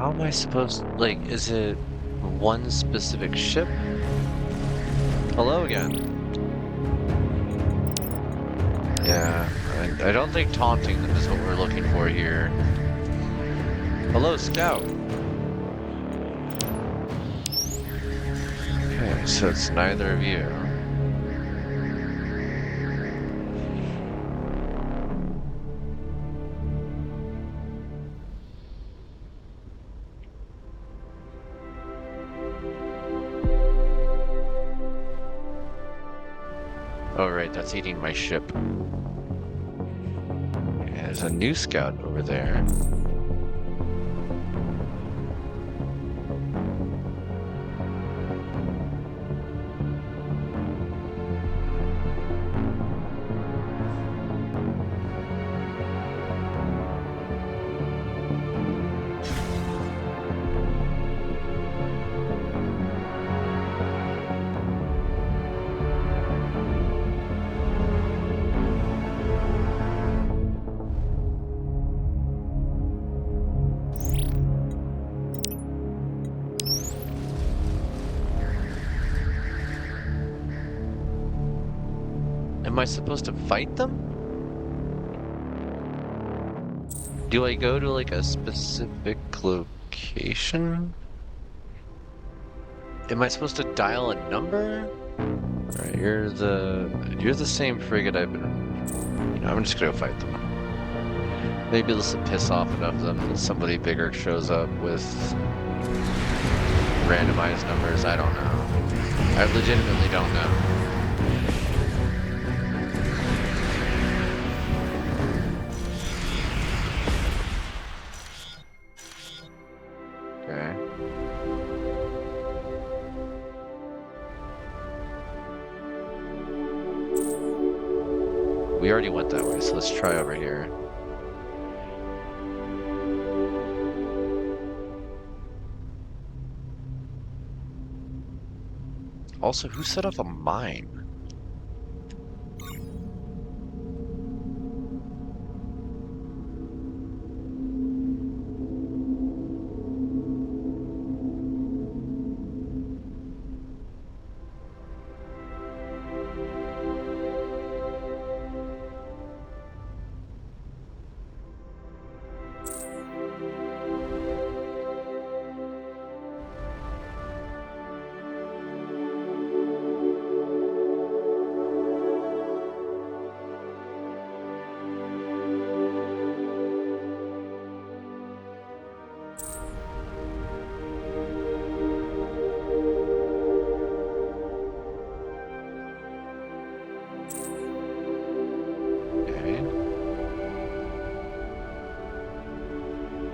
How am I supposed, like, is it one specific ship? Hello again. Yeah, I don't think taunting them is what we're looking for here. Hello, Scout. Okay, so it's neither of you. Oh, right, that's eating my ship. There's a new scout over there. I supposed to fight them? Do I go to like a specific location? Am I supposed to dial a number? Alright, you're the same frigate I've been. You know, I'm just gonna go fight them. Maybe this will piss off enough of them that somebody bigger shows up with randomized numbers. I don't know. I legitimately don't know. Okay. We already went that way, so let's try over here. Also, who set up a mine?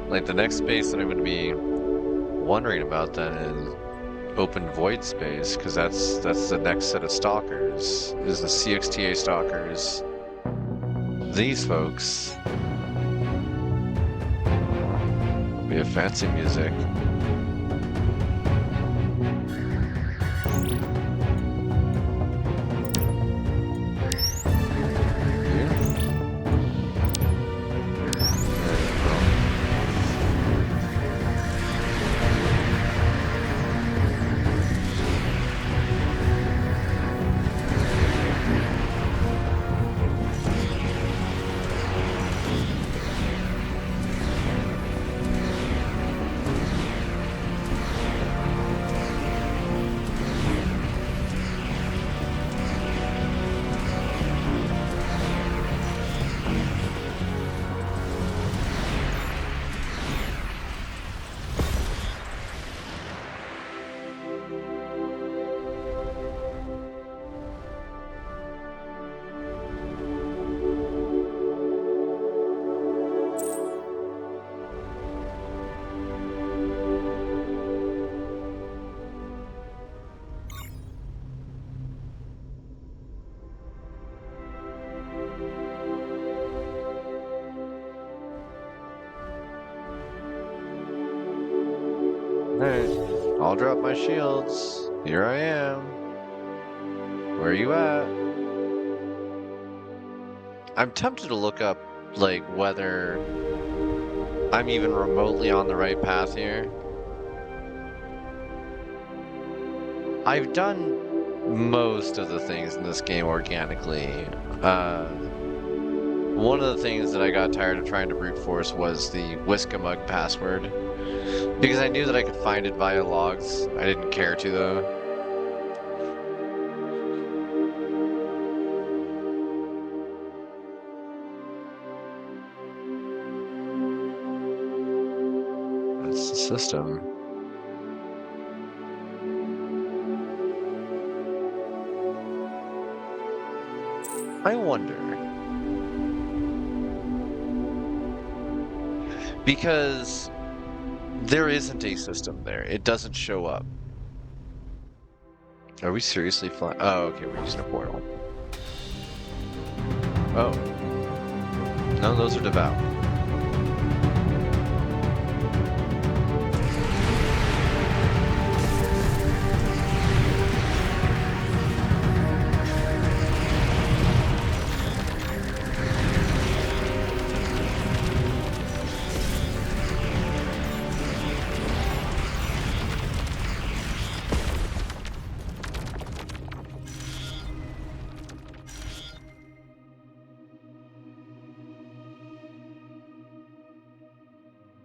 Like, the next space that I'm going to be wondering about then is open void space, because that's the next set of stalkers, is the CXTA stalkers. These folks. We have fancy music. Alright, I'll drop my shields. Here I am. Where are you at? I'm tempted to look up, like, whether I'm even remotely on the right path here. I've done most of the things in this game organically. One of the things that I got tired of trying to brute force was the Whiskamug password. Because I knew that I could find it via logs. I didn't care to, though. That's the system. I wonder. Because there isn't a system there. It doesn't show up. Are we seriously flying? Oh, okay, we're using a portal. Oh. No, those are devout.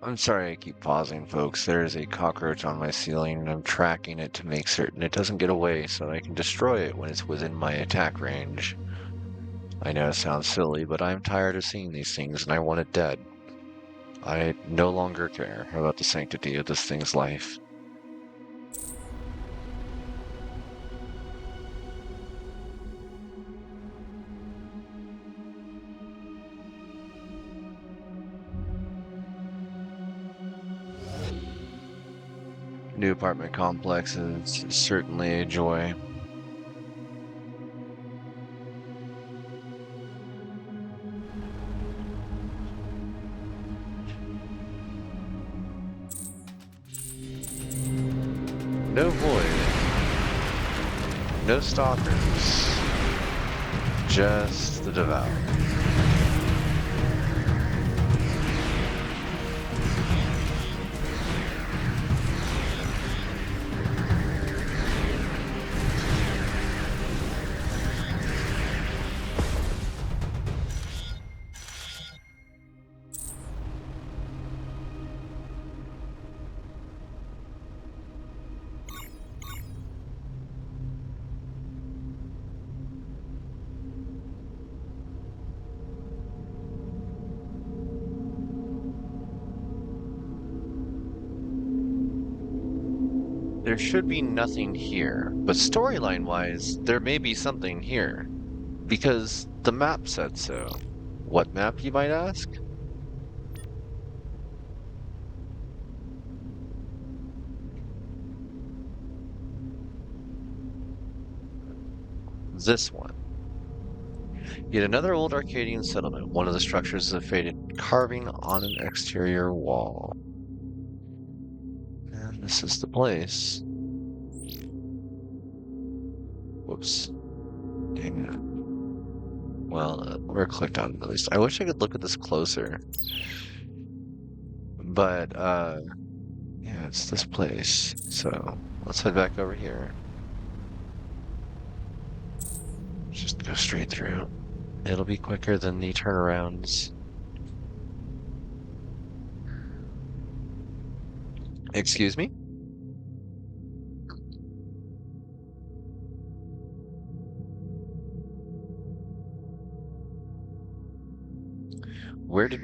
I'm sorry I keep pausing, folks. There is a cockroach on my ceiling, and I'm tracking it to make certain it doesn't get away so that I can destroy it when it's within my attack range. I know it sounds silly, but I'm tired of seeing these things, and I want it dead. I no longer care about the sanctity of this thing's life. New apartment complex is certainly a joy. No void. No stalkers. Just the devout. There should be nothing here, but storyline-wise, there may be something here. Because the map said so. What map, you might ask? This one. Yet another old Arcadian settlement. One of the structures is a faded carving on an exterior wall. And this is the place. Whoops. Dang it. Well, we're clicked on it at least. I wish I could look at this closer. But, yeah, it's this place. So, let's head back over here. Just go straight through. It'll be quicker than the turnarounds. Excuse me? Where did...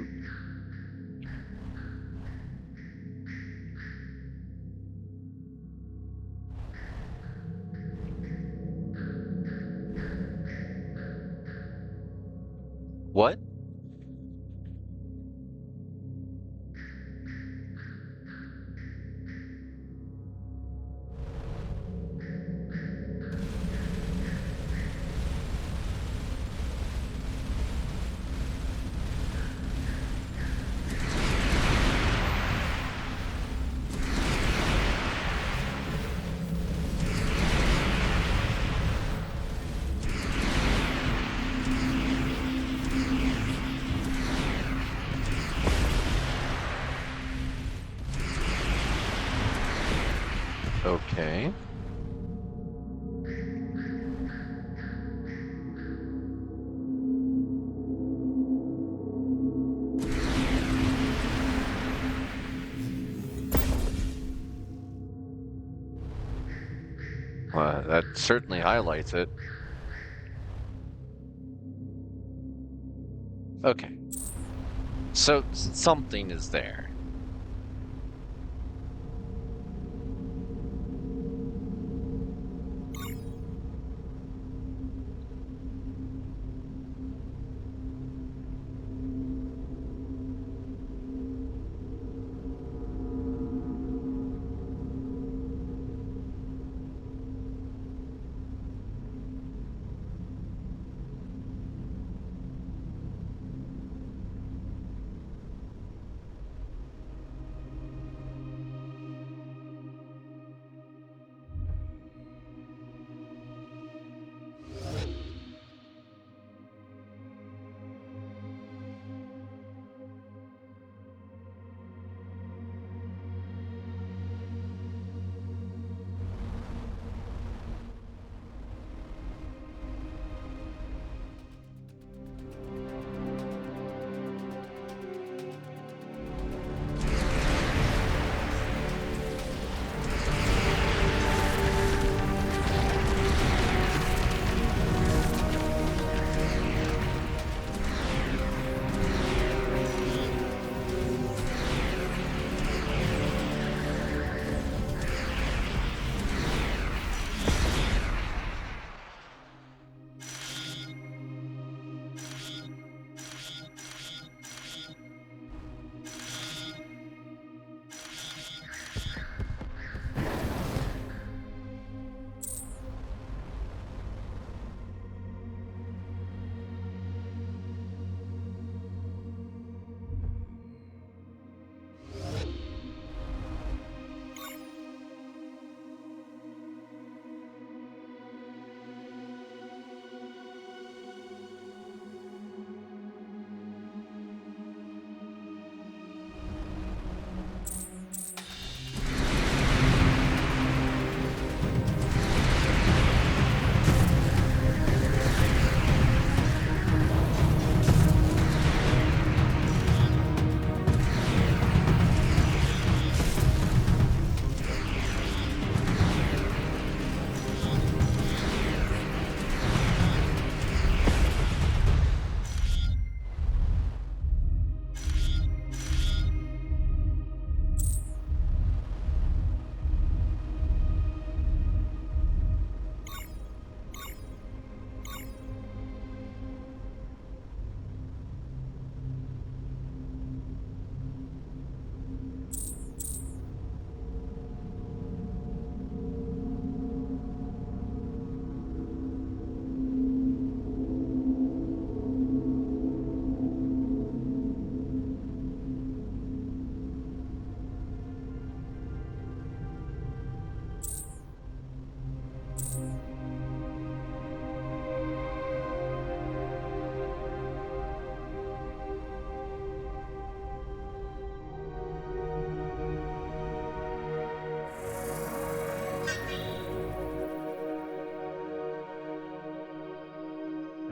What? Okay. Well, that certainly highlights it. Okay. So something is there.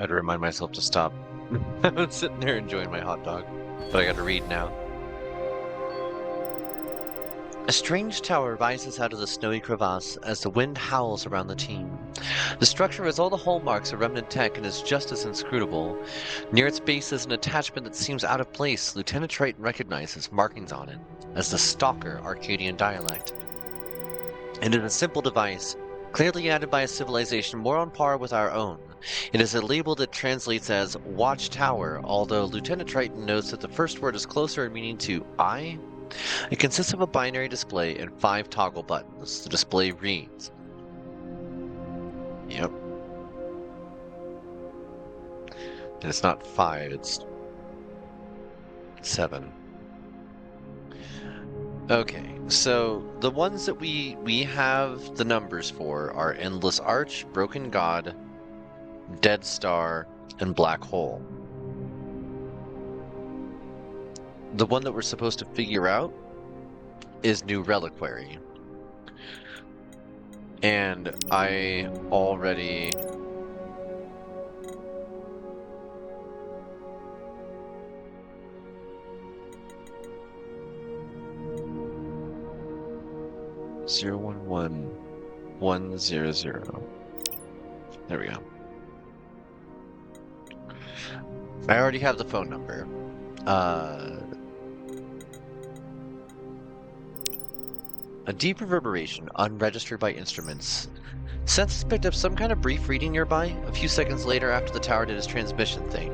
had to remind myself to stop. I was sitting there enjoying my hot dog, but I gotta read now. A strange tower rises out of the snowy crevasse as the wind howls around the team. The structure has all the hallmarks of remnant tech and is just as inscrutable. Near its base is an attachment that seems out of place. Lieutenant Triton recognizes markings on it as the Stalker Arcadian dialect. And in a simple device, clearly added by a civilization more on par with our own. It is a label that translates as Watchtower, although Lieutenant Triton notes that the first word is closer in meaning to eye. It consists of a binary display and 5 toggle buttons. The display reads. Yep. And it's not 5, it's 7. Okay, so the ones that we have the numbers for are Endless Arch, Broken God, Dead Star, and Black Hole. The one that we're supposed to figure out is New Reliquary. And I already... Zero 11100. There we go. I already have the phone number. A deep reverberation, unregistered by instruments. Census picked up some kind of brief reading nearby, a few seconds later after the tower did its transmission thing.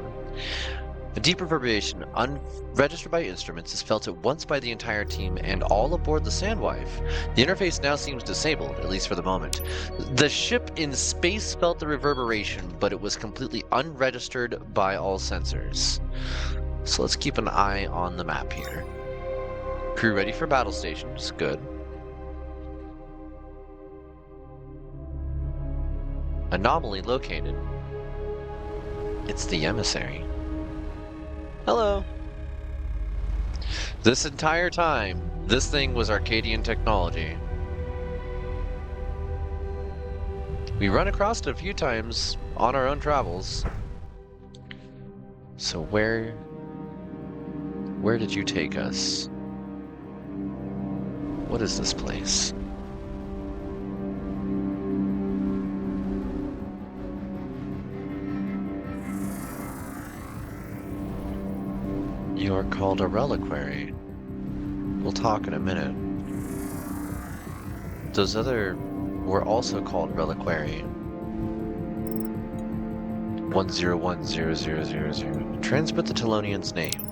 A deep reverberation, unregistered by instruments, is felt at once by the entire team and all aboard the Sandwife. The interface now seems disabled, at least for the moment. The ship in space felt the reverberation, but it was completely unregistered by all sensors. So let's keep an eye on the map here. Crew ready for battle stations. Good. Anomaly located. It's the emissary. Hello. This entire time, this thing was Arcadian technology. We run across it a few times on our own travels. So where did you take us? What is this place? You are called a reliquary. We'll talk in a minute. Those other were also called reliquary. 1010000. Transmit the Telonian's name.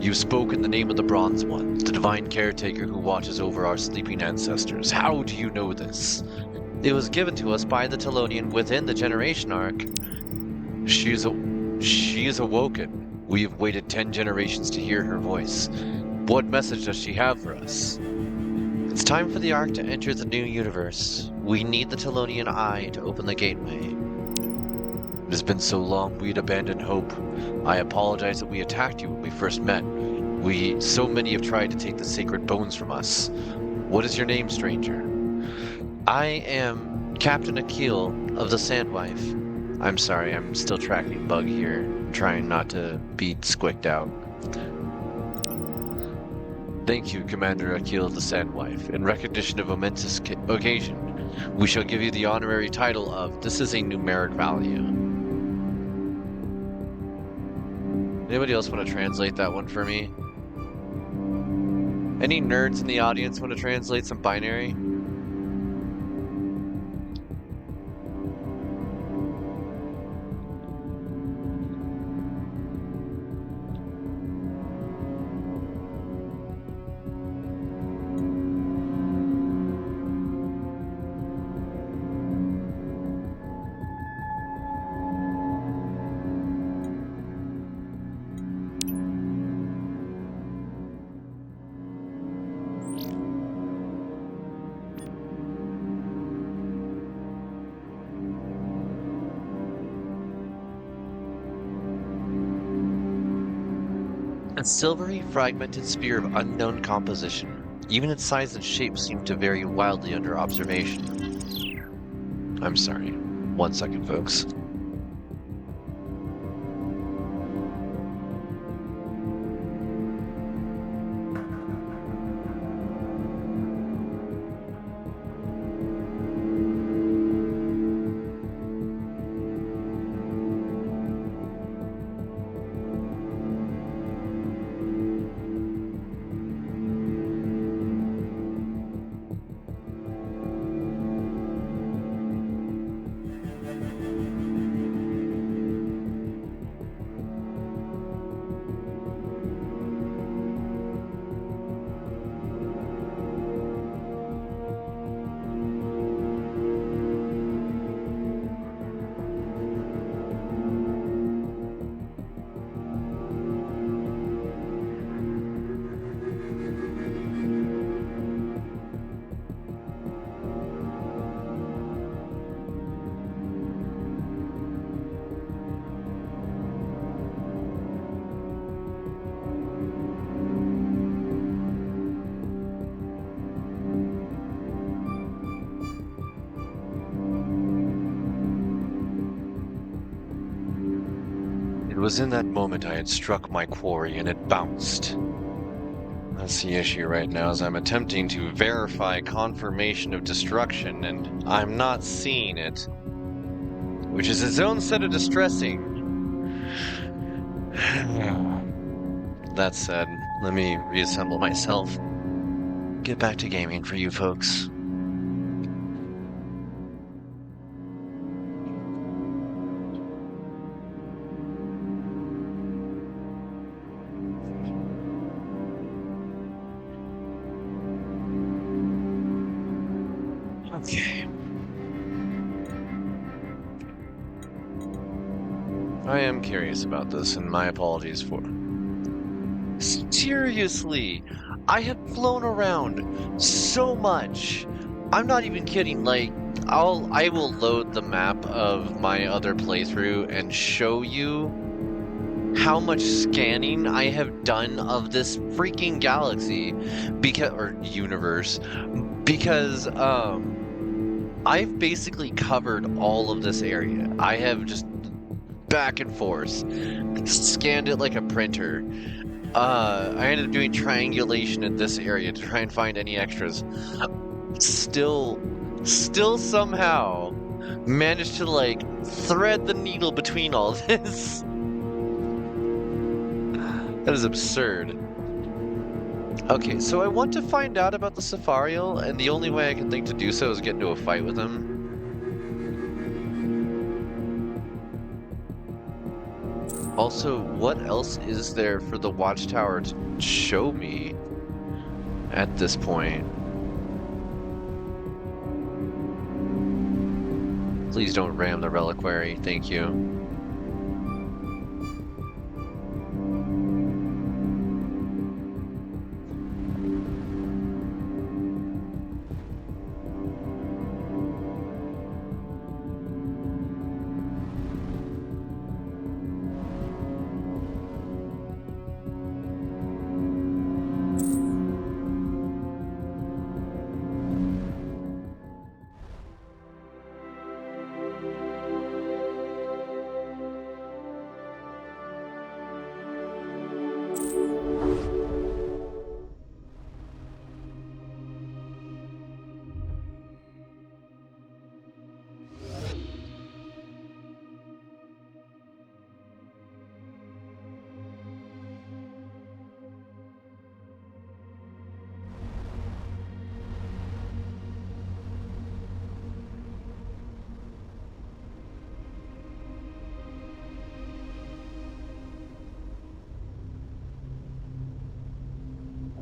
You spoke in the name of the Bronze One, the divine caretaker who watches over our sleeping ancestors. How do you know this? It was given to us by the Telonian within the generation arc. She is awoken. We have waited 10 generations to hear her voice. What message does she have for us? It's time for the Ark to enter the new universe. We need the Telonian Eye to open the gateway. It has been so long we'd abandoned hope. I apologize that we attacked you when we first met. So many have tried to take the sacred bones from us. What is your name, stranger? I am Captain Akil of the Sandwife. I'm sorry, I'm still tracking Bug here, trying not to be squicked out. Thank you, Commander Akil of the Sandwife. In recognition of a momentous occasion, we shall give you the honorary title of This is a Numeric Value. Anybody else want to translate that one for me? Any nerds in the audience want to translate some binary? A silvery, fragmented sphere of unknown composition. Even its size and shape seem to vary wildly under observation. I'm sorry. 1 second, folks. was in that moment I had struck my quarry and it bounced. That's the issue right now, is I'm attempting to verify confirmation of destruction, and I'm not seeing it. Which is its own set of distressing. That said, let me reassemble myself. Get back to gaming for you folks. Okay. I am curious about this, and my apologies for... Seriously! I have flown around so much! I'm not even kidding, like, I will load the map of my other playthrough and show you how much scanning I have done of this freaking galaxy, or universe, because, I've basically covered all of this area. I have just back and forth, scanned it like a printer. I ended up doing triangulation in this area to try and find any extras. Still somehow managed to, like, thread the needle between all this. That is absurd. Okay, so I want to find out about the Safarial, and the only way I can think to do so is get into a fight with him. Also, what else is there for the Watchtower to show me at this point? Please don't ram the reliquary, thank you.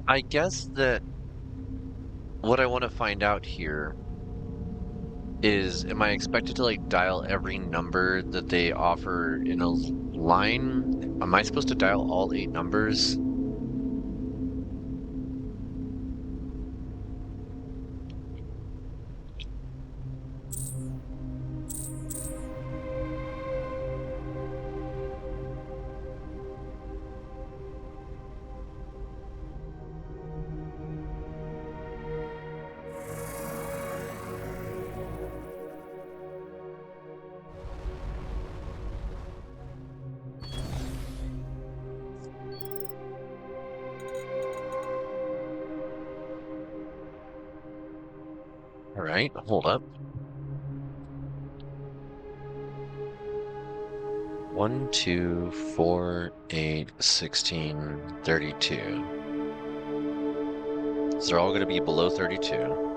I guess that what I want to find out here is, am I expected to, like, dial every number that they offer in a line? Am I supposed to dial all 8 numbers? Alright, hold up. 1, 2, 4, 8, 16, 32. So they're all going to be below 32.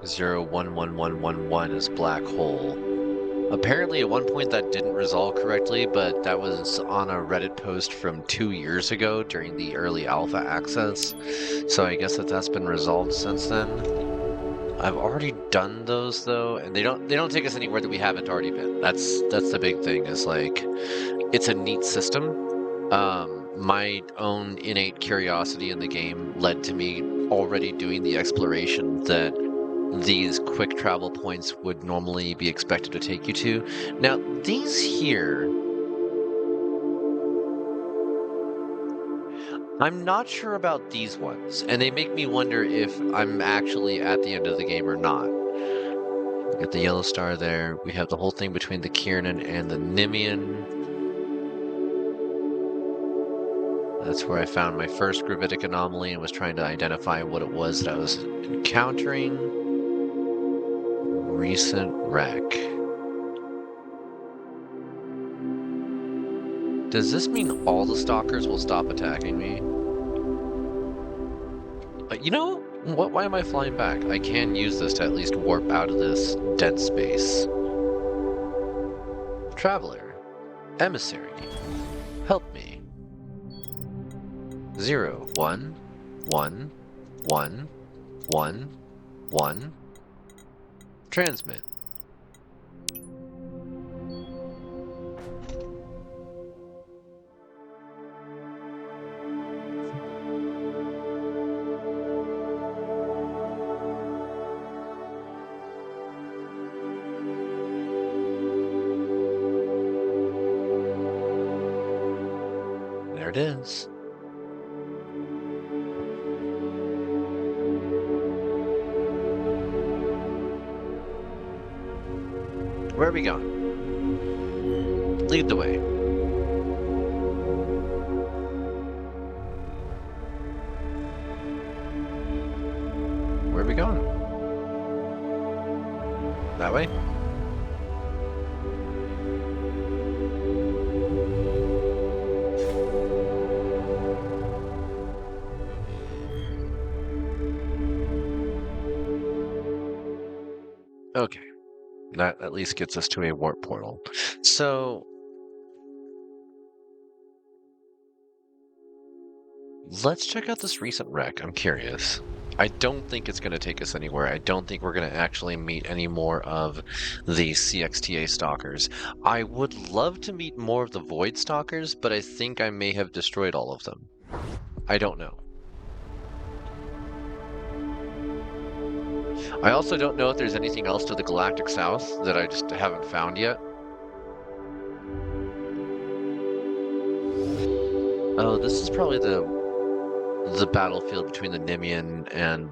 Zero 11111 is black hole. Apparently at one point that didn't resolve correctly, but that was on a Reddit post from 2 years ago during the early alpha access. So I guess that's been resolved since then. I've already done those though, and they don't take us anywhere that we haven't already been. That's the big thing, is like it's a neat system. My own innate curiosity in the game led to me already doing the exploration that these quick travel points would normally be expected to take you to. Now, these here, I'm not sure about these ones, and they make me wonder if I'm actually at the end of the game or not. We got the yellow star there. We have the whole thing between the Kiernan and the Nimian. That's where I found my first gravitic anomaly and was trying to identify what it was that I was encountering. Recent wreck. Does this mean all the stalkers will stop attacking me? You know what? Why am I flying back? I can use this to at least warp out of this dead space. Traveler. Emissary. Help me. 0, 1, 1, 1, 1, 1. Transmit. There it is. Where are we going? Lead the way. Where are we going? That way? Okay. That at least gets us to a warp portal. So let's check out this recent wreck. I'm curious. I don't think it's going to take us anywhere. I don't think we're going to actually meet any more of the CXTA stalkers. I would love to meet more of the Void stalkers, but I think I may have destroyed all of them. I don't know. I also don't know if there's anything else to the Galactic South that I just haven't found yet. Oh, this is probably the battlefield between the Nimian and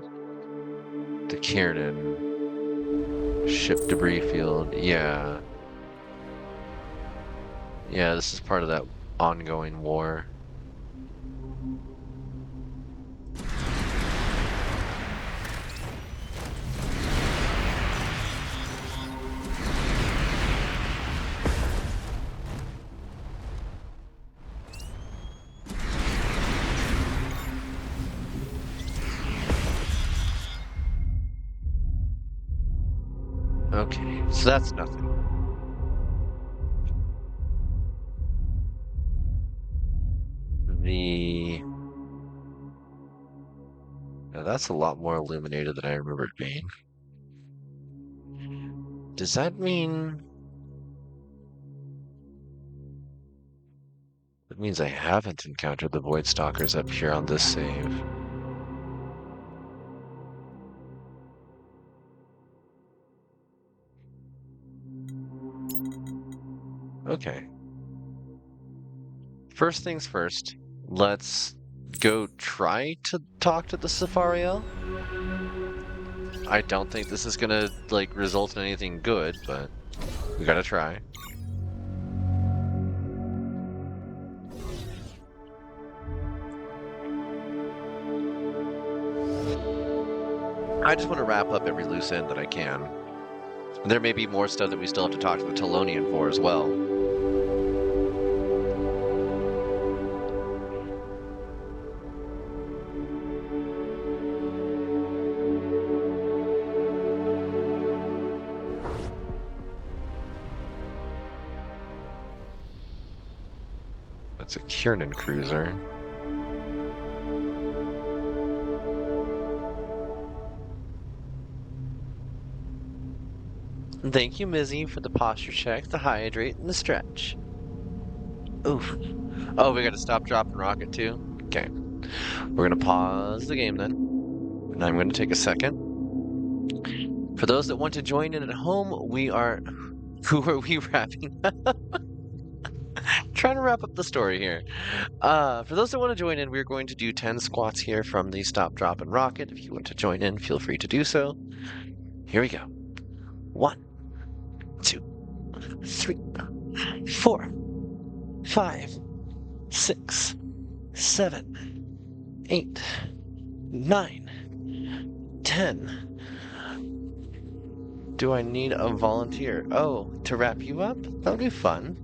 the Kiernan. Ship debris field, yeah. Yeah, this is part of that ongoing war. Okay, so that's nothing. Now that's a lot more illuminated than I remember it being. Does that mean... That means I haven't encountered the Void Stalkers up here on this save. Okay. First things first, let's go try to talk to the Safariel. I don't think this is gonna, like, result in anything good, but we gotta try. I just want to wrap up every loose end that I can. There may be more stuff that we still have to talk to the Telonian for as well. That's a Kiernan cruiser. Thank you, Mizzy, for the posture check, the hydrate, and the stretch. Oof. Oh, we gotta stop, drop, and rocket too? Okay. We're gonna pause the game then. And I'm gonna take a second. For those that want to join in at home, we are... Who are we wrapping up? Trying to wrap up the story here. For those that want to join in, we're going to do 10 squats here from the stop, drop, and rocket. If you want to join in, feel free to do so. Here we go. 1, 2, 3, 4, 5, 6, 7, 8, 9, 10. Do I need a volunteer? Oh, to wrap you up? That would be fun.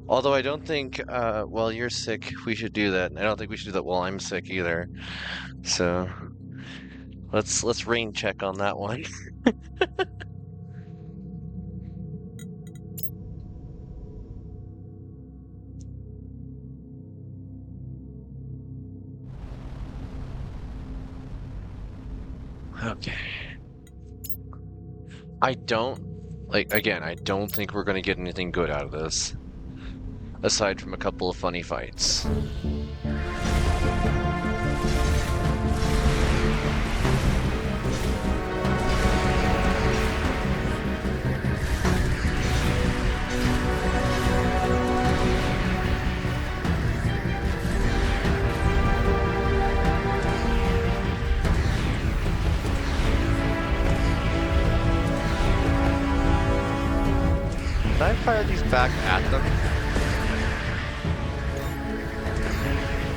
Although I don't think, while you're sick, we should do that. I don't think we should do that while I'm sick either. So, let's rain check on that one. Okay. I don't think we're gonna get anything good out of this. Aside from a couple of funny fights. Can I fire these back at them?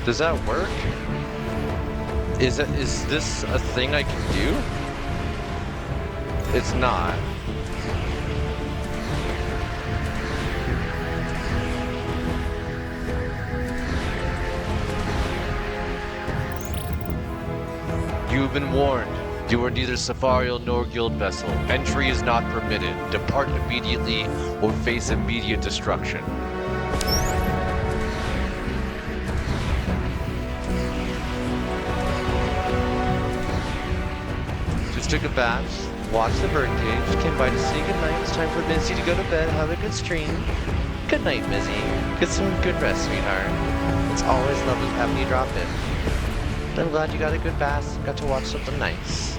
Does that work? Is this a thing I can do? It's not. You have been warned. You are neither Safarial nor guild vessel. Entry is not permitted. Depart immediately or face immediate destruction. Just took a bath, watched the birdcage, came by to say goodnight. It's time for Mizzy to go to bed, have a good stream. Good night, Mizzy. Get some good rest, sweetheart. It's always lovely having you drop in. I'm glad you got a good bath, got to watch something nice.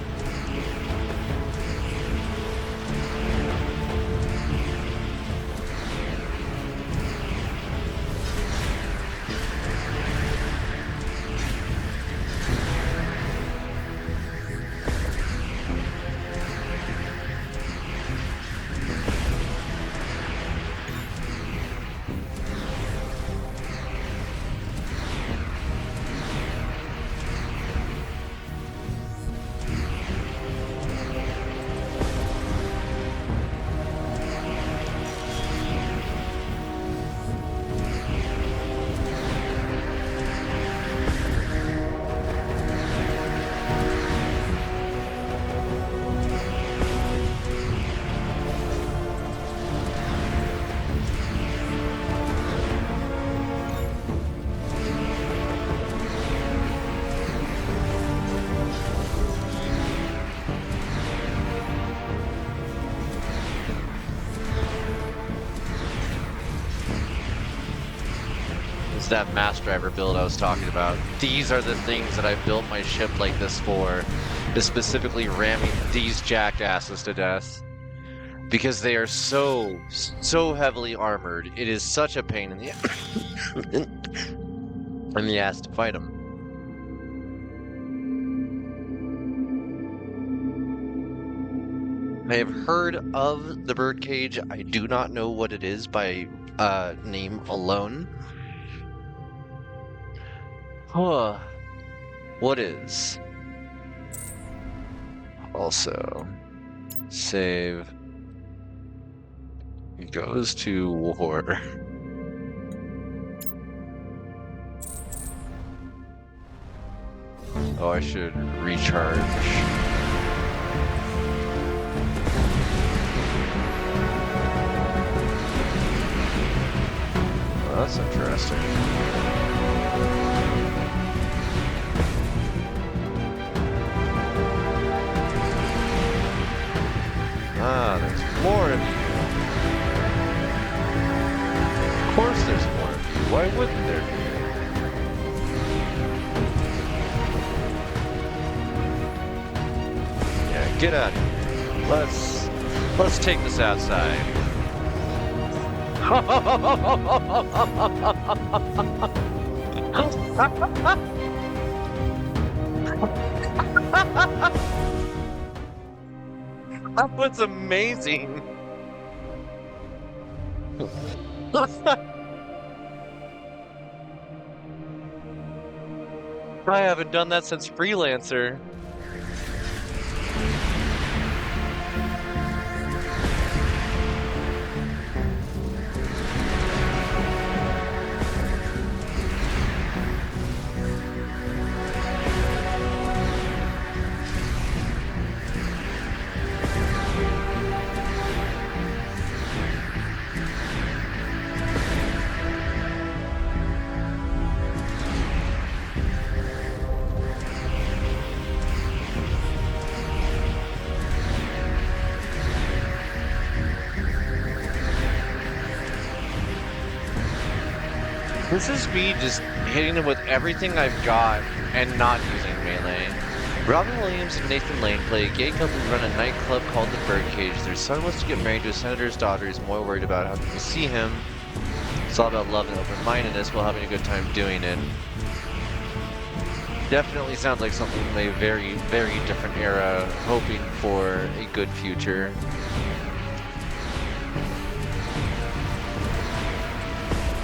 That mass driver build I was talking about. These are the things that I built my ship like this for, is specifically ramming these jackasses to death. Because they are so heavily armored. It is such a pain in the in the ass to fight them. I have heard of the birdcage. I do not know what it is by name alone. Huh. What is? Also, save. It goes to war. Oh, I should recharge. Oh, that's interesting. Ah, there's more Get out of here. Let's take this outside. That was amazing. I haven't done that since Freelancer. This is me just hitting them with everything I've got and not using melee. Robin Williams and Nathan Lane play a gay couple who run a nightclub called the Birdcage. Their son wants to get married to a senator's daughter. He's more worried about how people see him. It's all about love and open-mindedness while having a good time doing it. Definitely sounds like something from a very, very different era, hoping for a good future.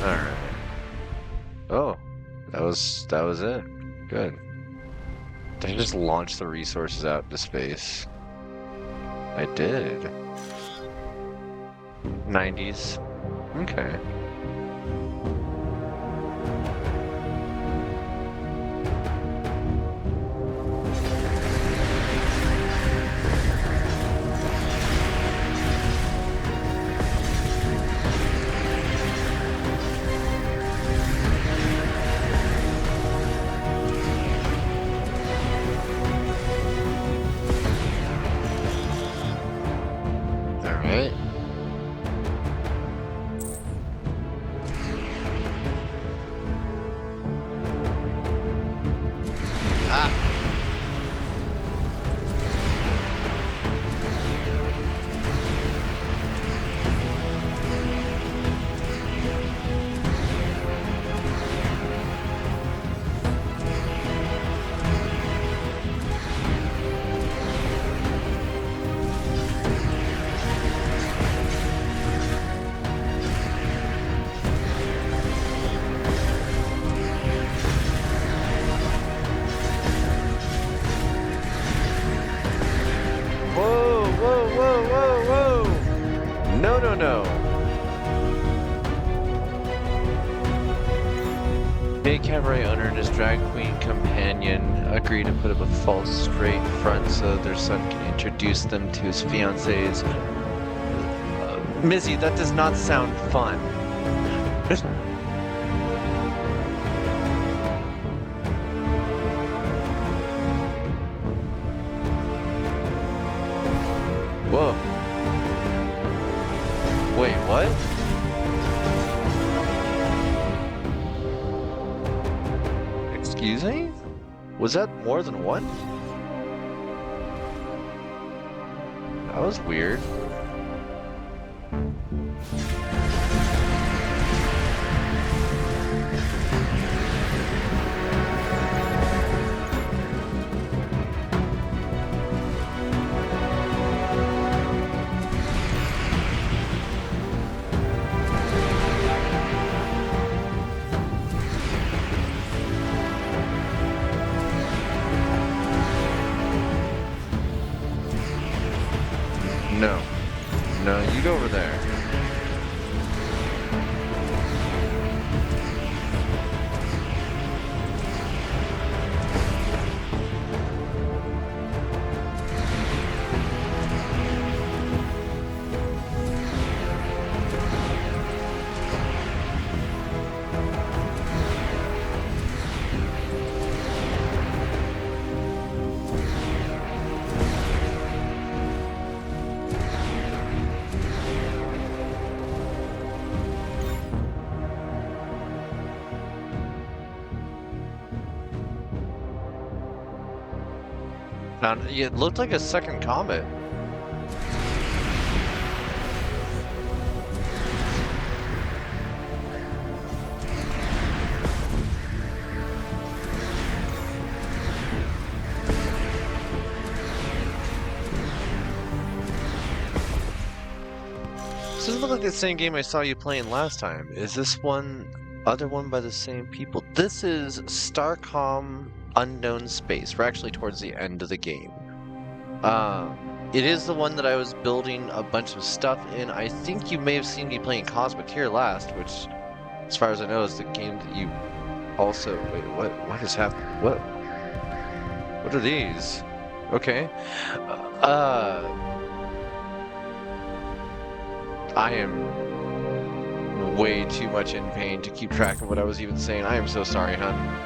Alright. Oh, that was it. Good. Did I just launch the resources out into space? I did. 90s. Okay. Alright. Ah! Whoa, whoa, whoa, whoa, whoa! No, no, no. Gay cabaret owner and his drag queen companion agree to put up a false straight front so their son can introduce them to his fiancées. Mizzy, that does not sound fun. Whoa. Wait, what? Excuse me? Was that more than one? That was weird. No. Yeah, it looked like a second comet. This doesn't look like the same game I saw you playing last time. Is this other one by the same people? This is StarCom Unknown Space. We're actually towards the end of the game. It is the one that I was building a bunch of stuff in. I think you may have seen me playing Cosmoteer last, which, as far as I know, is the game that you also... Wait, what is happening? What are these? Okay. I am way too much in pain to keep track of what I was even saying. I am so sorry, hon.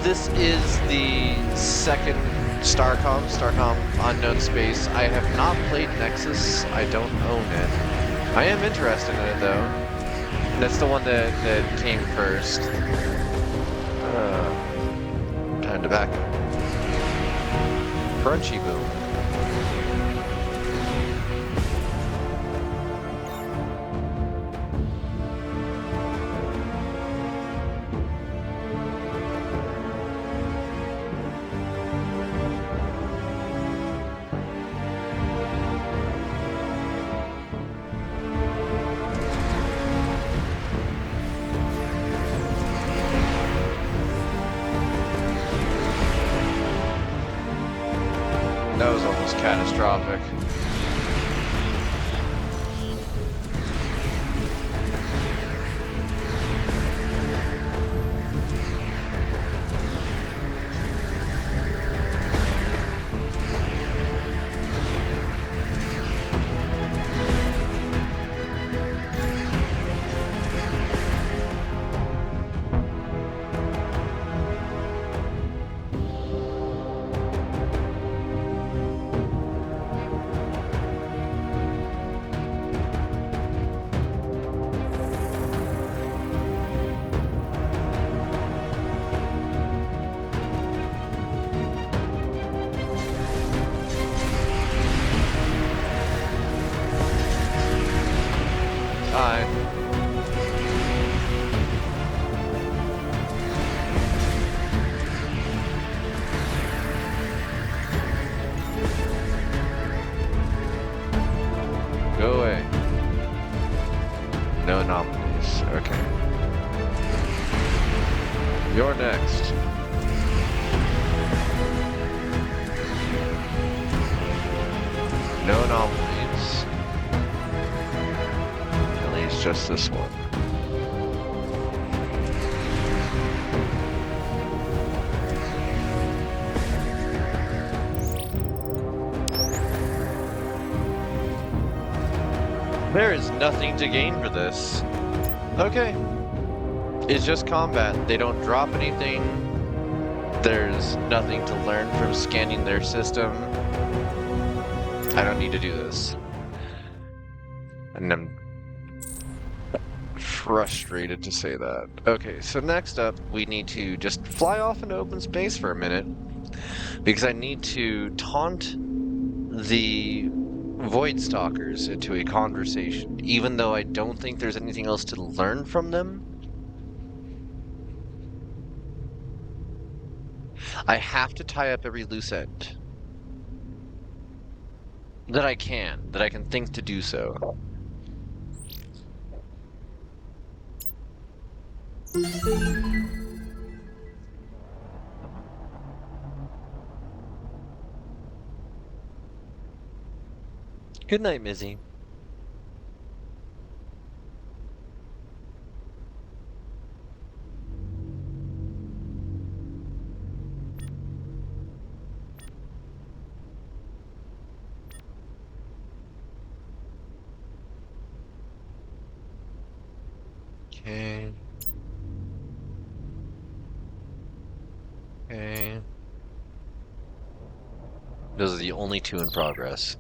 This is the second StarCom Unknown Space. I have not played Nexus. I don't own it. I am interested in it, though. That's the one that came first. Time to back up. Crunchy Boom. That was almost catastrophic. Go away. No anomalies. Okay. You're next. No anomalies. At least just this one. There is nothing to gain for this. Okay. It's just combat. They don't drop anything. There's nothing to learn from scanning their system. I don't need to do this. And I'm frustrated to say that. Okay, so next up, we need to just fly off into open space for a minute. Because I need to taunt the Void Stalkers into a conversation, even though I don't think there's anything else to learn from them. I have to tie up every loose end that I can think to do so. Good night, Mizzy. Okay. Okay. Those are the only two in progress.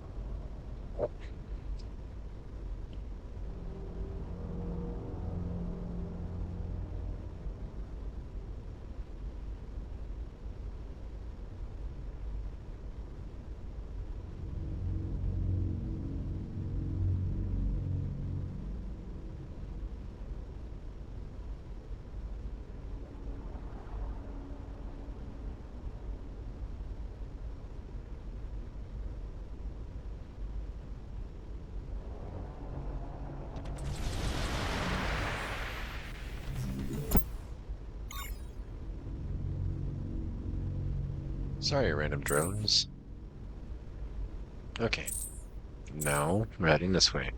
Sorry, random drones. Okay. Now, we're heading this way.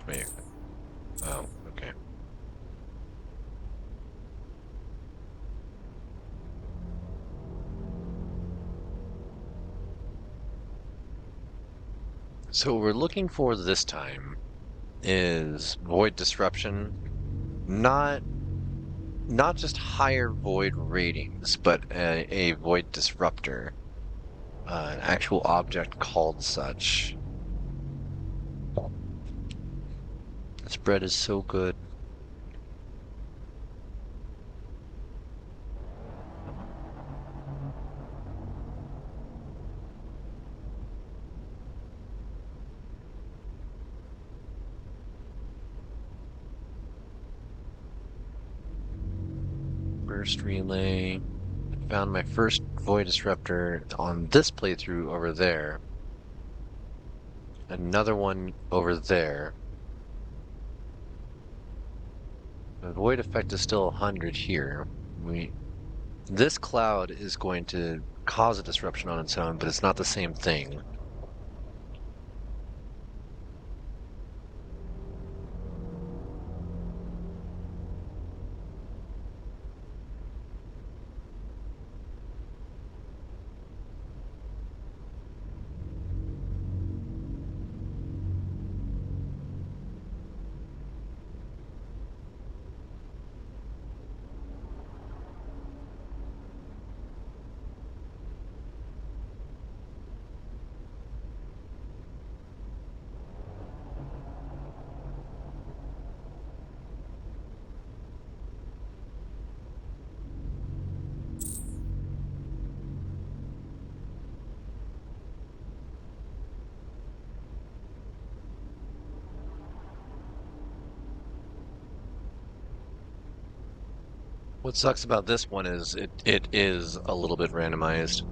Wait. Oh, okay. So what we're looking for this time is void disruption, not not just higher void ratings, but a void disruptor, an actual object called such. This bread is so good. Burst relay. Found my first void disruptor on this playthrough over there. Another one over there. The void effect is still 100 here. This cloud is going to cause a disruption on its own, but it's not the same thing. What sucks about this one is it is a little bit randomized.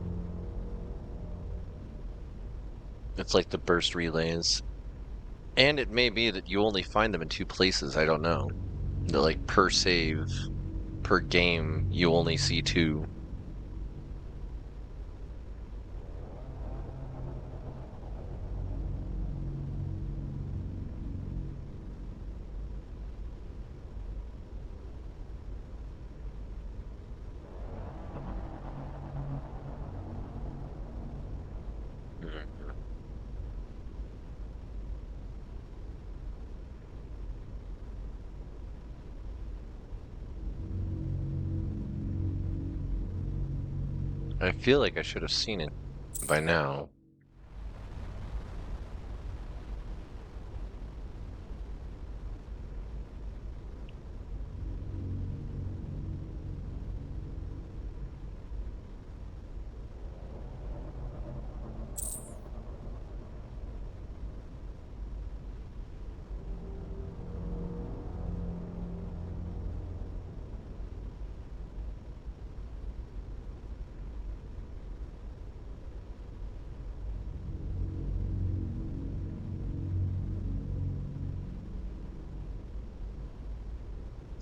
It's like the burst relays. And it may be that you only find them in two places, I don't know. Like per save, per game, you only see two. Mhm. I feel like I should have seen it by now.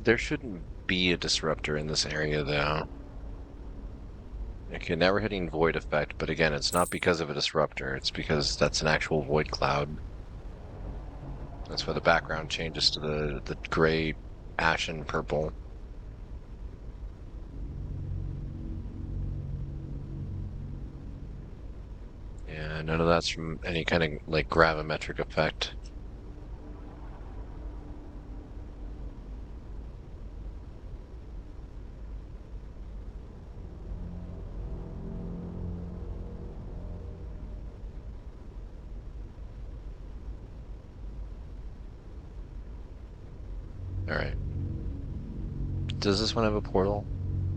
There shouldn't be a disruptor in this area, though. Okay, now we're hitting void effect, but again, it's not because of a disruptor. It's because that's an actual void cloud. That's why the background changes to the gray, ashen purple. Yeah, none of that's from any kind of like gravimetric effect. Alright. Does this one have a portal?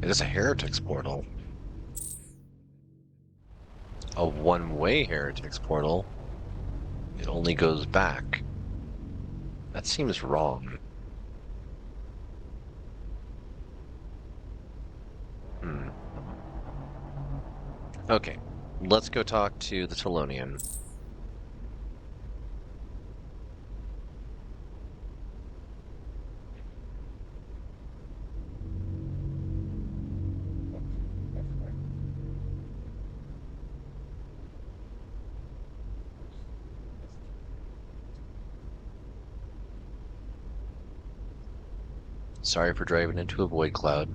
It is a heretics portal. A one-way heretics portal. It only goes back. That seems wrong. Hmm. Okay, let's go talk to the Telonian. Sorry for driving into a void cloud.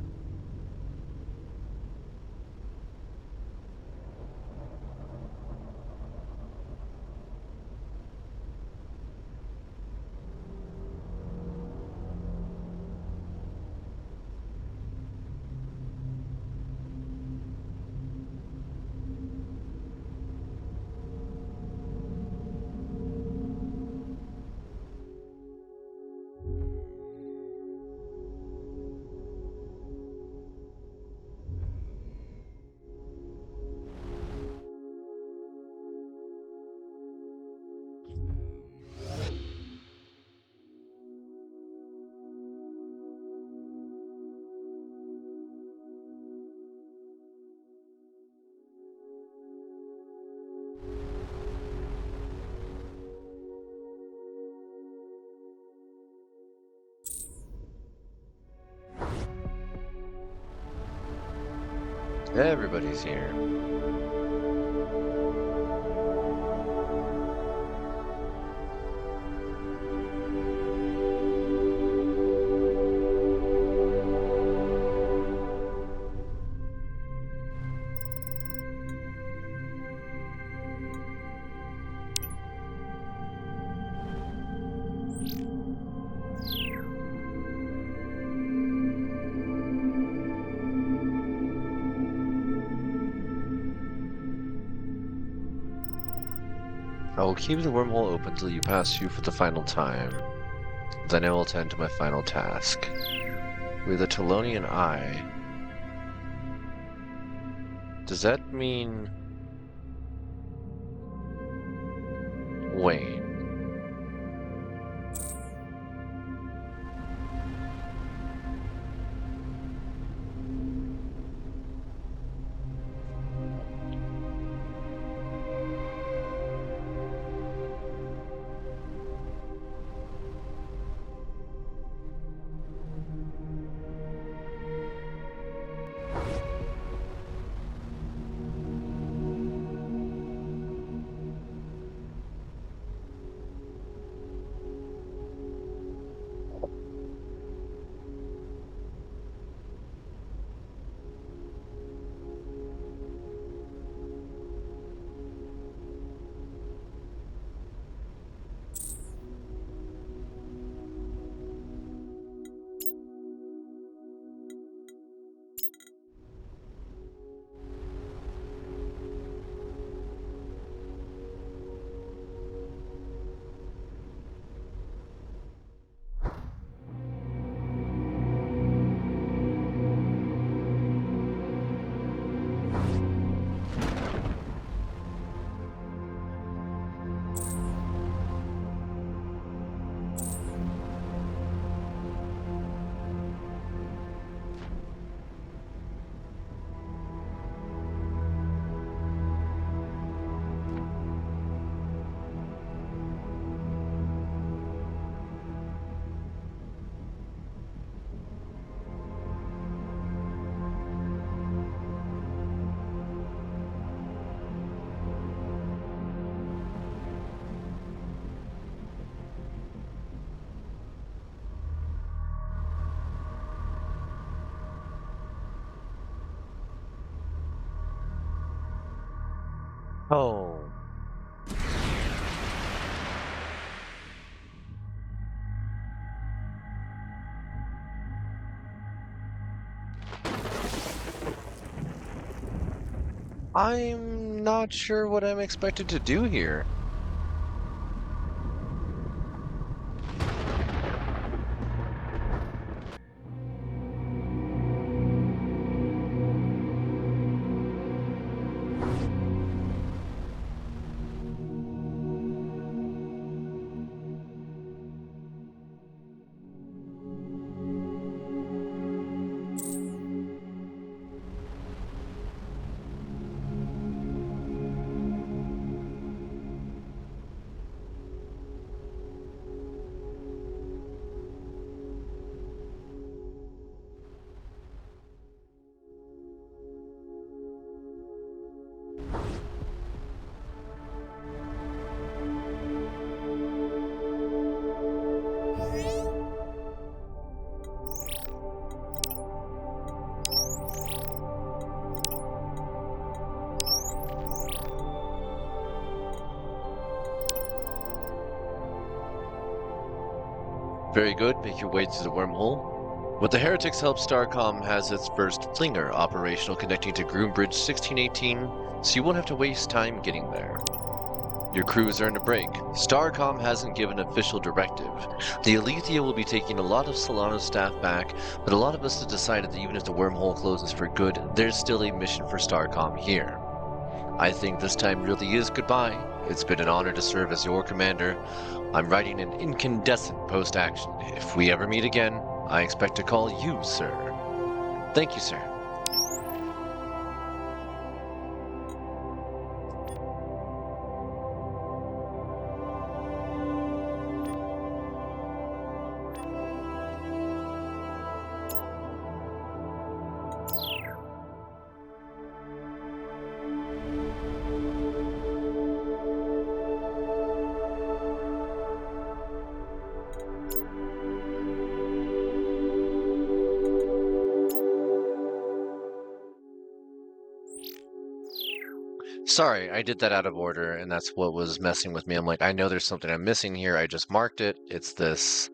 Everybody's here. I will keep the wormhole open till you pass through for the final time. Then I will attend to my final task. With a Telonian eye. Does that mean... Wait. Oh. I'm not sure what I'm expected to do here. Very good, make your way to the wormhole. With the Heretics' help, StarCom has its first flinger operational connecting to Groombridge 1618, so you won't have to waste time getting there. Your crew has earned a break. StarCom hasn't given official directive. The Alethea will be taking a lot of Solana's staff back, but a lot of us have decided that even if the wormhole closes for good, there's still a mission for StarCom here. I think this time really is goodbye. It's been an honor to serve as your commander. I'm writing an incandescent post-action. If we ever meet again, I expect to call you, sir. Thank you, sir. Sorry, I did that out of order, and that's what was messing with me. I'm like, I know there's something I'm missing here. I just marked it. It's this.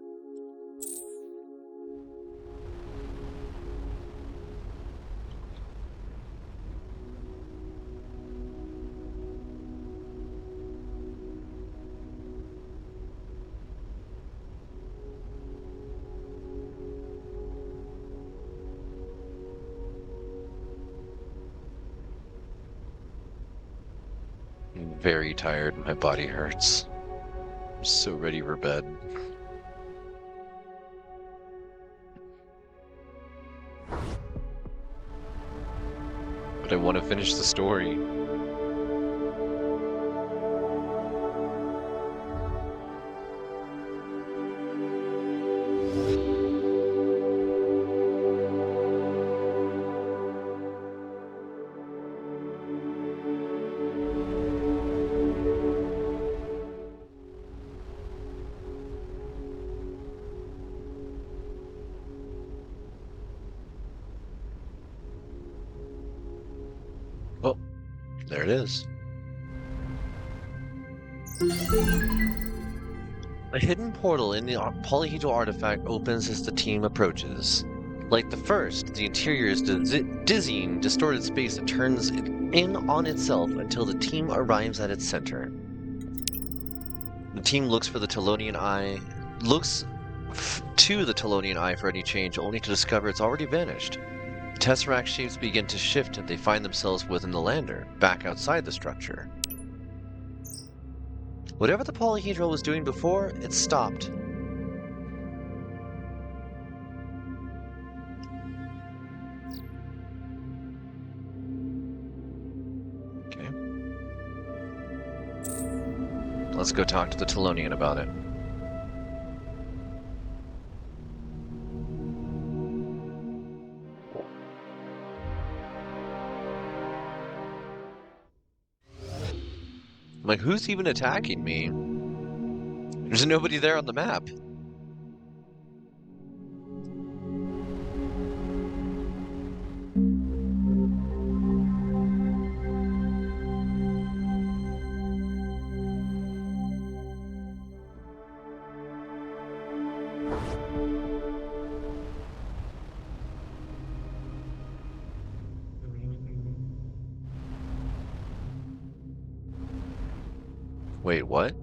I'm very tired. My body hurts. I'm so ready for bed. But I want to finish the story. Oh, there it is. A hidden portal in the polyhedral artifact opens as the team approaches. Like the first, the interior is dizzying, distorted space that turns in on itself until the team arrives at its center. The team looks for the Telonian Eye, to the Telonian Eye for any change, only to discover it's already vanished. Tesseract shapes begin to shift and they find themselves within the lander, back outside the structure. Whatever the polyhedral was doing before, it stopped. Okay. Let's go talk to the Telonian about it. I'm like, who's even attacking me? There's nobody there on the map. Wait, what?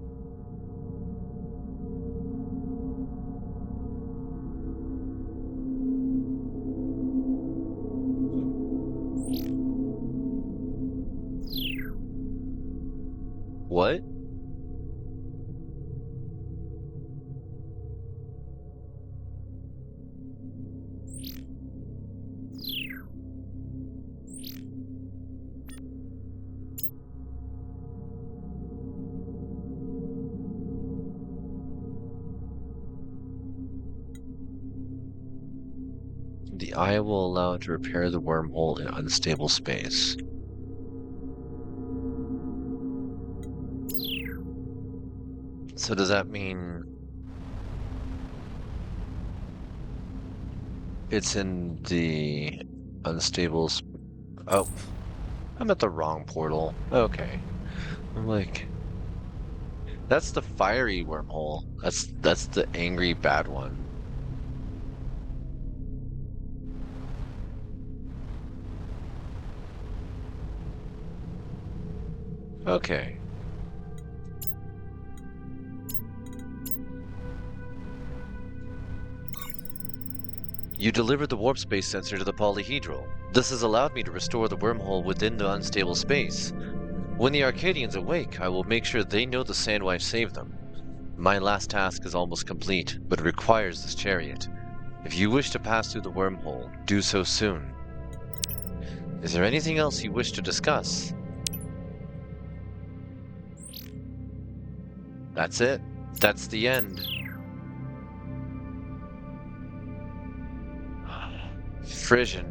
What? The eye will allow it to repair the wormhole in unstable space. So does that mean it's in the unstable oh, I'm at the wrong portal. Okay. I'm like, That's the fiery wormhole. That's the angry bad one. Okay. You delivered the warp space sensor to the polyhedral. This has allowed me to restore the wormhole within the unstable space. When the Arcadians awake, I will make sure they know the Sandwife saved them. My last task is almost complete, but it requires this chariot. If you wish to pass through the wormhole, do so soon. Is there anything else you wish to discuss? That's it. That's the end. Frisian.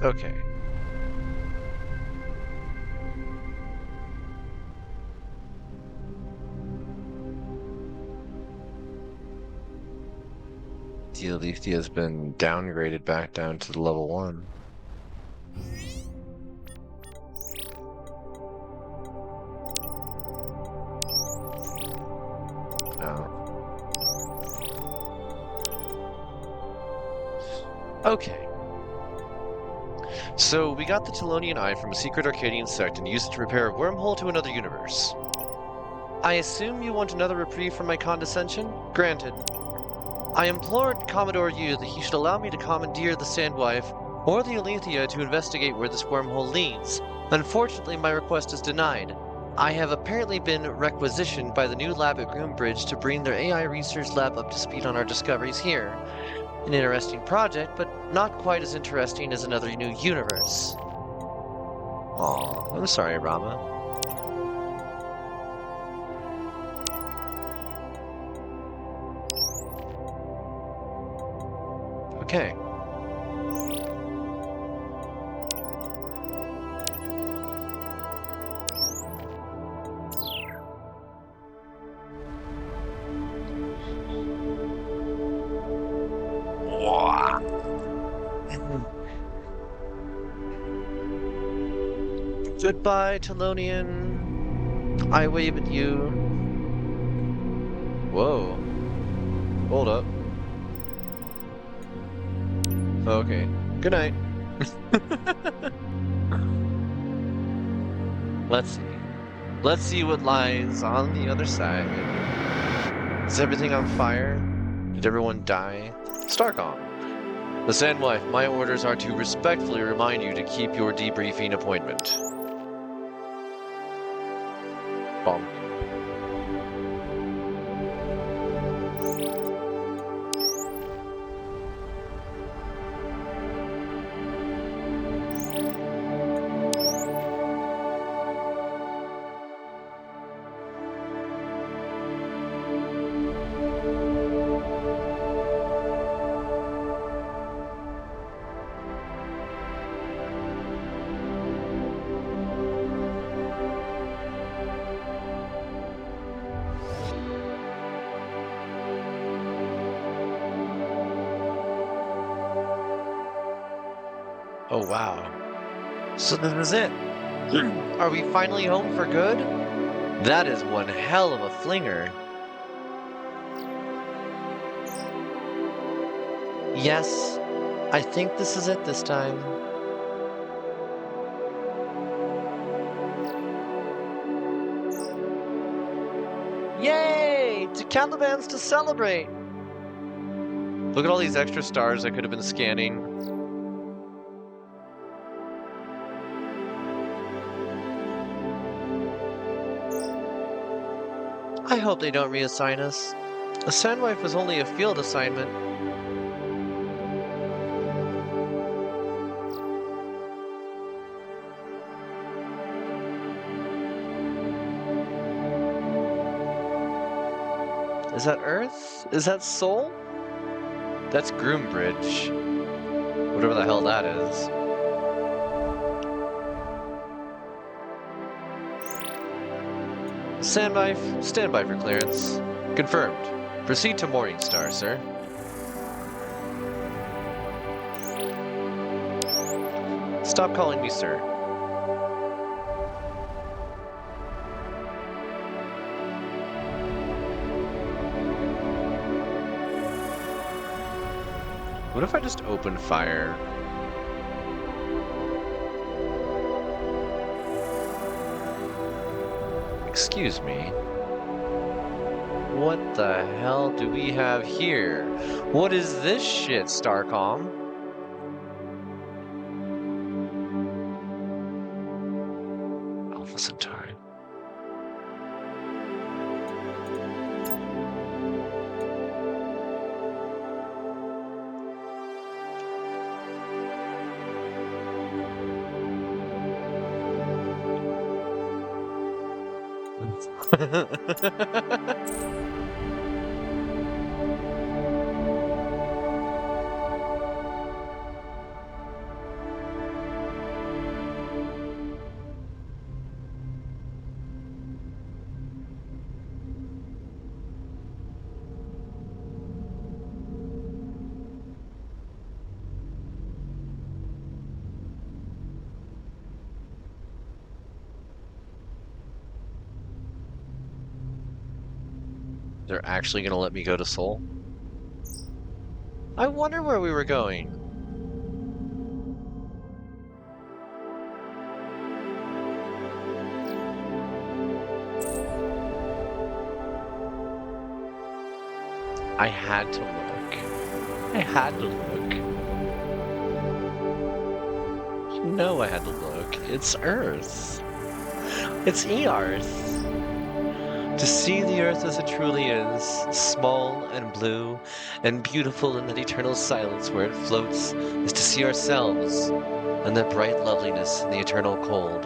Okay. Dialethia has been downgraded back down to the level 1. Okay. So, we got the Telonian Eye from a secret Arcadian sect and used it to repair a wormhole to another universe. I assume you want another reprieve from my condescension? Granted. I implored Commodore Yu that he should allow me to commandeer the Sandwife or the Alethea to investigate where this wormhole leads. Unfortunately, my request is denied. I have apparently been requisitioned by the new lab at Groombridge to bring their AI research lab up to speed on our discoveries here. An interesting project, but not quite as interesting as another new universe. Aw, I'm sorry, Rama. Okay. Goodbye, Telonian. I wave at you. Whoa. Hold up. Okay. Good night. Let's see. Let's see what lies on the other side. Is everything on fire? Did everyone die? StarCom. The Sandwife, my orders are to respectfully remind you to keep your debriefing appointment. Bonk. Oh, wow. So this is it. Are we finally home for good? That is one hell of a flinger. Yes, I think this is it this time. Yay! To Caliban's to celebrate! Look at all these extra stars I could have been scanning. I hope they don't reassign us. A Sandwife was only a field assignment. Is that Earth? Is that Sol? That's Groombridge. Whatever the hell that is. Sandwife, stand by for clearance. Confirmed. Proceed to Morningstar, sir. Stop calling me sir. What if I just open fire? Excuse me. What the hell do we have here? What is this shit, StarCom? Alpha Centauri. They're actually gonna let me go to Seoul? I wonder where we were going. I had to look. I had to look. You know I had to look. It's Earth. It's Earth. To see the Earth as it truly is, small and blue and beautiful in that eternal silence where it floats, is to see ourselves and that bright loveliness in the eternal cold.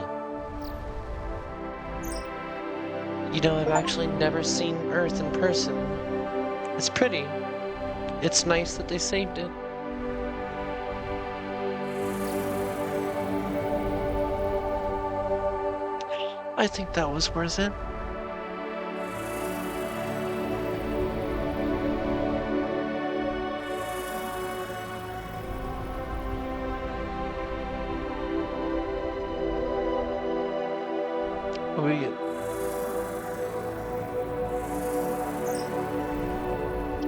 You know, I've actually never seen Earth in person. It's pretty. It's nice that they saved it. I think that was worth it.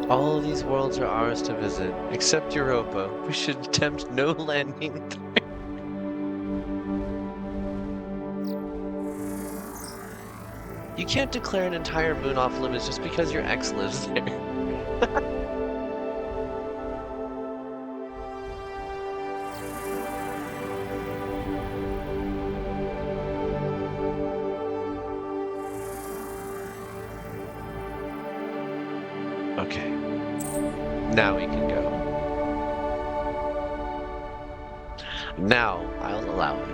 All of these worlds are ours to visit, except Europa. We should attempt no landing there. You can't declare an entire moon off limits just because your ex lives there. Okay. Now we can go. Now I'll allow it.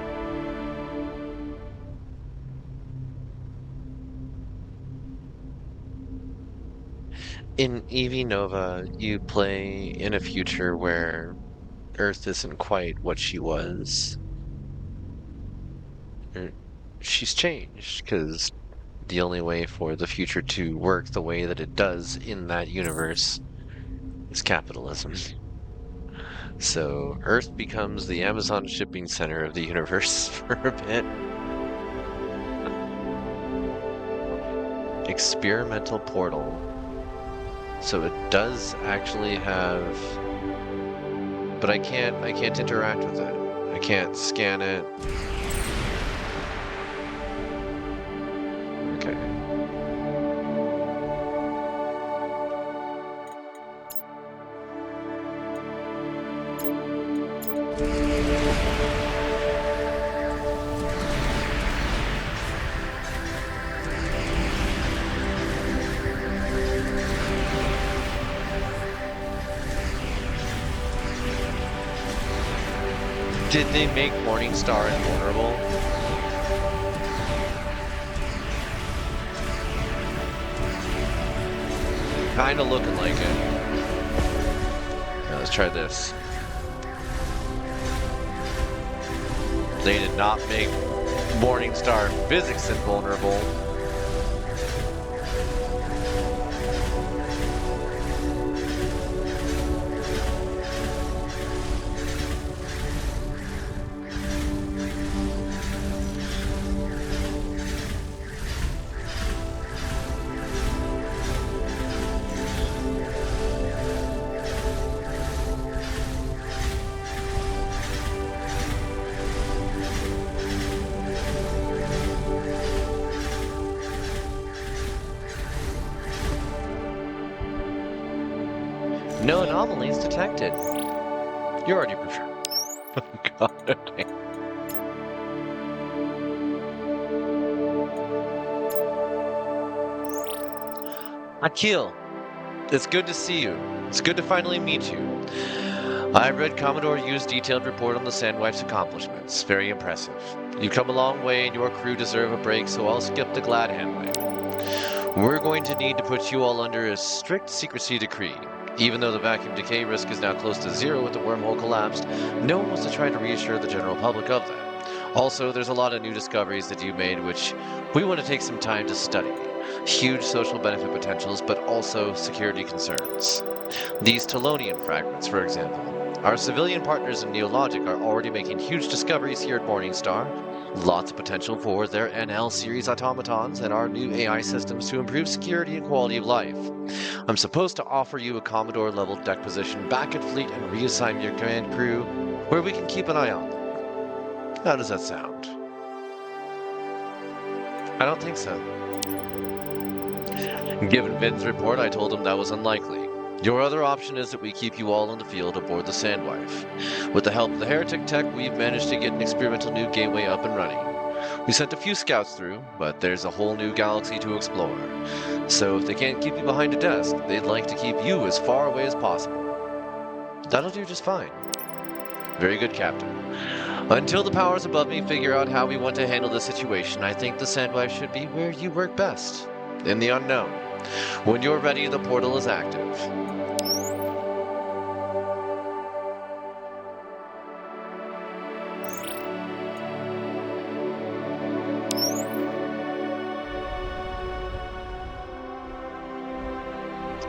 In EV Nova, you play in a future where Earth isn't quite what she was. She's changed, because the only way for the future to work the way that it does in that universe is capitalism. So Earth becomes the Amazon shipping center of the universe for a bit. Experimental portal. So it does actually have, but I can't interact with it. I can't scan it. Okay. Did they make Morningstar invulnerable? Kinda looking like it. Now let's try this. They did not make Morningstar physics invulnerable. No anomalies detected. You're already preferred. Oh, God. Okay. Akil, it's good to see you. It's good to finally meet you. I've read Commodore U's detailed report on the Sandwife's accomplishments. Very impressive. You've come a long way and your crew deserve a break, so I'll skip the glad handling. We're going to need to put you all under a strict secrecy decree. Even though the vacuum decay risk is now close to zero with the wormhole collapsed, no one wants to try to reassure the general public of that. Also, there's a lot of new discoveries that you made which we want to take some time to study. Huge social benefit potentials, but also security concerns. These Telonian fragments, for example. Our civilian partners in Neologic are already making huge discoveries here at Morningstar. Lots of potential for their NL series automatons and our new AI systems to improve security and quality of life. I'm supposed to offer you a Commodore level deck position back at Fleet and reassign your command crew where we can keep an eye on them. How does that sound? I don't think so. Given Vin's report, I told him that was unlikely. Your other option is that we keep you all in the field aboard the Sandwife. With the help of the Heretic Tech, we've managed to get an experimental new gateway up and running. We sent a few scouts through, but there's a whole new galaxy to explore. So if they can't keep you behind a desk, they'd like to keep you as far away as possible. That'll do just fine. Very good, Captain. Until the powers above me figure out how we want to handle this situation, I think the Sandwife should be where you work best. In the unknown. When you're ready, the portal is active.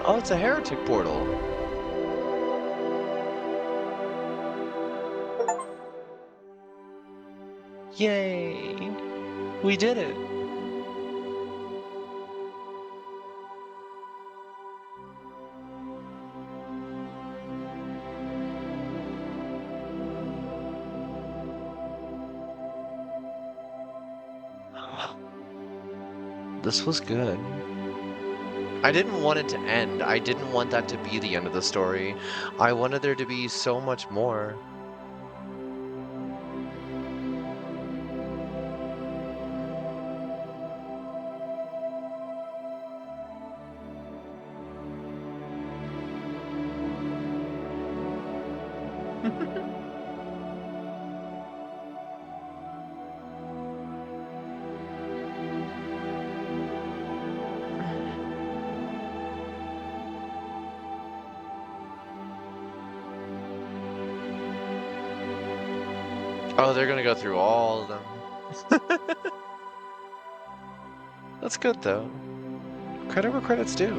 Oh, it's a heretic portal. Yay! We did it! This was good. I didn't want it to end. I didn't want that to be the end of the story. I wanted there to be so much more. Oh, they're gonna go through all of them. That's good, though. Credit where credit's due.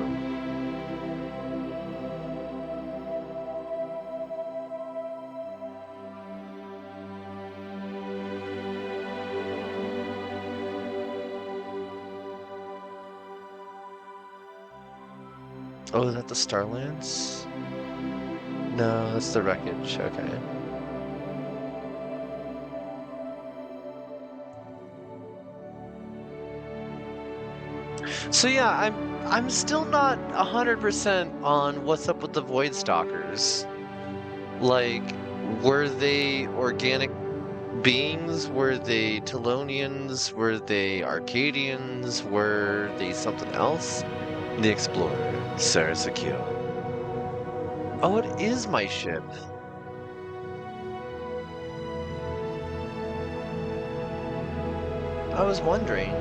Oh, is that the Starlands? No, that's the wreckage. Okay. So yeah, I'm still not 100% on what's up with the Void Stalkers. Like, were they organic beings? Were they Telonians? Were they Arcadians? Were they something else? The Explorer, Sarasakil. Oh, it is my ship. I was wondering.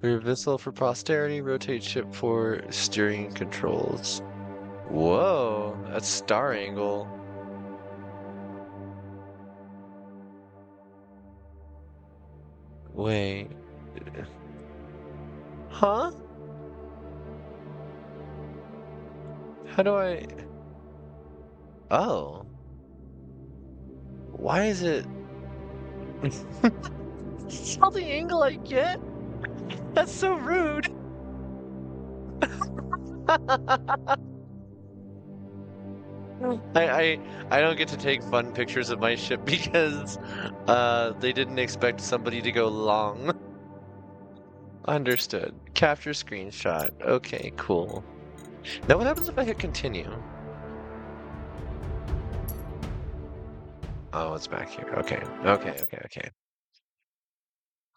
Reversal for posterity, rotate ship for steering controls. Whoa, that's star angle. Wait. Huh? How do I... Oh. Why is it... That's all the angle I get? That's so rude. I I don't get to take fun pictures of my ship because they didn't expect somebody to go long. Understood. Capture screenshot. Okay, cool. Now what happens if I hit continue? Oh, it's back here. Okay. Okay.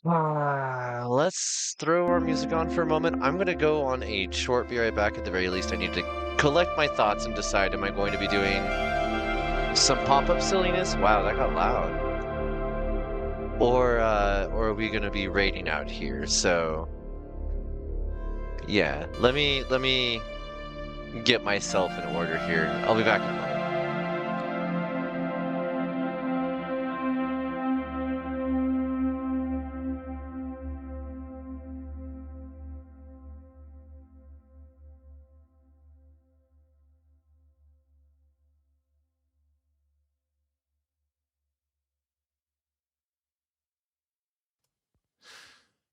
Let's throw our music on for a moment. I'm gonna go on a short be right back at the very least. I need to collect my thoughts and decide, am I going to be doing some pop-up silliness? Wow, that got loud. Or are we gonna be raiding out here? So yeah, let me get myself in order here. I'll be back in a moment.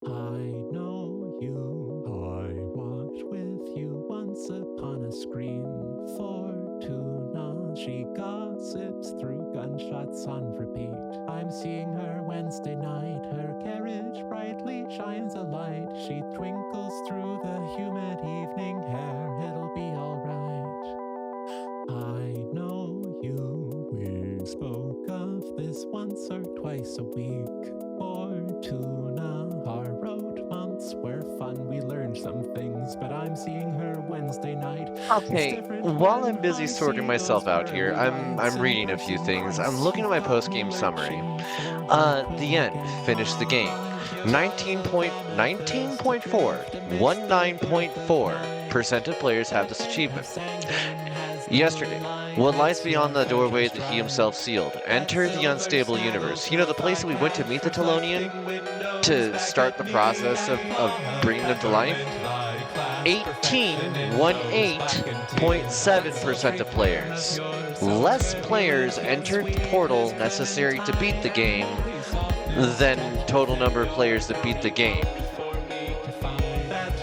I know you. I walked with you once upon a screen. Fortuna, she gossips through gunshots on repeat. I'm seeing her Wednesday night. Her carriage brightly shines a light. She twinkles through the humid evening air. It'll be alright. I know you. We spoke of this once or twice a week. Fortuna, our road months were fun. We learned some things, but I'm seeing her Wednesday night. Okay, while I'm busy sorting myself out here, I'm reading a few things. I'm looking at my post-game summary. The end. Finish the game. 19.4, 19.4% of players have this achievement. Yesterday, what lies beyond the doorway that he himself sealed? Enter the unstable universe. You know, the place that we went to meet the Telonian to start the process of bringing them to life? 18.7% of players. Less players entered the portal necessary to beat the game than total number of players that beat the game.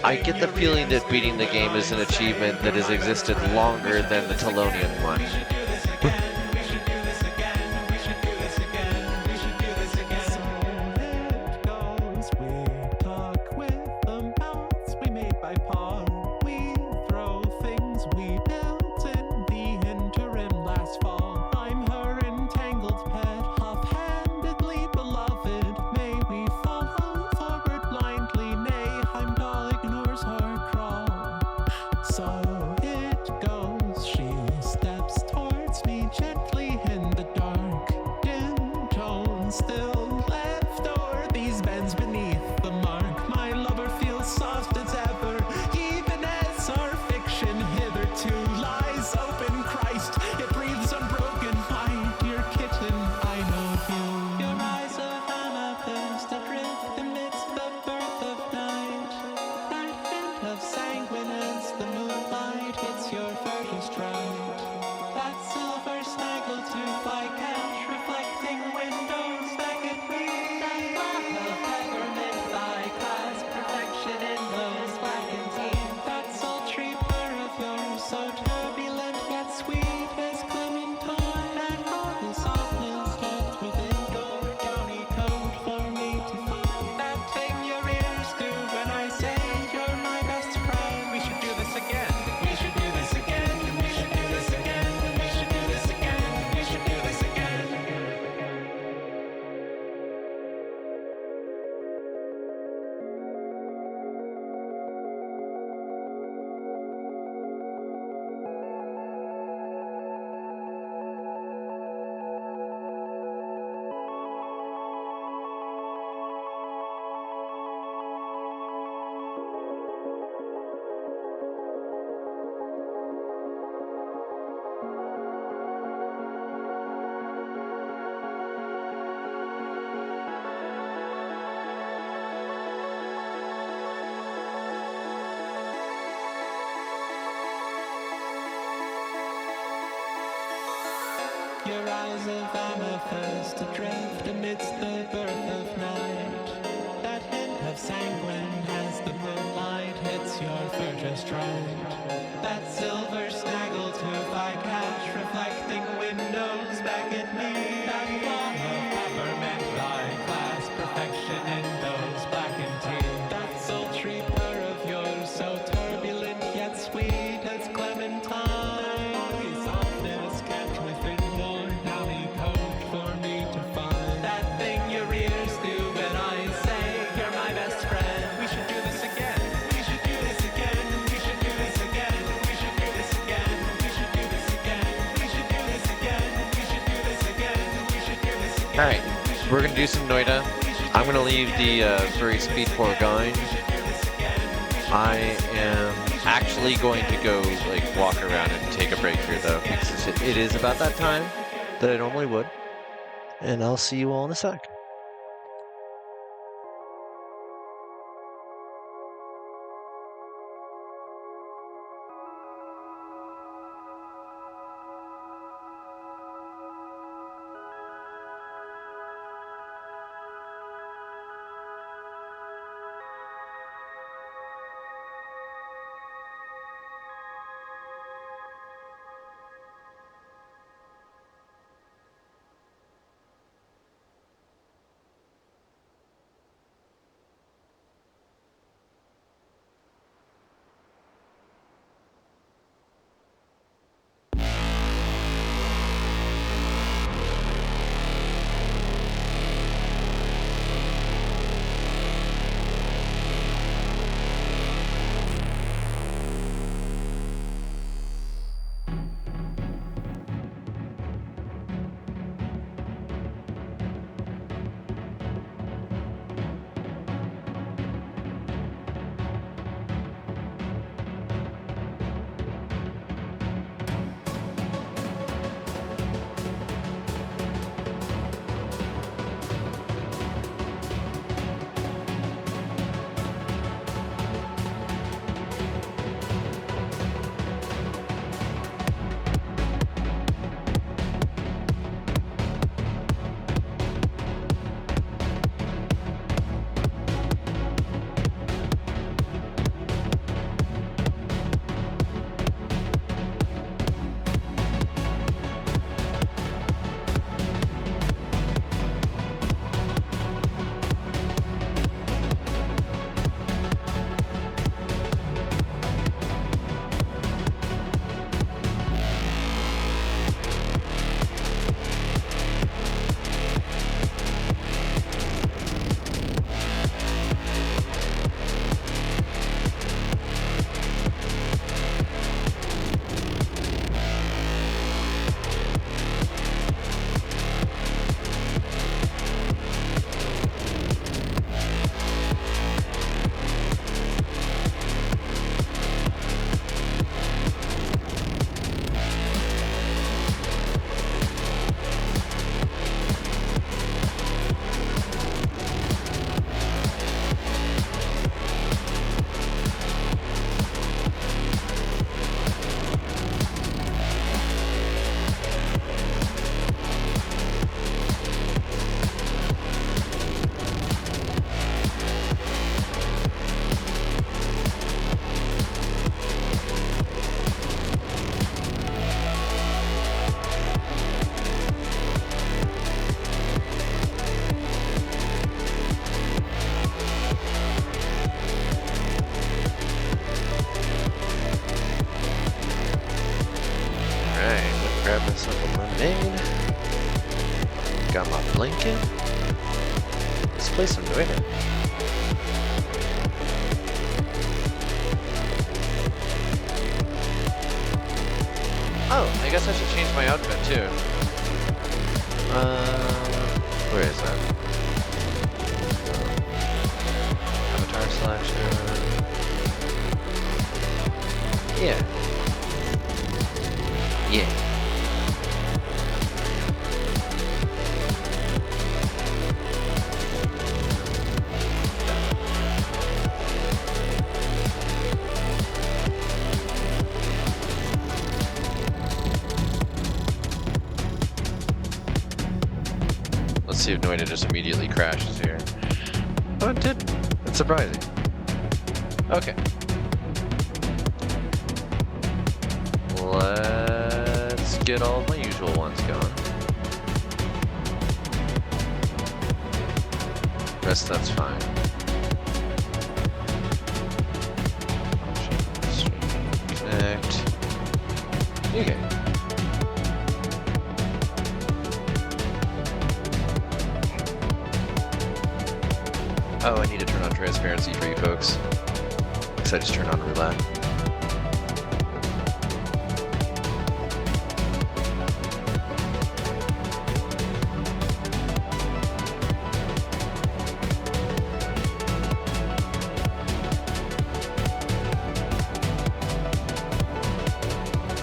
I get the feeling that beating the game is an achievement that has existed longer than the Telonian one. Your eyes of amethyst adrift amidst the birth of night. That hint of sanguine as the moonlight hits guess your fur just dried. That silver snaggle tooth I catch, reflecting windows back at me. That long of peppermint eyeglass, perfection in those blackened teeth. That sultry purr of yours, so turbulent yet sweet as clementine. His softness kept within your downy coat for me to find. That thing your ears do when I say you're my best friend. We should do this again. We should do this again. We should do this again. We should do this again. We should do this again. We should do this again. We should do this again. We should do this again. Alright, we're gonna do some Noita. I'm gonna leave the furry speed 4 going. I am actually going to go like walk around and take a break here though, because it is about that time that I normally would. And I'll see you all in a sec. Grab myself a lemonade. Got my blanket. Let's play some Noita. Oh, I guess I should change my outfit too. Where is that? Avatar selection. Yeah. Yeah. Let's see if Noita just immediately crashes here. Oh, it did. It's surprising. Okay. Let's get all my usual ones going. Rest that's fine. Connect. Okay. Oh, I need to turn on transparency for you folks. Because I just turned on roulette.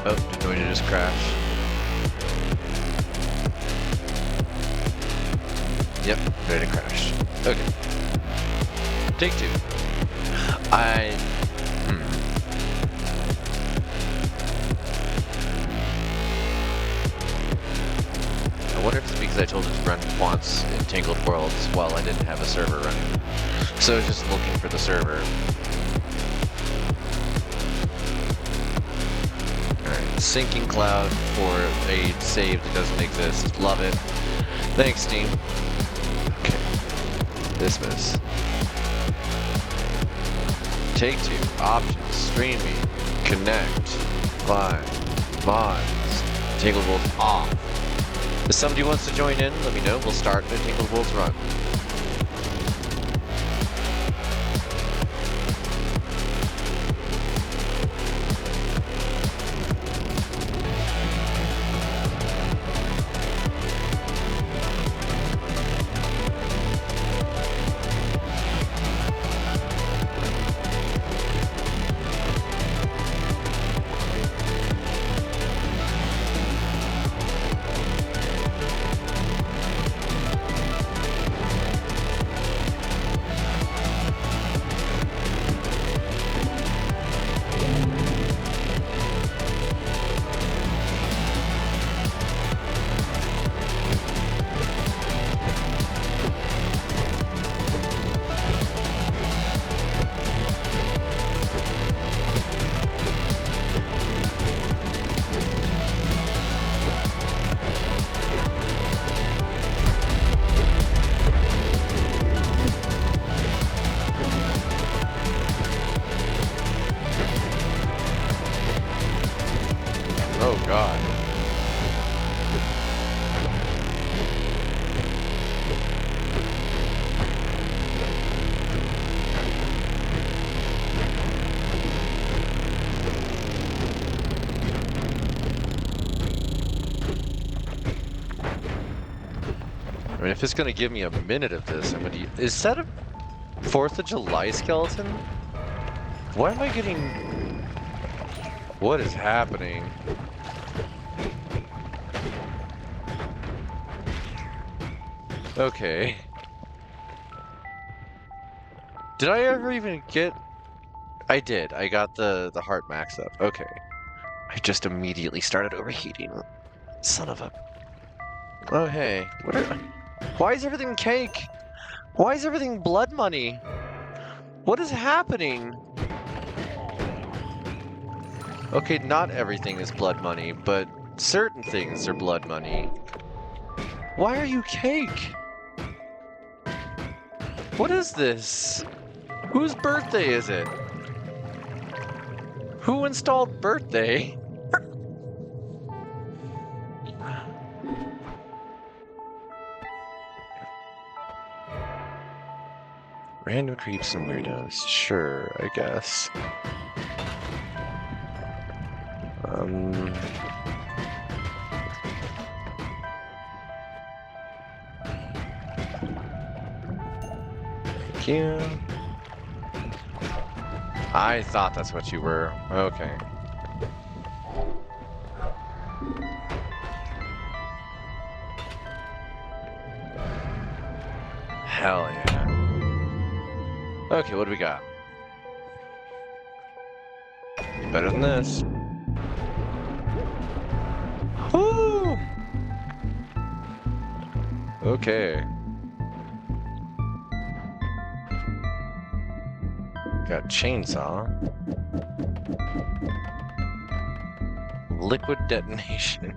Oh, did Noita just crash? Yep, Noita crashed. Okay. Take two. I wonder if it's because I told it to run once in Tangled Worlds while I didn't have a server running. So I was just looking for the server. Alright, sinking cloud for a save that doesn't exist. Love it. Thanks, team. Okay. Dismiss. Take two. Options. Streaming. Connect. Find. Mods. Tangled Worlds off. If somebody wants to join in, let me know. We'll start the Tangled Worlds run. Oh god. I mean, if it's gonna give me a minute of this, I'm gonna use... Is that a 4th of July skeleton? Why am I getting... What is happening? Okay. Did I ever even get... I did. I got the heart max up. Okay. I just immediately started overheating. Son of a... Oh, hey. What are... Why is everything cake? Why is everything blood money? What is happening? Okay, not everything is blood money, but certain things are blood money. Why are you cake? What is this? Whose birthday is it? Who installed birthday? Random creeps and weirdos. Sure, I guess. Thank you. I thought that's what you were. Okay. Hell yeah. Okay, what do we got? Better than this. Woo! Okay. Got chainsaw. Liquid detonation.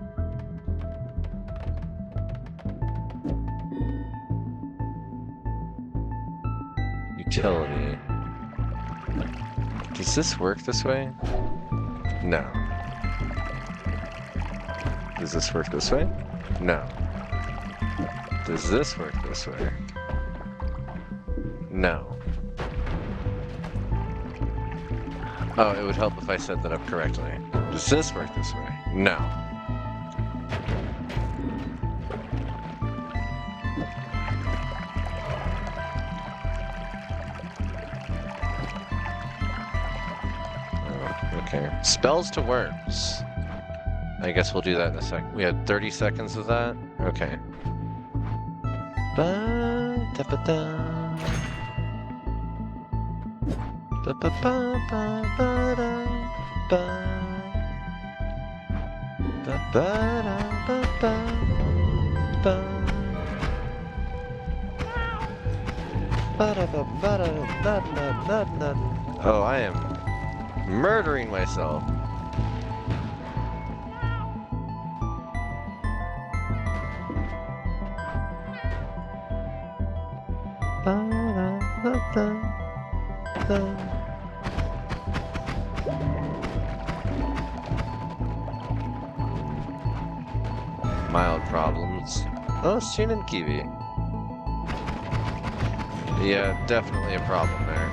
Utility. Does this work this way? No. Does this work this way? No. Does this work this way? No. Oh, it would help if I set that up correctly. Does this work this way? No. Oh, okay. Spells to worms. I guess we'll do that in a sec. We had 30 seconds of that? Okay. Ba-da-ba-da. Oh, I am murdering myself. Mild problems. Oh, Shin and Kiwi. Yeah, definitely a problem there.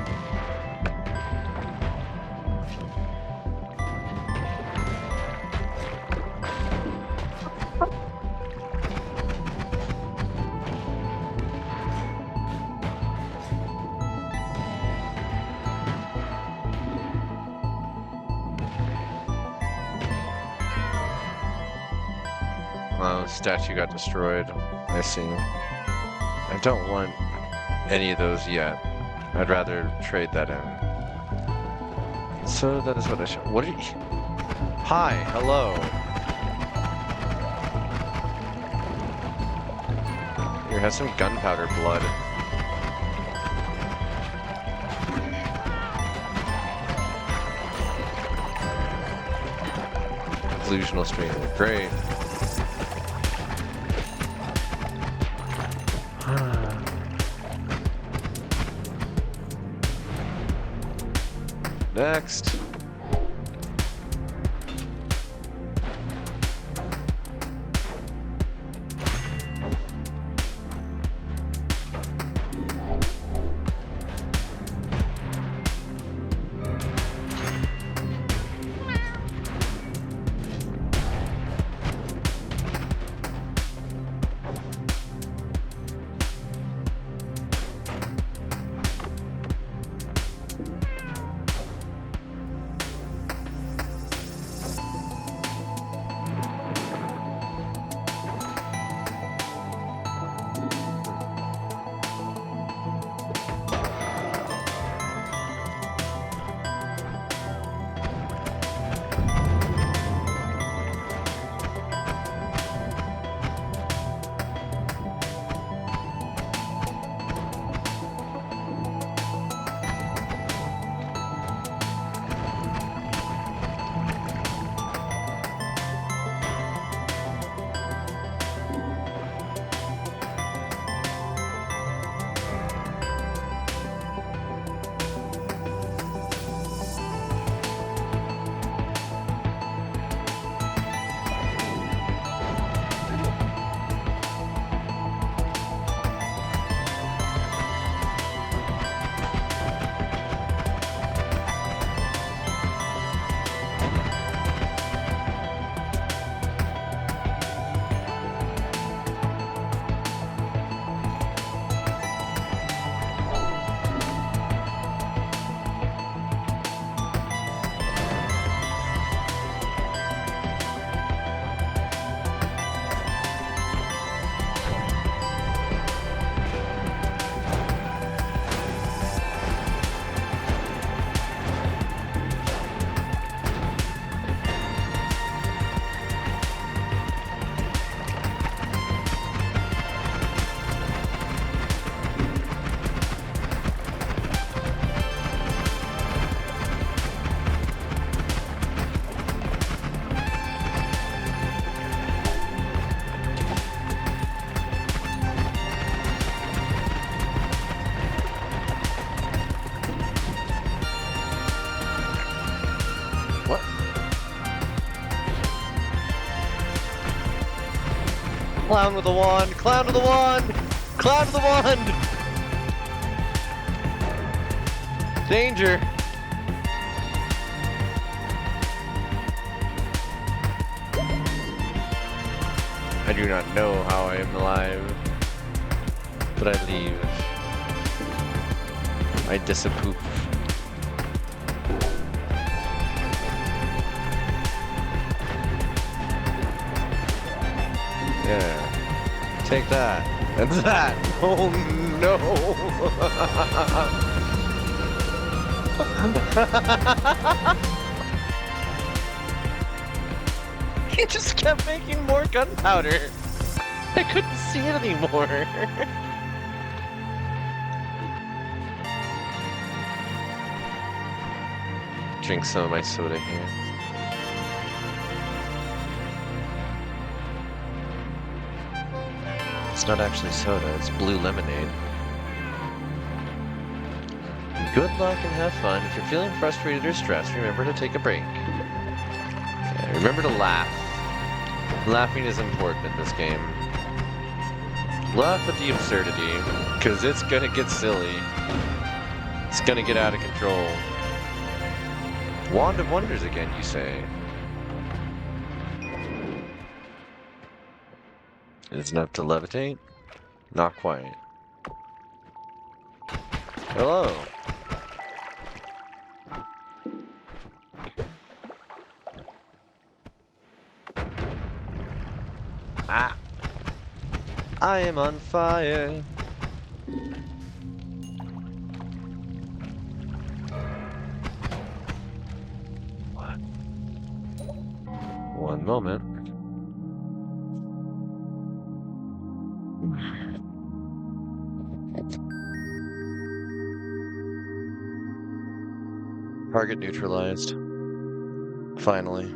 Oh, statue got destroyed. I see. I don't want any of those yet. I'd rather trade that in. So that is what I should. What are you? Hi, hello. Here, have some gunpowder blood. Illusional stream. Great. Next. Clown with a wand! Clown with a wand! Clown with a wand! Danger! I do not know how I am alive, but I leave. I disapprove. Yeah. Take that. And that. Oh no. He just kept making more gunpowder. I couldn't see it anymore. Drink some of my soda here. It's not actually soda, it's blue lemonade. Good luck and have fun. If you're feeling frustrated or stressed, remember to take a break. Remember to laugh. Laughing is important in this game. Laugh at the absurdity, because it's gonna get silly. It's gonna get out of control. Wand of Wonders again, you say? It's enough to levitate? Not quite. Hello. Ah. I am on fire. What? One moment. Target neutralized. Finally.